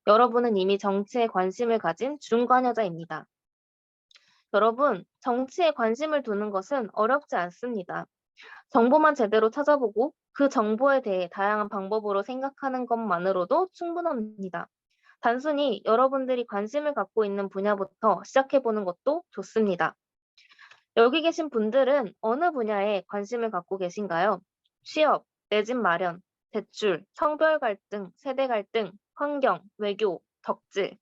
여러분은 이미 정치에 관심을 가진 중관여자입니다. 여러분, 정치에 관심을 두는 것은 어렵지 않습니다. 정보만 제대로 찾아보고 그 정보에 대해 다양한 방법으로 생각하는 것만으로도 충분합니다. 단순히 여러분들이 관심을 갖고 있는 분야부터 시작해보는 것도 좋습니다. 여기 계신 분들은 어느 분야에 관심을 갖고 계신가요? 취업, 내 집 마련, 대출, 성별 갈등, 세대 갈등, 환경, 외교, 덕질.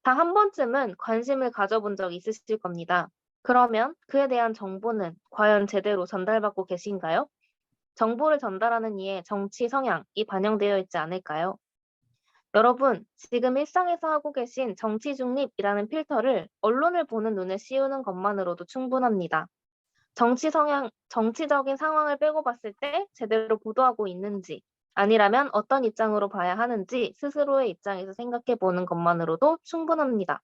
다 한 번쯤은 관심을 가져본 적 있으실 겁니다. 그러면 그에 대한 정보는 과연 제대로 전달받고 계신가요? 정보를 전달하는 이의 정치 성향이 반영되어 있지 않을까요? 여러분, 지금 일상에서 하고 계신 정치 중립이라는 필터를 언론을 보는 눈에 씌우는 것만으로도 충분합니다. 정치적인 상황을 빼고 봤을 때 제대로 보도하고 있는지, 아니라면 어떤 입장으로 봐야 하는지 스스로의 입장에서 생각해 보는 것만으로도 충분합니다.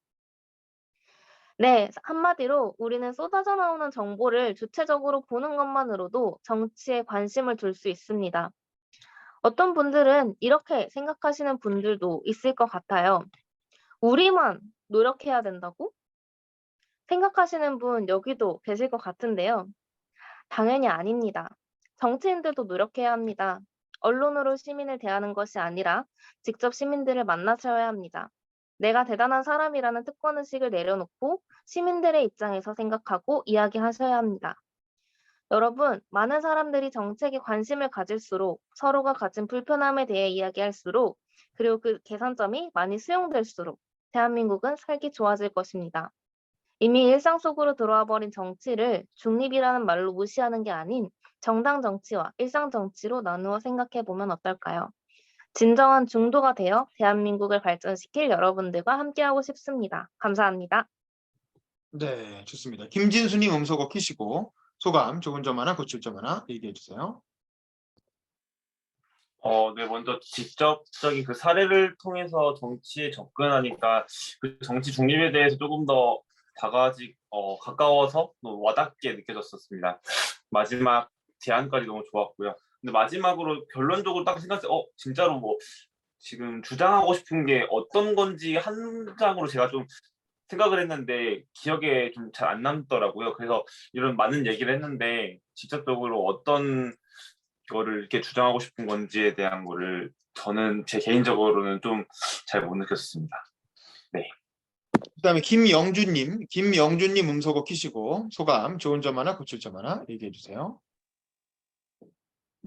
네, 한마디로 우리는 쏟아져 나오는 정보를 주체적으로 보는 것만으로도 정치에 관심을 둘 수 있습니다. 어떤 분들은 이렇게 생각하시는 분들도 있을 것 같아요. 우리만 노력해야 된다고? 생각하시는 분 여기도 계실 것 같은데요. 당연히 아닙니다. 정치인들도 노력해야 합니다. 언론으로 시민을 대하는 것이 아니라 직접 시민들을 만나셔야 합니다. 내가 대단한 사람이라는 특권의식을 내려놓고 시민들의 입장에서 생각하고 이야기하셔야 합니다. 여러분, 많은 사람들이 정책에 관심을 가질수록 서로가 가진 불편함에 대해 이야기할수록 그리고 그 개선점이 많이 수용될수록 대한민국은 살기 좋아질 것입니다. 이미 일상 속으로 들어와 버린 정치를 중립이라는 말로 무시하는 게 아닌 정당 정치와 일상 정치로 나누어 생각해 보면 어떨까요? 진정한 중도가 되어 대한민국을 발전시킬 여러분들과 함께하고 싶습니다. 감사합니다. 네, 좋습니다. 김진수님 음소거 키시고 소감, 좋은 점 하나, 고칠 점 하나 얘기해 주세요. 네, 먼저 직접적인 그 사례를 통해서 정치에 접근하니까 그 정치 중립에 대해서 조금 더 가까워서 와닿게 느껴졌었습니다. 마지막 제안까지 너무 좋았고요. 근데 마지막으로 결론적으로 딱 생각했을 때, 진짜로 뭐 지금 주장하고 싶은 게 어떤 건지 한 장으로 제가 좀 생각을 했는데 기억에 좀 잘 안 남더라고요. 그래서 이런 많은 얘기를 했는데 직접적으로 어떤 거를 이렇게 주장하고 싶은 건지에 대한 거를 저는 제 개인적으로는 좀 잘 못 느꼈습니다. 네. 그다음에 김영준님 음소거 키시고 소감, 좋은 점 하나, 고칠 점 하나 얘기해 주세요.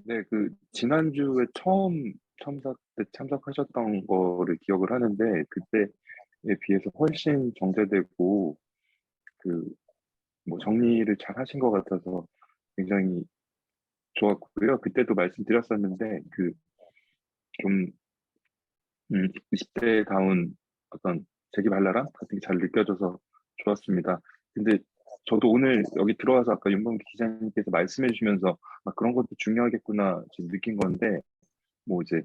네, 그 지난주에 처음 참석하셨던 거를 기억을 하는데 그때에 비해서 훨씬 정제되고 그 뭐 정리를 잘 하신 것 같아서 굉장히 좋았고요. 그때도 말씀드렸었는데 좀 20대에 가운 어떤 재기발랄함 같은 게 잘 느껴져서 좋았습니다. 근데 저도 오늘 여기 들어와서 아까 윤범기 기자님께서 말씀해 주시면서 그런 것도 중요하겠구나 지금 느낀 건데 뭐 이제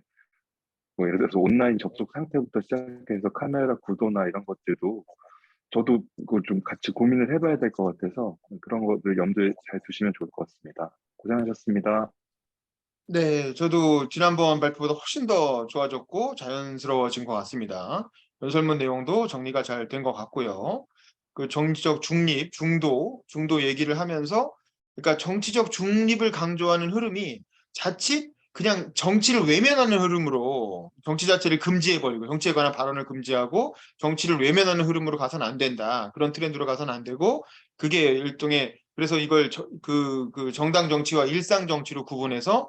뭐 예를 들어서 온라인 접속 상태부터 시작해서 카메라 구도나 이런 것들도 저도 그걸 좀 같이 고민을 해봐야 될 것 같아서 그런 것들 염두에 잘 두시면 좋을 것 같습니다. 고생하셨습니다. 네, 저도 지난번 발표보다 훨씬 더 좋아졌고 자연스러워진 것 같습니다. 연설문 내용도 정리가 잘 된 것 같고요. 그 정치적 중립, 중도 얘기를 하면서 그러니까 정치적 중립을 강조하는 흐름이 자칫 그냥 정치를 외면하는 흐름으로 정치 자체를 금지해버리고 정치에 관한 발언을 금지하고 정치를 외면하는 흐름으로 가서는 안 된다. 그런 트렌드로 가서는 안 되고 그게 일종의 그래서 이걸 그 정당 정치와 일상 정치로 구분해서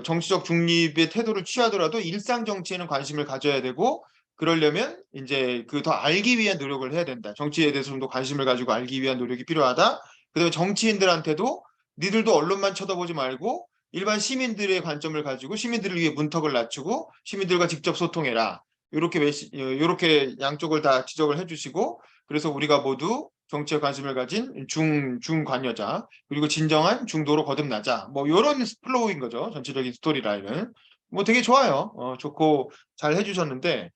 정치적 중립의 태도를 취하더라도 일상 정치에는 관심을 가져야 되고 그러려면 이제 그 더 알기 위한 노력을 해야 된다. 정치에 대해서 좀 더 관심을 가지고 알기 위한 노력이 필요하다. 그다음에 정치인들한테도 니들도 언론만 쳐다보지 말고 일반 시민들의 관점을 가지고 시민들을 위해 문턱을 낮추고 시민들과 직접 소통해라. 이렇게 양쪽을 다 지적을 해주시고 그래서 우리가 모두 정치에 관심을 가진 중관여자 그리고 진정한 중도로 거듭나자. 뭐 이런 플로우인 거죠. 전체적인 스토리라인은. 뭐 되게 좋아요. 좋고 잘 해주셨는데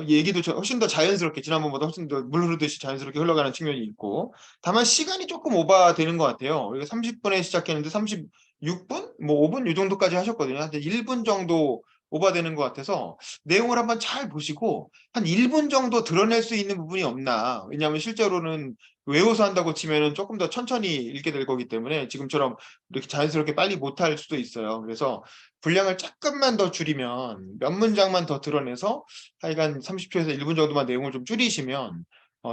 얘기도 훨씬 더 자연스럽게 지난번보다 훨씬 더 물 흐르듯이 자연스럽게 흘러가는 측면이 있고 다만 시간이 조금 오버되는 것 같아요. 우리가 30분에 시작했는데 36분? 뭐 5분 이 정도까지 하셨거든요. 한 1분 정도 오버되는 것 같아서 내용을 한번 잘 보시고 한 1분 정도 드러낼 수 있는 부분이 없나. 왜냐하면 실제로는 외워서 한다고 치면은 조금 더 천천히 읽게 될 거기 때문에 지금처럼 이렇게 자연스럽게 빨리 못할 수도 있어요. 그래서 분량을 조금만 더 줄이면 몇 문장만 더 드러내서 하여간 30초에서 1분 정도만 내용을 좀 줄이시면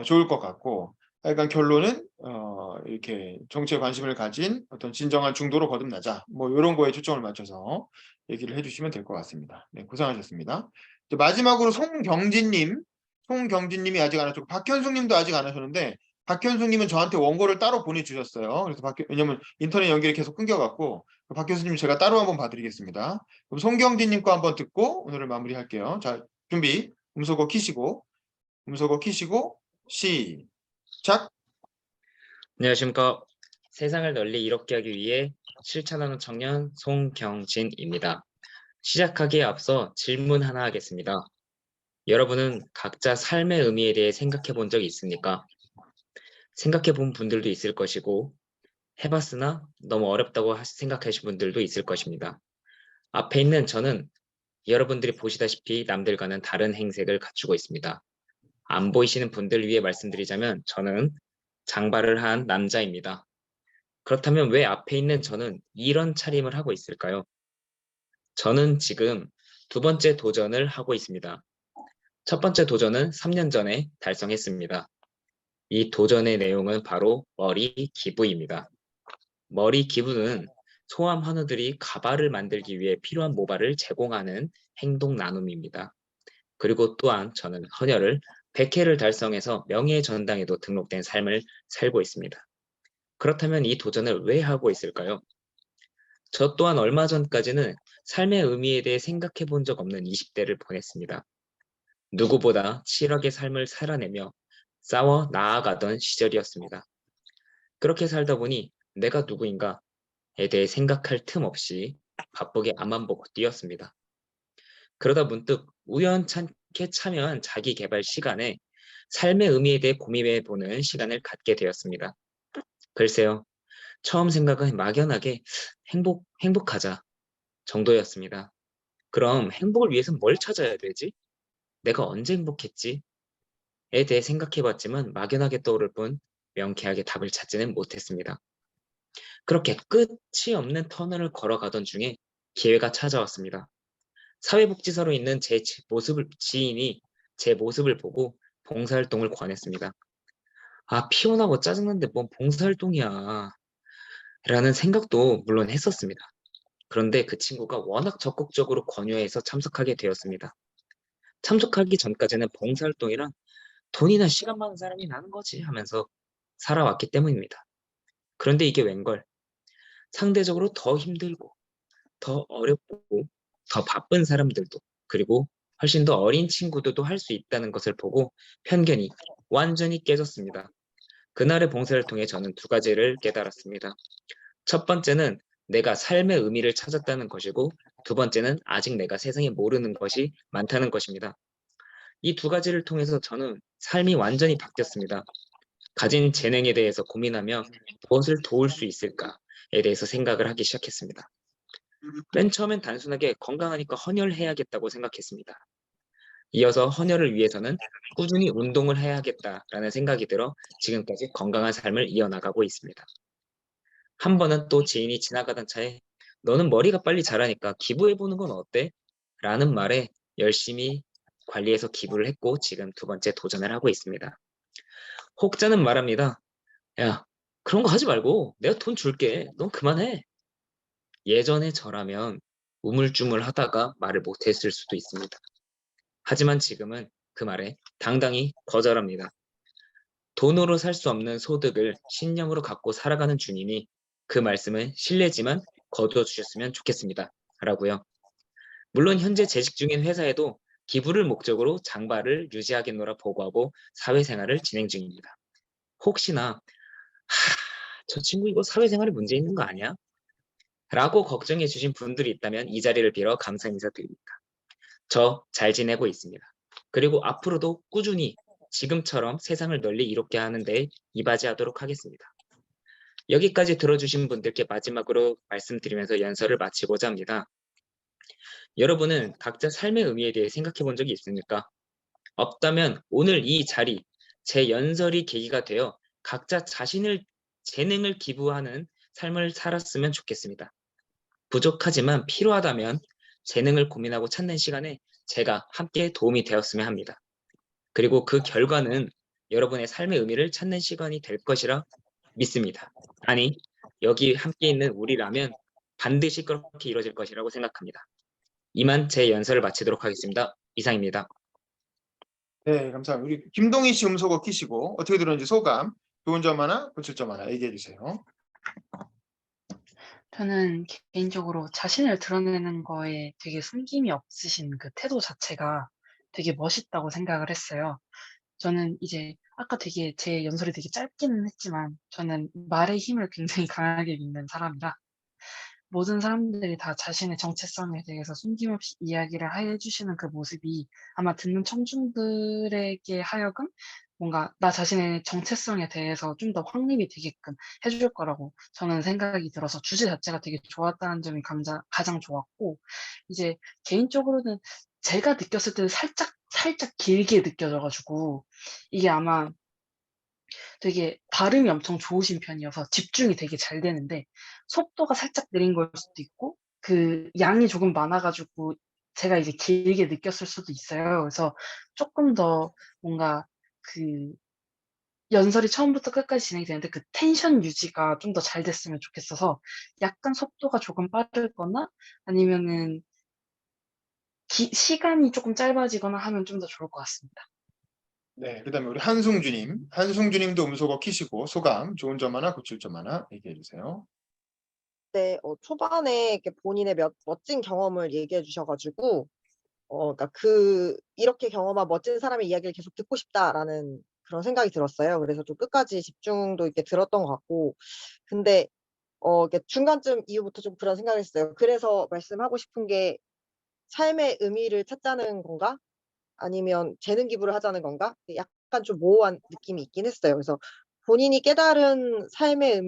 좋을 것 같고 하여간 결론은 이렇게 정치에 관심을 가진 어떤 진정한 중도로 거듭나자 뭐 이런 거에 초점을 맞춰서 얘기를 해주시면 될 것 같습니다. 네, 고생하셨습니다. 이제 마지막으로 송경진님이 아직 안 하셨고 박현숙님도 아직 안 하셨는데 박현숙님은 저한테 원고를 따로 보내주셨어요. 그래서 왜냐면 인터넷 연결이 계속 끊겨갖고 박 교수님 제가 따로 한번 봐드리겠습니다. 그럼 송경진님 거 한번 듣고 오늘을 마무리할게요. 자, 준비. 음소거 키시고 시작. 안녕하십니까. 세상을 널리 이롭게 하기 위해 실천하는 청년 송경진입니다. 시작하기에 앞서 질문 하나 하겠습니다. 여러분은 각자 삶의 의미에 대해 생각해 본 적이 있습니까? 생각해 본 분들도 있을 것이고 해봤으나 너무 어렵다고 생각하신 분들도 있을 것입니다. 앞에 있는 저는 여러분들이 보시다시피 남들과는 다른 행색을 갖추고 있습니다. 안 보이시는 분들 위해 말씀드리자면 저는 장발을 한 남자입니다. 그렇다면 왜 앞에 있는 저는 이런 차림을 하고 있을까요? 저는 지금 두 번째 도전을 하고 있습니다. 첫 번째 도전은 3년 전에 달성했습니다. 이 도전의 내용은 바로 머리 기부입니다. 머리 기부는 소아암 환우들이 가발을 만들기 위해 필요한 모발을 제공하는 행동 나눔입니다. 그리고 또한 저는 헌혈을 100회를 달성해서 명예의 전당에도 등록된 삶을 살고 있습니다. 그렇다면 이 도전을 왜 하고 있을까요? 저 또한 얼마 전까지는 삶의 의미에 대해 생각해 본 적 없는 20대를 보냈습니다. 누구보다 치열하게 삶을 살아내며 싸워 나아가던 시절이었습니다. 그렇게 살다 보니 내가 누구인가에 대해 생각할 틈 없이 바쁘게 앞만 보고 뛰었습니다. 그러다 문득 우연찮게 참여한 자기 개발 시간에 삶의 의미에 대해 고민해보는 시간을 갖게 되었습니다. 글쎄요, 처음 생각은 막연하게 행복하자 정도였습니다. 그럼 행복을 위해서는 뭘 찾아야 되지? 내가 언제 행복했지? 에 대해 생각해봤지만 막연하게 떠오를 뿐 명쾌하게 답을 찾지는 못했습니다. 그렇게 끝이 없는 터널을 걸어가던 중에 기회가 찾아왔습니다. 사회복지사로 있는 지인이 제 모습을 보고 봉사활동을 권했습니다. 아, 피곤하고 짜증난데 뭔 봉사활동이야. 라는 생각도 물론 했었습니다. 그런데 그 친구가 워낙 적극적으로 권유해서 참석하게 되었습니다. 참석하기 전까지는 봉사활동이란 돈이나 시간 많은 사람이 나는 거지 하면서 살아왔기 때문입니다. 그런데 이게 웬걸 상대적으로 더 힘들고 더 어렵고 더 바쁜 사람들도 그리고 훨씬 더 어린 친구들도 할 수 있다는 것을 보고 편견이 완전히 깨졌습니다. 그날의 봉사를 통해 저는 두 가지를 깨달았습니다. 첫 번째는 내가 삶의 의미를 찾았다는 것이고 두 번째는 아직 내가 세상에 모르는 것이 많다는 것입니다. 이 두 가지를 통해서 저는 삶이 완전히 바뀌었습니다. 가진 재능에 대해서 고민하며 무엇을 도울 수 있을까에 대해서 생각을 하기 시작했습니다. 맨 처음엔 단순하게 건강하니까 헌혈해야겠다고 생각했습니다. 이어서 헌혈을 위해서는 꾸준히 운동을 해야겠다라는 생각이 들어 지금까지 건강한 삶을 이어나가고 있습니다. 한 번은 또 지인이 지나가던 차에 너는 머리가 빨리 자라니까 기부해보는 건 어때? 라는 말에 열심히 관리해서 기부를 했고 지금 두 번째 도전을 하고 있습니다. 혹자는 말합니다. 야, 그런 거 하지 말고 내가 돈 줄게. 넌 그만해. 예전에 저라면 우물쭈물 하다가 말을 못했을 수도 있습니다. 하지만 지금은 그 말에 당당히 거절합니다. 돈으로 살 수 없는 소득을 신념으로 갖고 살아가는 주님이 그 말씀은 실례지만 거두어 주셨으면 좋겠습니다. 라고요. 물론 현재 재직 중인 회사에도 기부를 목적으로 장발을 유지하겠노라 보고하고 사회생활을 진행 중입니다. 혹시나 저 친구 이거 사회생활에 문제 있는 거 아니야? 라고 걱정해 주신 분들이 있다면 이 자리를 빌어 감사 인사드립니다. 저 잘 지내고 있습니다. 그리고 앞으로도 꾸준히 지금처럼 세상을 널리 이롭게 하는 데 이바지하도록 하겠습니다. 여기까지 들어주신 분들께 마지막으로 말씀드리면서 연설을 마치고자 합니다. 여러분은 각자 삶의 의미에 대해 생각해 본 적이 있습니까? 없다면 오늘 이 자리, 제 연설이 계기가 되어 각자 자신의 재능을 기부하는 삶을 살았으면 좋겠습니다. 부족하지만 필요하다면 재능을 고민하고 찾는 시간에 제가 함께 도움이 되었으면 합니다. 그리고 그 결과는 여러분의 삶의 의미를 찾는 시간이 될 것이라 믿습니다. 아니, 여기 함께 있는 우리라면 반드시 그렇게 이루어질 것이라고 생각합니다. 이만 제 연설을 마치도록 하겠습니다. 이상입니다. 네, 감사합니다. 우리 김동희 씨 음소거 키시고 어떻게 들었는지 소감, 좋은 점 하나, 고칠 점 하나 얘기해 주세요. 저는 개인적으로 자신을 드러내는 거에 되게 숨김이 없으신 그 태도 자체가 되게 멋있다고 생각을 했어요. 저는 이제 아까 되게 제 연설이 되게 짧기는 했지만 저는 말의 힘을 굉장히 강하게 믿는 사람이라 모든 사람들이 다 자신의 정체성에 대해서 숨김없이 이야기를 해주시는 그 모습이 아마 듣는 청중들에게 하여금 뭔가 나 자신의 정체성에 대해서 좀 더 확립이 되게끔 해줄 거라고 저는 생각이 들어서 주제 자체가 되게 좋았다는 점이 가장 좋았고, 이제 개인적으로는 제가 느꼈을 때는 살짝 길게 느껴져가지고 이게 아마 되게 발음이 엄청 좋으신 편이어서 집중이 되게 잘 되는데 속도가 살짝 느린 걸 수도 있고 그 양이 조금 많아 가지고 제가 이제 길게 느꼈을 수도 있어요. 그래서 쪼끔 더 뭔가 그 연설이 처음부터 끝까지 진행이 되는데 그 텐션 유지가 좀 더 잘 됐으면 좋겠어서 약간 속도가 조금 빠르거나 아니면은 시간이 쪼끔 짧아지거나 하면 좀 더 좋을 것 같습니다. 네, 그다음에 우리 한승주님도 음소거 키시고 소감, 좋은 점 하나, 고칠 점 하나 얘기해 주세요. 네, 초반에 이렇게 본인의 멋진 경험을 얘기해 주셔가지고, 그러니까 이렇게 경험한 멋진 사람의 이야기를 계속 듣고 싶다라는 그런 생각이 들었어요. 그래서 좀 끝까지 집중도 있게 들었던 것 같고, 근데, 이렇게 중간쯤 이후부터 좀 그런 생각을 했어요. 그래서 말씀하고 싶은 게 삶의 의미를 찾자는 건가? 아니면 재능 기부를 하자는 건가? 약간 좀 모호한 느낌이 있긴 했어요. 그래서 본인이 깨달은 삶의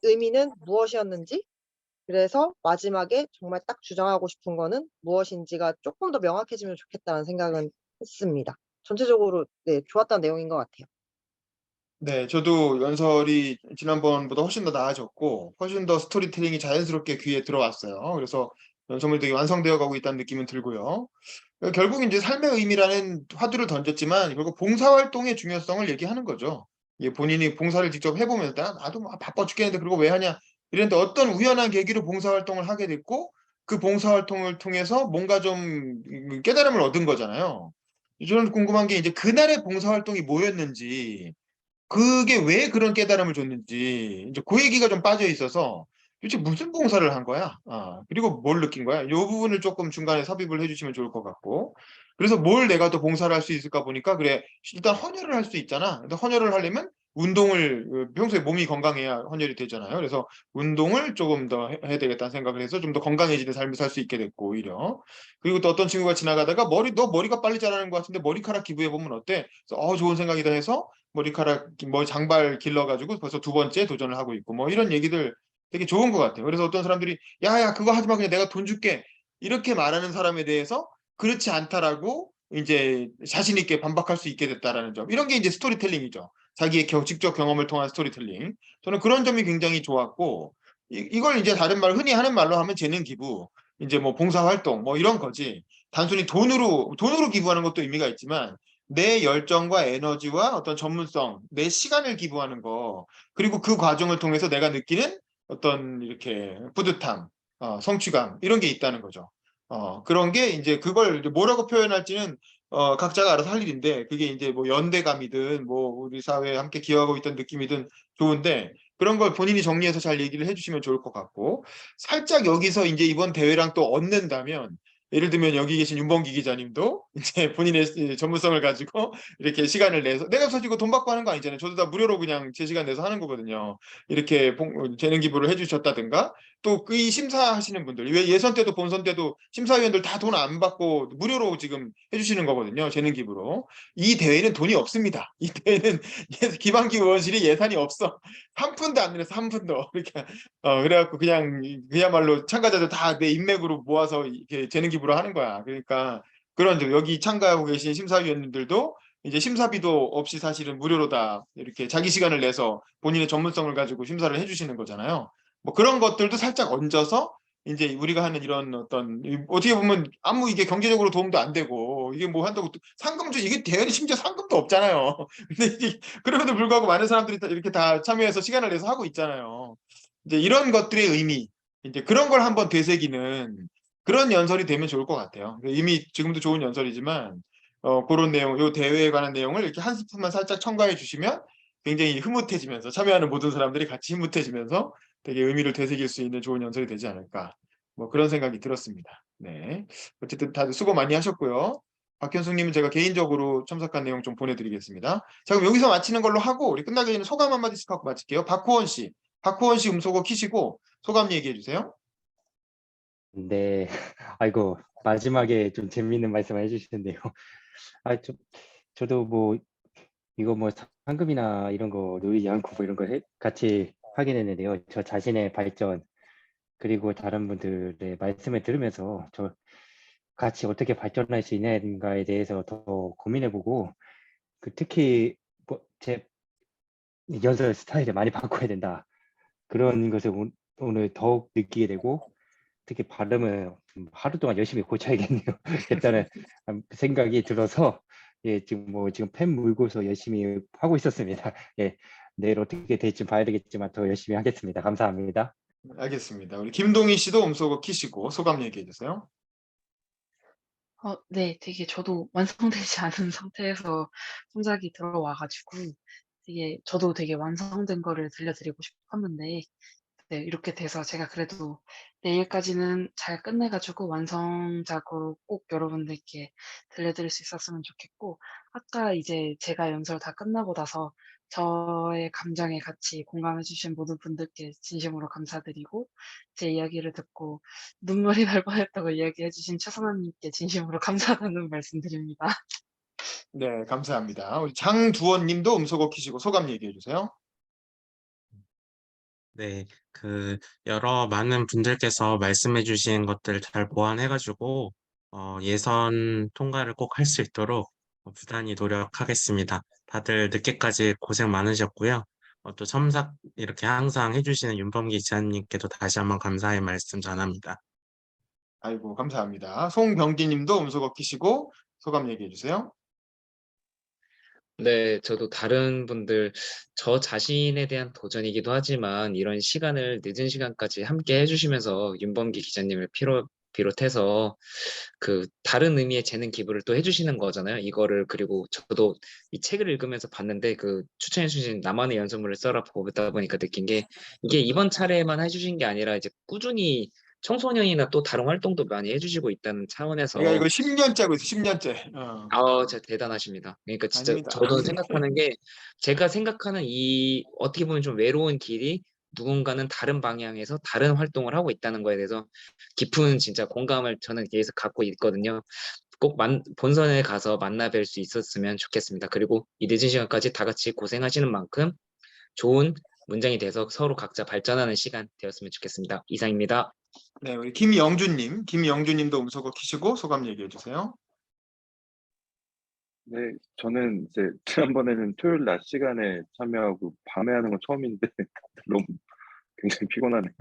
의미는 무엇이었는지, 그래서 마지막에 정말 딱 주장하고 싶은 거는 무엇인지가 조금 더 명확해지면 좋겠다는 생각은 했습니다. 전체적으로 네, 좋았던 내용인 것 같아요. 네, 저도 연설이 지난번보다 훨씬 더 나아졌고 훨씬 더 스토리텔링이 자연스럽게 귀에 들어왔어요. 그래서 연설이 되게 완성되어 가고 있다는 느낌은 들고요. 결국 이제 삶의 의미라는 화두를 던졌지만 결국 봉사활동의 중요성을 얘기하는 거죠. 이게 본인이 봉사를 직접 해보면서 나도 막 바빠 죽겠는데 그러고 왜 하냐 이랬는데 어떤 우연한 계기로 봉사활동을 하게 됐고 그 봉사활동을 통해서 뭔가 좀 깨달음을 얻은 거잖아요. 저는 궁금한 게 이제 그날의 봉사활동이 뭐였는지 그게 왜 그런 깨달음을 줬는지 이제 그 얘기가 좀 빠져 있어서 도대체 무슨 봉사를 한 거야? 그리고 뭘 느낀 거야? 이 부분을 조금 중간에 삽입을 해주시면 좋을 것 같고. 그래서 뭘 내가 더 봉사를 할 수 있을까 보니까 그래 일단 헌혈을 할 수 있잖아. 근데 헌혈을 하려면 운동을 평소에 몸이 건강해야 헌혈이 되잖아요. 그래서 운동을 조금 더 해야 되겠다는 생각을 해서 좀 더 건강해지는 삶을 살 수 있게 됐고 오히려. 그리고 또 어떤 친구가 지나가다가 너 머리가 빨리 자라는 것 같은데 머리카락 기부해 보면 어때? 그래서 좋은 생각이다 해서 머리카락 장발 길러가지고 벌써 2번째 도전을 하고 있고 뭐 이런 얘기들 되게 좋은 것 같아요. 그래서 어떤 사람들이 야야 그거 하지 마 그냥 내가 돈 줄게 이렇게 말하는 사람에 대해서 그렇지 않다라고 이제 자신 있게 반박할 수 있게 됐다라는 점 이런 게 이제 스토리텔링이죠. 자기의 직접 경험을 통한 스토리텔링. 저는 그런 점이 굉장히 좋았고 이걸 이제 다른 말 흔히 하는 말로 하면 재능 기부 이제 뭐 봉사활동 뭐 이런 거지 단순히 돈으로 기부하는 것도 의미가 있지만 내 열정과 에너지와 어떤 전문성 내 시간을 기부하는 거 그리고 그 과정을 통해서 내가 느끼는 어떤 이렇게 뿌듯함, 성취감 이런 게 있다는 거죠. 그런 게 이제 그걸 이제 뭐라고 표현할지는 각자가 알아서 할 일인데 그게 이제 뭐 연대감이든 뭐 우리 사회에 함께 기여하고 있던 느낌이든 좋은데 그런 걸 본인이 정리해서 잘 얘기를 해주시면 좋을 것 같고 살짝 여기서 이제 이번 대회랑 또 얻는다면 예를 들면 여기 계신 윤범기 기자님도 이제 본인의 전문성을 가지고 이렇게 시간을 내서 내가 사실 돈 받고 하는 거 아니잖아요. 저도 다 무료로 그냥 제 시간 내서 하는 거거든요. 이렇게 재능 기부를 해주셨다든가 또 그 심사하시는 분들 왜 예선 때도 본선 때도 심사위원들 다 돈 안 받고 무료로 지금 해주시는 거거든요. 재능 기부로. 이 대회는 돈이 없습니다. 이 대회는 김한기 의원실이 예산이 없어. 한 푼도 안 내서 한 푼도 그러니까 그래갖고 그야말로 참가자들 다 내 인맥으로 모아서 이렇게 재능 기부를 하는 거야. 그러니까 그런 점 여기 참가하고 계신 심사위원님들도 이제 심사비도 없이 사실은 무료로 다 이렇게 자기 시간을 내서 본인의 전문성을 가지고 심사를 해주시는 거잖아요. 뭐 그런 것들도 살짝 얹어서 이제 우리가 하는 이런 어떤 어떻게 보면 아무 이게 경제적으로 도움도 안 되고 이게 뭐 한다고 상금주 이게 대회는 심지어 상금도 없잖아요. 근데 이게 그럼에도 불구하고 많은 사람들이 이렇게 다 참여해서 시간을 내서 하고 있잖아요. 이제 이런 것들의 의미 이제 그런 걸 한번 되새기는 그런 연설이 되면 좋을 것 같아요. 이미 지금도 좋은 연설이지만 그런 내용, 요 대회에 관한 내용을 이렇게 한 스푼만 살짝 첨가해 주시면 굉장히 흐뭇해지면서 참여하는 모든 사람들이 같이 흐뭇해지면서 되게 의미를 되새길 수 있는 좋은 연설이 되지 않을까. 뭐 그런 생각이 들었습니다. 네. 어쨌든 다들 수고 많이 하셨고요. 박현숙님은 제가 개인적으로 첨삭한 내용 좀 보내드리겠습니다. 자, 그럼 여기서 마치는 걸로 하고 우리 끝나기 전에 소감 한마디씩 하고 마칠게요. 박호원 씨 음소거 키시고 소감 얘기해 주세요. 네. 아이고, 마지막에 좀 재미있는 말씀을 해주시는데요. 저도 뭐, 이거 뭐 상금이나 이런 거 놓이지 않고 뭐 이런 거 같이 확인했는데요. 저 자신의 발전, 그리고 다른 분들의 말씀을 들으면서 저 같이 어떻게 발전할 수 있는가에 대해서 더 고민해보고, 특히 뭐 제 연설 스타일을 많이 바꿔야 된다. 그런 것을 오늘 더욱 느끼게 되고, 특히 발음을 하루 동안 열심히 고쳐야겠네요. 일단은 생각이 들어서 지금 펜 물고서 열심히 하고 있었습니다. 내일 어떻게 될지 봐야 되겠지만 더 열심히 하겠습니다. 감사합니다. 알겠습니다. 우리 김동희 씨도 음소거 키시고 소감 얘기해 주세요. 네. 되게 저도 완성되지 않은 상태에서 첨삭이 들어와 가지고 저도 되게 완성된 거를 들려드리고 싶었는데 네 이렇게 돼서 제가 그래도 내일까지는 잘 끝내 가지고 완성작으로 꼭 여러분들께 들려드릴 수 있었으면 좋겠고 아까 이제 제가 연설 다 끝나고 나서 저의 감정에 같이 공감해 주신 모든 분들께 진심으로 감사드리고 제 이야기를 듣고 눈물이 날 뻔했다고 이야기해 주신 최선아 님께 진심으로 감사하다는 말씀드립니다. 네, 감사합니다. 우리 장두원 님도 음소거 키시고 소감 얘기해 주세요. 네, 여러 많은 분들께서 말씀해 주신 것들 잘 보완해가지고, 예선 통과를 꼭 할 수 있도록 부단히 노력하겠습니다. 다들 늦게까지 고생 많으셨고요. 또 첨삭 이렇게 항상 해주시는 윤범기 기자님께도 다시 한번 감사의 말씀 전합니다. 아이고, 감사합니다. 송병기 님도 음소거 키시고 소감 얘기해 주세요. 네, 저도 다른 분들, 저 자신에 대한 도전이기도 하지만 이런 시간을 늦은 시간까지 함께 해주시면서 윤범기 기자님을 비롯해서 그 다른 의미의 재능 기부를 또 해주시는 거잖아요. 이거를 그리고 저도 이 책을 읽으면서 봤는데 그 추천해주신 나만의 연설문을 써라 보다 보니까 느낀 게 이게 이번 차례만 해주신 게 아니라 이제 꾸준히 청소년이나 또 다른 활동도 많이 해주시고 있다는 차원에서 내가 이거 10년째 하고 있어. 10년째. 진짜 대단하십니다. 그러니까 진짜 아닙니다. 저도 생각하는 게 제가 생각하는 이 어떻게 보면 좀 외로운 길이 누군가는 다른 방향에서 다른 활동을 하고 있다는 거에 대해서 깊은 진짜 공감을 저는 계속 갖고 있거든요. 꼭 본선에 가서 만나 뵐 수 있었으면 좋겠습니다. 그리고 이 늦은 시간까지 다 같이 고생하시는 만큼 좋은 문장이 돼서 서로 각자 발전하는 시간 되었으면 좋겠습니다. 이상입니다. 네, 우리 김영주님도 음소거 키시고 소감 얘기해 주세요. 네, 저는 이제 지난번에는 토요일 낮 시간에 참여하고 밤에 하는 건 처음인데 너무 굉장히 피곤하네요.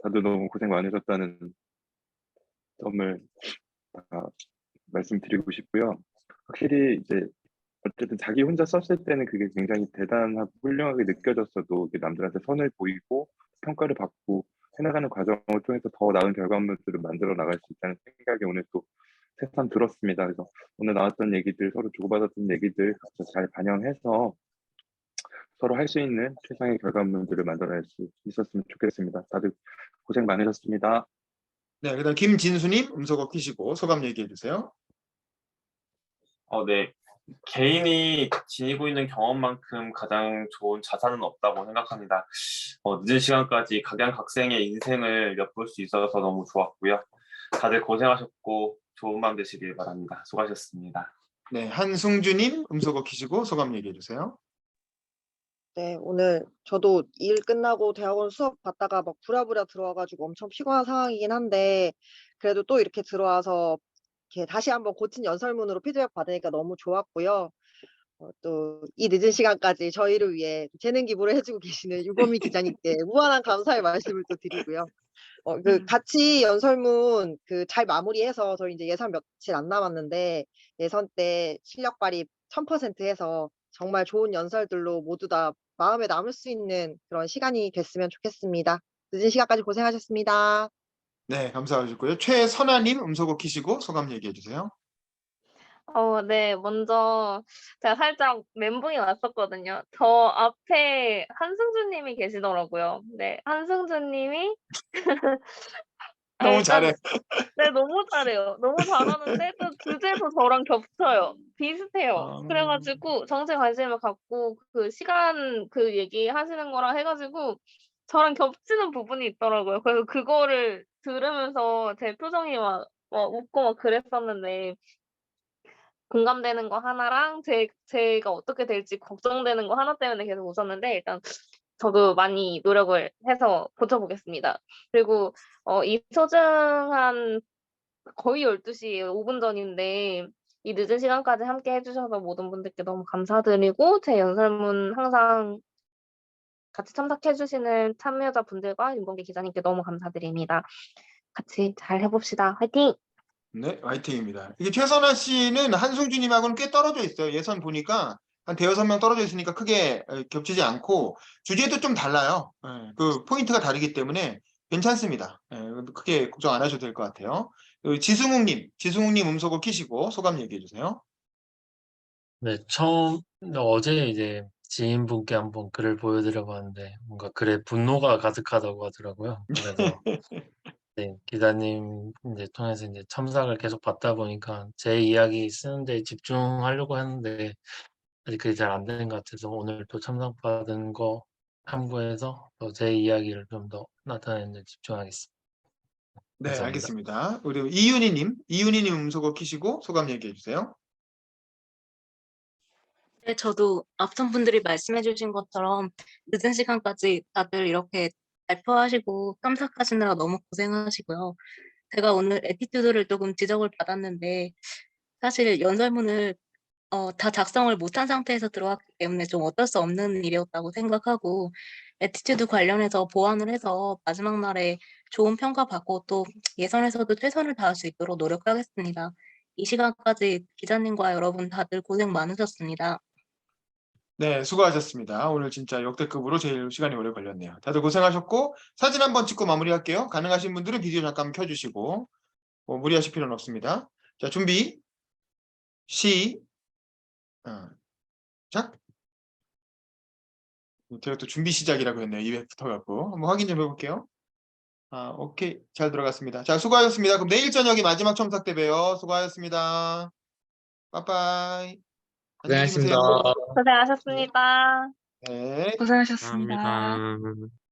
다들 너무 고생 많으셨다는 점을 말씀드리고 싶고요. 확실히 이제 어쨌든 자기 혼자 썼을 때는 그게 굉장히 대단하고 훌륭하게 느껴졌어도 남들한테 선을 보이고 평가를 받고 해나가는 과정을 통해서 더 나은 결과물들을 만들어 나갈 수 있다는 생각이 오늘 또 새삼 들었습니다. 그래서 오늘 나왔던 얘기들, 서로 주고받았던 얘기들 각자 잘 반영해서 서로 할 수 있는 최상의 결과물들을 만들어낼 수 있었으면 좋겠습니다. 다들 고생 많으셨습니다. 네, 그다음 김진수님 음소거 키시고 소감 얘기해 주세요. 네. 개인이 지니고 있는 경험만큼 가장 좋은 자산은 없다고 생각합니다. 늦은 시간까지 각양각색의 인생을 엿볼 수 있어서 너무 좋았고요. 다들 고생하셨고 좋은 밤 되시길 바랍니다. 수고하셨습니다. 네, 한승주님 음소거 키시고 소감 얘기해 주세요. 네, 오늘 저도 일 끝나고 대학원 수업 받다가 막 부랴부랴 들어와가지고 엄청 피곤한 상황이긴 한데 그래도 또 이렇게 들어와서 이렇게 다시 한번 고친 연설문으로 피드백 받으니까 너무 좋았고요. 또 이 늦은 시간까지 저희를 위해 재능 기부를 해주고 계시는 유범희 기자님께 무한한 감사의 말씀을 또 드리고요. 같이 연설문 잘 마무리해서 저희 이제 예선 며칠 안 남았는데 예선 때 실력 발휘 1000% 해서 정말 좋은 연설들로 모두 다 마음에 남을 수 있는 그런 시간이 됐으면 좋겠습니다. 늦은 시간까지 고생하셨습니다. 네, 감사하셨고요. 최선아님 음소거 키시고 소감 얘기해 주세요. 네. 먼저 제가 살짝 멘붕이 왔었거든요. 저 앞에 한승준 님이 계시더라고요. 네. 한승준 님이 너무 일단 잘해. 네, 너무 잘해요. 너무 잘하는데 또 주제도 저랑 겹쳐요. 비슷해요. 그래 가지고 정치 관심을 갖고 그 시간 얘기하시는 거랑 해 가지고 저랑 겹치는 부분이 있더라고요. 그래서 그거를 들으면서 제 표정이 막 웃고 막 그랬었는데 공감되는 거 하나랑 제가 어떻게 될지 걱정되는 거 하나 때문에 계속 웃었는데 일단 저도 많이 노력을 해서 고쳐보겠습니다. 그리고 이 소중한 거의 12시 5분 전인데 이 늦은 시간까지 함께 해 주셔서 모든 분들께 너무 감사드리고 제 연설문 항상 같이 참석해 주시는 참여자분들과 윤범기 기자님께 너무 감사드립니다. 같이 잘 해 봅시다. 화이팅! 네, 화이팅입니다. 이게 최선아 씨는 한승주님하고는 꽤 떨어져 있어요. 예선 보니까 한 대여섯 명 떨어져 있으니까 크게 겹치지 않고 주제도 좀 달라요. 그 포인트가 다르기 때문에 괜찮습니다. 크게 걱정 안 하셔도 될 것 같아요. 지승욱님 음소거 키시고 소감 얘기해 주세요. 네, 어제 이제 지인분께 한번 글을 보여드려 봤는데 뭔가 글에 분노가 가득하다고 하더라고요. 그래서 네, 기자님 이제 통해서 이제 첨삭을 계속 받다 보니까 제 이야기 쓰는데 집중하려고 하는데 아직 그게 잘 안 되는 것 같아서 오늘 또 첨삭 받은 거 참고해서 제 이야기를 좀 더 나타내는 데 집중하겠습니다. 네, 감사합니다. 알겠습니다. 그리고 이윤희님 음소거 키시고 소감 얘기해 주세요. 네, 저도 앞선 분들이 말씀해 주신 것처럼 늦은 시간까지 다들 이렇게 발표하시고 깜삭하시느라 너무 고생하시고요. 제가 오늘 애티튜드를 조금 지적을 받았는데 사실 연설문을 다 작성을 못한 상태에서 들어왔기 때문에 좀 어쩔 수 없는 일이었다고 생각하고 애티튜드 관련해서 보완을 해서 마지막 날에 좋은 평가 받고 또 예선에서도 최선을 다할 수 있도록 노력하겠습니다. 이 시간까지 기자님과 여러분 다들 고생 많으셨습니다. 네, 수고하셨습니다. 오늘 진짜 역대급으로 제일 시간이 오래 걸렸네요. 다들 고생하셨고 사진 한번 찍고 마무리할게요. 가능하신 분들은 비디오 잠깐 켜주시고 뭐 무리하실 필요는 없습니다. 자, 준비. 시작. 제가 또 준비 시작이라고 했네요. 입에 붙어갖고. 한번 확인 좀 해볼게요. 오케이. 잘 들어갔습니다. 자, 수고하셨습니다. 그럼 내일 저녁이 마지막 첨삭 때 봬요. 수고하셨습니다. 빠빠이. 안녕히 고생하셨습니다. 계세요. 고생하셨습니다. 네. 고생하셨습니다. 감사합니다.